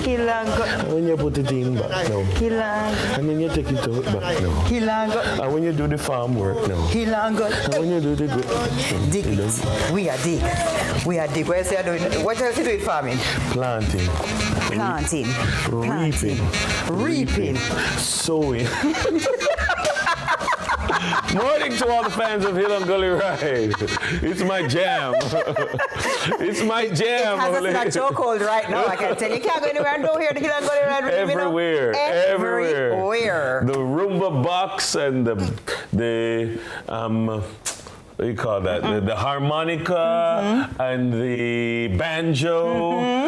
Hill and Gully. And when you put it in back now. Hill and And then you take it out back now. Hill and Gully. And when you do the farm work now. Hill and Gully. And when you do the dig it. We are dig. We are dig. What else are you doing? What else are you doing farming? Planting. Planting. Reaping. Sowing. Morning to all the fans of Hill and Gully Ride. It's my jam. It's my jam. It has us in a chokehold right now. I can tell you. You can't go anywhere and don't hear the Hill and Gully Ride. Everywhere. Everywhere. The Roomba box and the what do you call that? The harmonica and the banjo.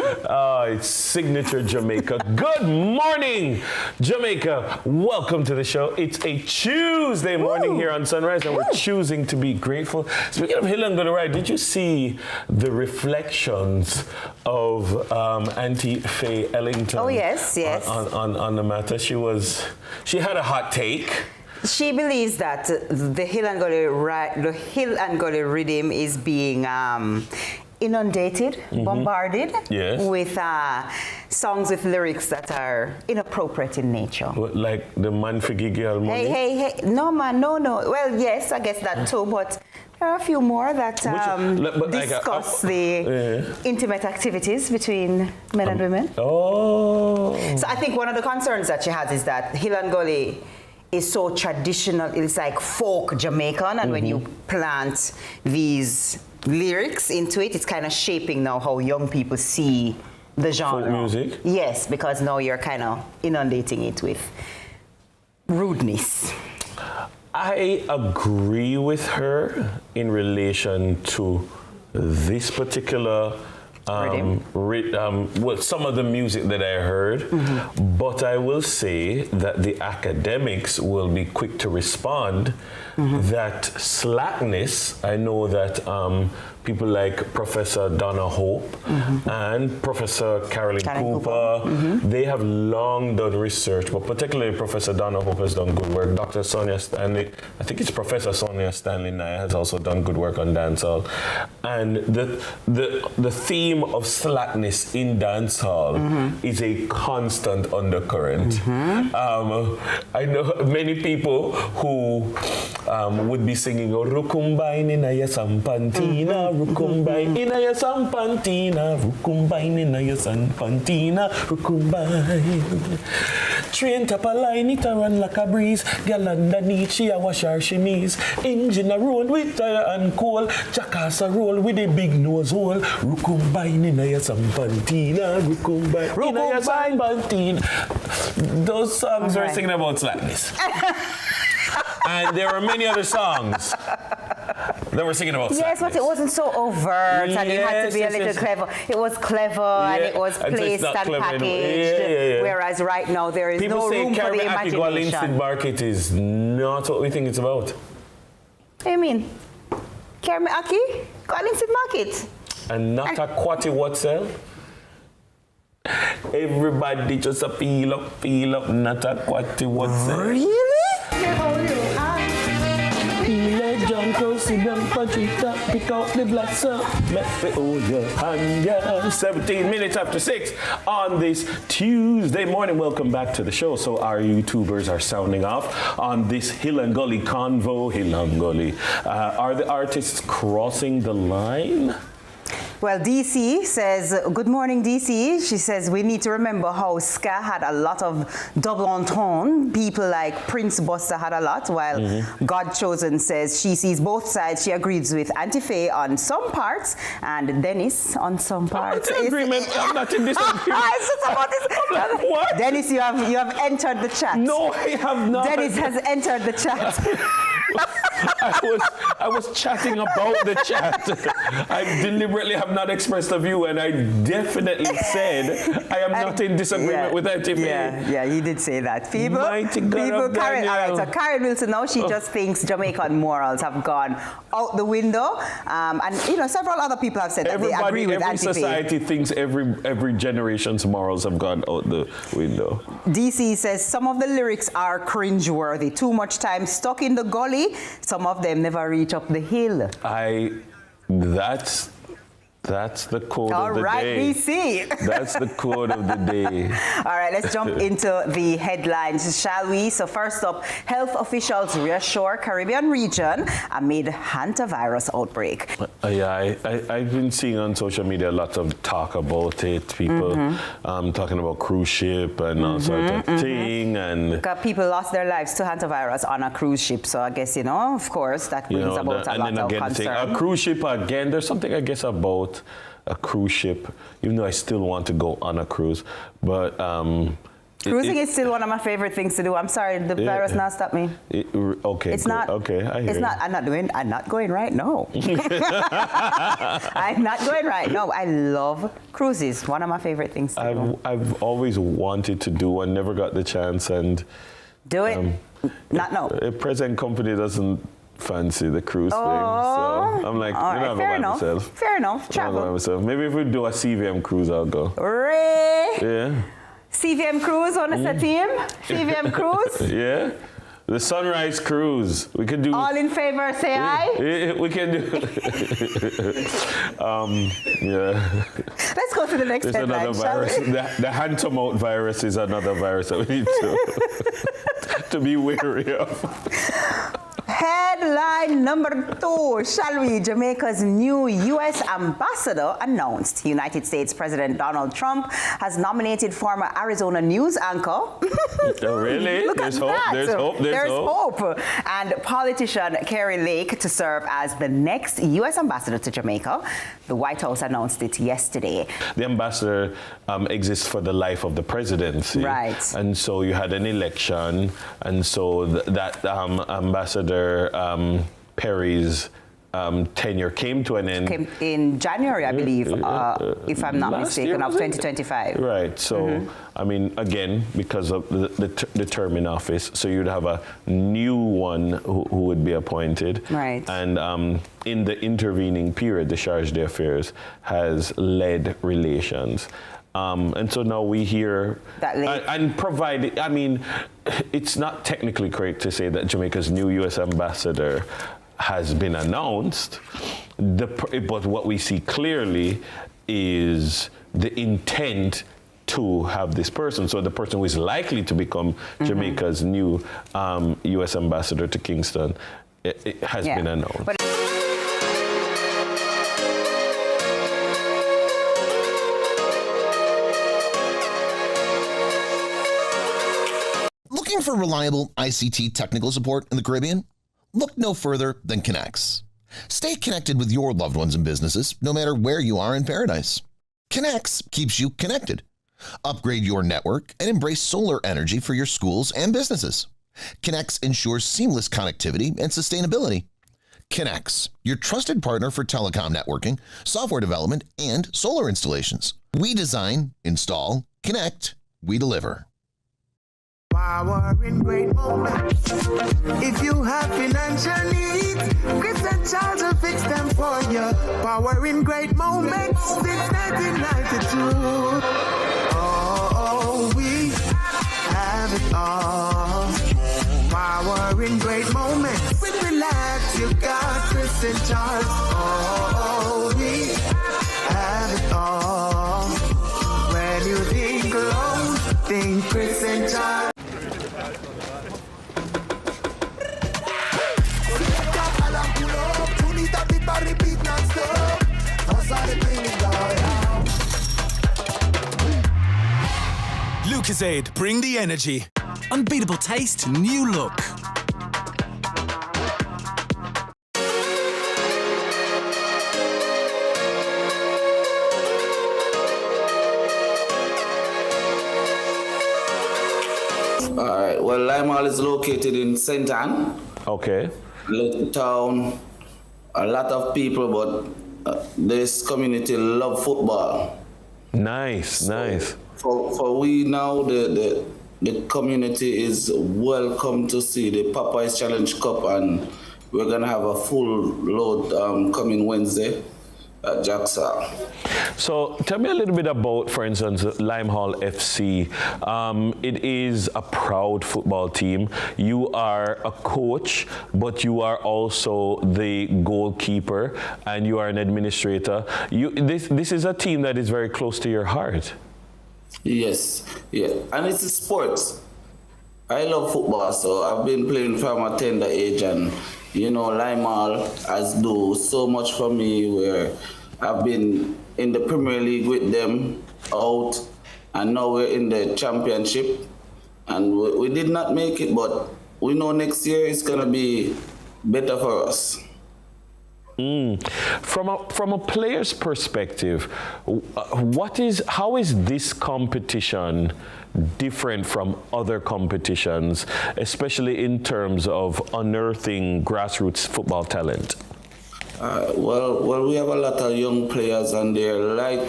It's signature Jamaica. Good morning, Jamaica. Welcome to the show. It's a Tuesday morning here on Sunrise, and we're choosing to be grateful. Speaking of Hill and Gully Ride, did you see the reflections of Auntie Faye Ellington? Oh, yes. On the matter. She had a hot take. She believes that the Hill and Gully rhythm is being inundated, bombarded with songs with lyrics that are inappropriate in nature. What, like the man for Gigi Almoney? Hey, no man, no. Well, yes, I guess that too, but there are a few more that discuss the intimate activities between men and women. Oh. So I think one of the concerns that she has is that Hill and Gully is so traditional, it's like folk Jamaican, and when you plant these lyrics into it, it's kind of shaping now how young people see the genre. Folk music? Yes, because now you're kind of inundating it with rudeness. I agree with her in relation to this particular some of the music that I heard, but I will say that the academics will be quick to respond that slackness, I know that people like Professor Donna Hope and Professor Carolyn Cooper, they have long done research, but particularly Professor Donna Hope has done good work. Dr. Sonia Stanley, I think it's Professor Sonia Stanley Nye has also done good work on dancehall. And the theme of slackness in dancehall is a constant undercurrent. I know many people who would be singing Rukumbain in a sampantina, Rukumbain in a sampantina, Rukumbain in a sampantina, Rukumbain. Train top a line, it a run like a breeze. Girl underneath, she a wash her chemise. Engine a roll with tire and coal. Jackass a roll with a big nose hole. Rukumbain in a sampantina, Rukumbain in a sampantina. Those songs are singing about slackness. And there are many other songs that were singing about slackness. Yes, but it wasn't so overt, and you had to be a little clever. It was clever, and it was placed and packaged. Whereas right now there is no room for the imagination. People say Carme Aki Market is not what we think it's about. What do you mean? Carme Aki? Linstead Market? And not a quality what sell? Everybody just a feel up, not a quality what sell. Really? Pick out the glass up, let me hold your hand, yeah. 17 minutes after 6 on this Tuesday morning. Welcome back to the show. So our YouTubers are sounding off on this Hill and Gully convo. Hill and Gully. Are the artists crossing the line? Well, DC says, good morning, DC. She says, we need to remember how ska had a lot of double entendre. People like Prince Buster had a lot, while God Chosen says she sees both sides. She agrees with Auntie Faye on some parts and Dennis on some parts. I'm not in disagreement. It's just about this. Like, what? Dennis, you have entered the chat. No, I have not. Dennis has entered the chat. I was chatting about the chat. I deliberately have not expressed a view, and I definitely said I am not in disagreement with Auntie Faye. Yeah, you did say that. People, Karen, all right, so Karen Wilson now, she just thinks Jamaican morals have gone out the window, and several other people have said that they agree with Auntie Faye. Every society thinks every generation's morals have gone out the window. DC says some of the lyrics are cringeworthy. Too much time stuck in the gully. Some of them never reach up the hill. That's the code All of the right, day. BC. That's the code of the day. All right, let's jump into the headlines, shall we? So first up, health officials reassure Caribbean region amid hantavirus outbreak. Yeah, I've been seeing on social media a lot of talk about it. People talking about cruise ship and all sort of thing. And people lost their lives to hantavirus on a cruise ship. So I guess, of course, that brings about a lot of concern. A cruise ship, again, there's something, I guess, about a cruise ship, even though I still want to go on a cruise. But cruising is still one of my favorite things to do. I'm sorry, the virus not stopped me. Okay, it's good. not. Okay, I hear it's not. I'm not going right now. I'm not going right. No, I love cruises. One of my favorite things to do. I've always wanted to do. I never got the chance, and do it. Not now. The present company doesn't fancy the cruise thing, so I'm like, all right, fair enough. Myself. Fair enough. Travel. By myself. Maybe if we do a CVM cruise, I'll go. Ray. Yeah. CVM cruise on a team. CVM cruise. Yeah. The Sunrise Cruise. We could do. All in favor, say aye. We can do. Yeah. Let's go to the next headline. Another virus. The hand-to-mouth virus is another virus that we need to be wary of. Headline number 2, shall we? Jamaica's new U.S. ambassador announced. United States President Donald Trump has nominated former Arizona news anchor. Oh, really? Look There's at hope. that. There's hope. There's hope. And politician Kerry Lake to serve as the next U.S. ambassador to Jamaica. The White House announced it yesterday. The ambassador exists for the life of the presidency. Right. And so you had an election, and so that ambassador Perry's tenure came to an end. Came in January, I believe, if I'm not mistaken, of 2025. Right. So, I mean, again, because of the term in office, so you'd have a new one who would be appointed. Right. And in the intervening period, the Charge d'Affaires has led relations. And so now we hear and provide. I mean, it's not technically correct to say that Jamaica's new U.S. ambassador has been announced, but what we see clearly is the intent to have this person. So the person who is likely to become Jamaica's new U.S. ambassador to Kingston it has been announced. Looking for reliable ICT technical support in the Caribbean? Look no further than ConX. Stay connected with your loved ones and businesses, no matter where you are in paradise. ConX keeps you connected. Upgrade your network and embrace solar energy for your schools and businesses. ConX ensures seamless connectivity and sustainability. ConX, your trusted partner for telecom networking, software development, and solar installations. We design, install, connect, we deliver. Power in great moments. If you have financial needs, Chris and Charles will fix them for you. Power in great moments since 1992. Oh, we have it all. Power in great moments. Relax, you got Chris and Charles. Oh, we have it all. When you think alone, think Chris and Charles. Lucozade, bring the energy. Unbeatable taste, new look. Alright, well, Lime Hall is located in St. Anne. Okay. Little town. A lot of people, but this community love football. Nice, nice. For we now, the community is welcome to see the Popeyes Challenge Cup, and we're gonna have a full load coming Wednesday. at Drax Hall. So tell me a little bit about, for instance, Limehall FC. It is a proud football team. You are a coach, but you are also the goalkeeper and you are an administrator. This is a team that is very close to your heart. Yes, yeah, and it's a sport. I love football, so I've been playing from a tender age, and you know, Limehall has do so much for me, where I've been in the Premier League with them out, and now we're in the championship, and we did not make it, but we know next year it's gonna be better for us. From a player's perspective, how is this competition different from other competitions, especially in terms of unearthing grassroots football talent? Well, we have a lot of young players, and they like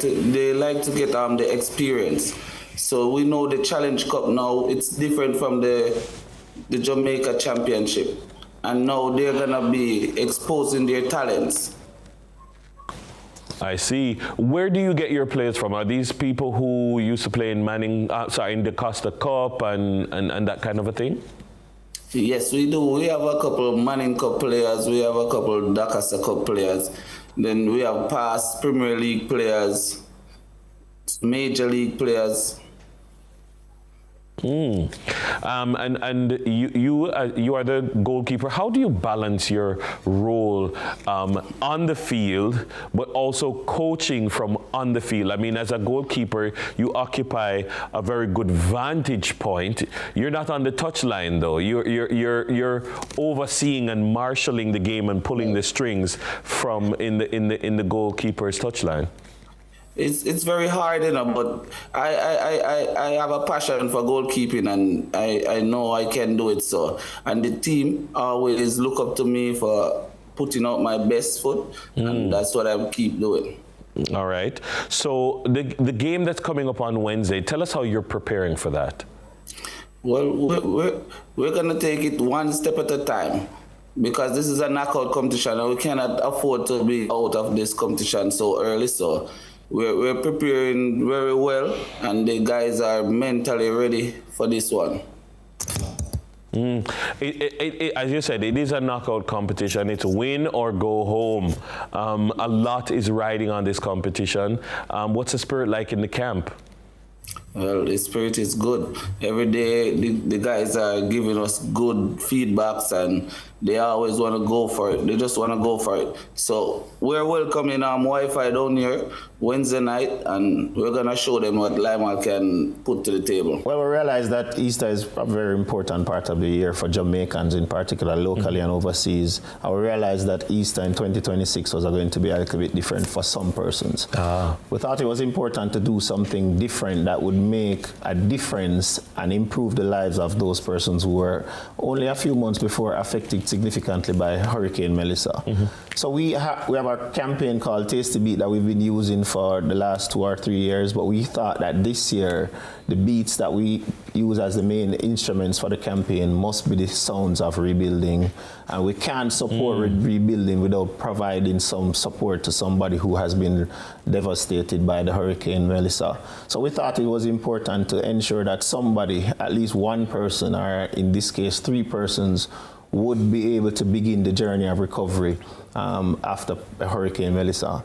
to get the experience. So we know the Challenge Cup now, it's different from the Jamaica Championship, and now they're gonna be exposing their talents. I see. Where do you get your players from? Are these people who used to play in in the Costa Cup and that kind of a thing? Yes, we do. We have a couple of Manning Cup players. We have a couple of Costa Cup players. Then we have past Premier League players, Major League players. And you are the goalkeeper. How do you balance your role on the field, but also coaching from on the field? I mean, as a goalkeeper, you occupy a very good vantage point. You're not on the touchline, though. You're overseeing and marshalling the game and pulling the strings from in the goalkeeper's touchline. It's very hard, you know, but I have a passion for goalkeeping, and I know I can do it. So, and the team always look up to me for putting out my best foot, and that's what I keep doing. All right. So the game that's coming up on Wednesday, tell us how you're preparing for that. Well, we're gonna take it one step at a time, because this is a knockout competition, and we cannot afford to be out of this competition so early. So we're preparing very well, and the guys are mentally ready for this one. As you said, it is a knockout competition. It's win or go home. A lot is riding on this competition. What's the spirit like in the camp? Well, the spirit is good. Every day the guys are giving us good feedbacks, and they always want to go for it. They just want to go for it. So we're welcoming WIFI down here Wednesday night, and we're going to show them what Limehall can put to the table. Well, we realize that Easter is a very important part of the year for Jamaicans in particular, locally and overseas. And we realized that Easter in 2026 was going to be a little bit different for some persons. We thought it was important to do something different that would make a difference and improve the lives of those persons who were only a few months before affected significantly by Hurricane Melissa. So we have a campaign called Tasty Beat that we've been using for the last 2 or 3 years, but we thought that this year the beats that we use as the main instruments for the campaign must be the sounds of rebuilding, and we can't support rebuilding without providing some support to somebody who has been devastated by the Hurricane Melissa. So we thought it was important to ensure that somebody, at least one person, or in this case 3 persons, would be able to begin the journey of recovery after Hurricane Melissa,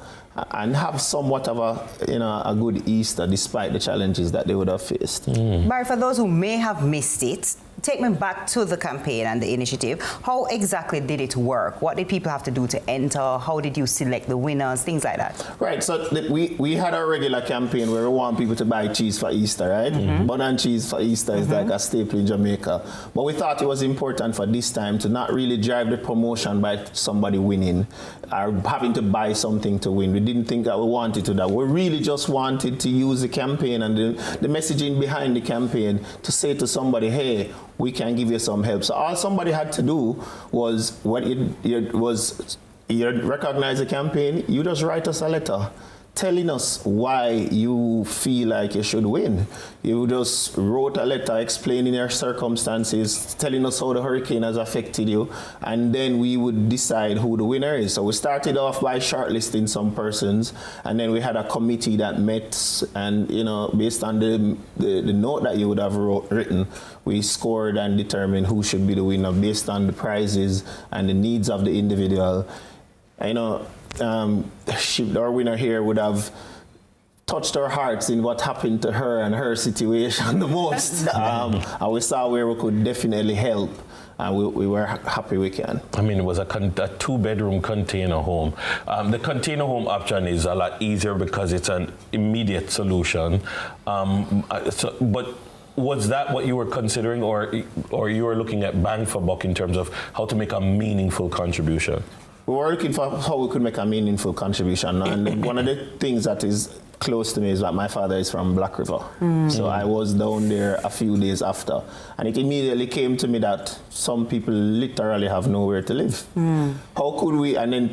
and have somewhat of a good Easter despite the challenges that they would have faced. Barry, for those who may have missed it, take me back to the campaign and the initiative. How exactly did it work? What did people have to do to enter? How did you select the winners? Things like that. Right, so we had a regular campaign where we want people to buy cheese for Easter, right? Bun and cheese for Easter is like a staple in Jamaica. But we thought it was important for this time to not really drive the promotion by somebody winning or having to buy something to win. We didn't think that we wanted to that. We really just wanted to use the campaign and the messaging behind the campaign to say to somebody, hey, we can give you some help. So all somebody had to do was, when you recognize the campaign, you just write us a letter telling us why you feel like you should win. You just wrote a letter explaining your circumstances, telling us how the hurricane has affected you, and then we would decide who the winner is. So we started off by shortlisting some persons, and then we had a committee that met, and based on the note that you would have written, we scored and determined who should be the winner based on the prizes and the needs of the individual. Our winner here would have touched our hearts in what happened to her and her situation the most. And we saw where we could definitely help. And we were happy we can. I mean, it was a 2-bedroom container home. The container home option is a lot easier because it's an immediate solution. But was that what you were considering, or you were looking at bang for buck in terms of how to make a meaningful contribution? We were looking for how we could make a meaningful contribution. And one of the things that is close to me is that my father is from Black River. So I was down there a few days after. And it immediately came to me that some people literally have nowhere to live. How could we, and then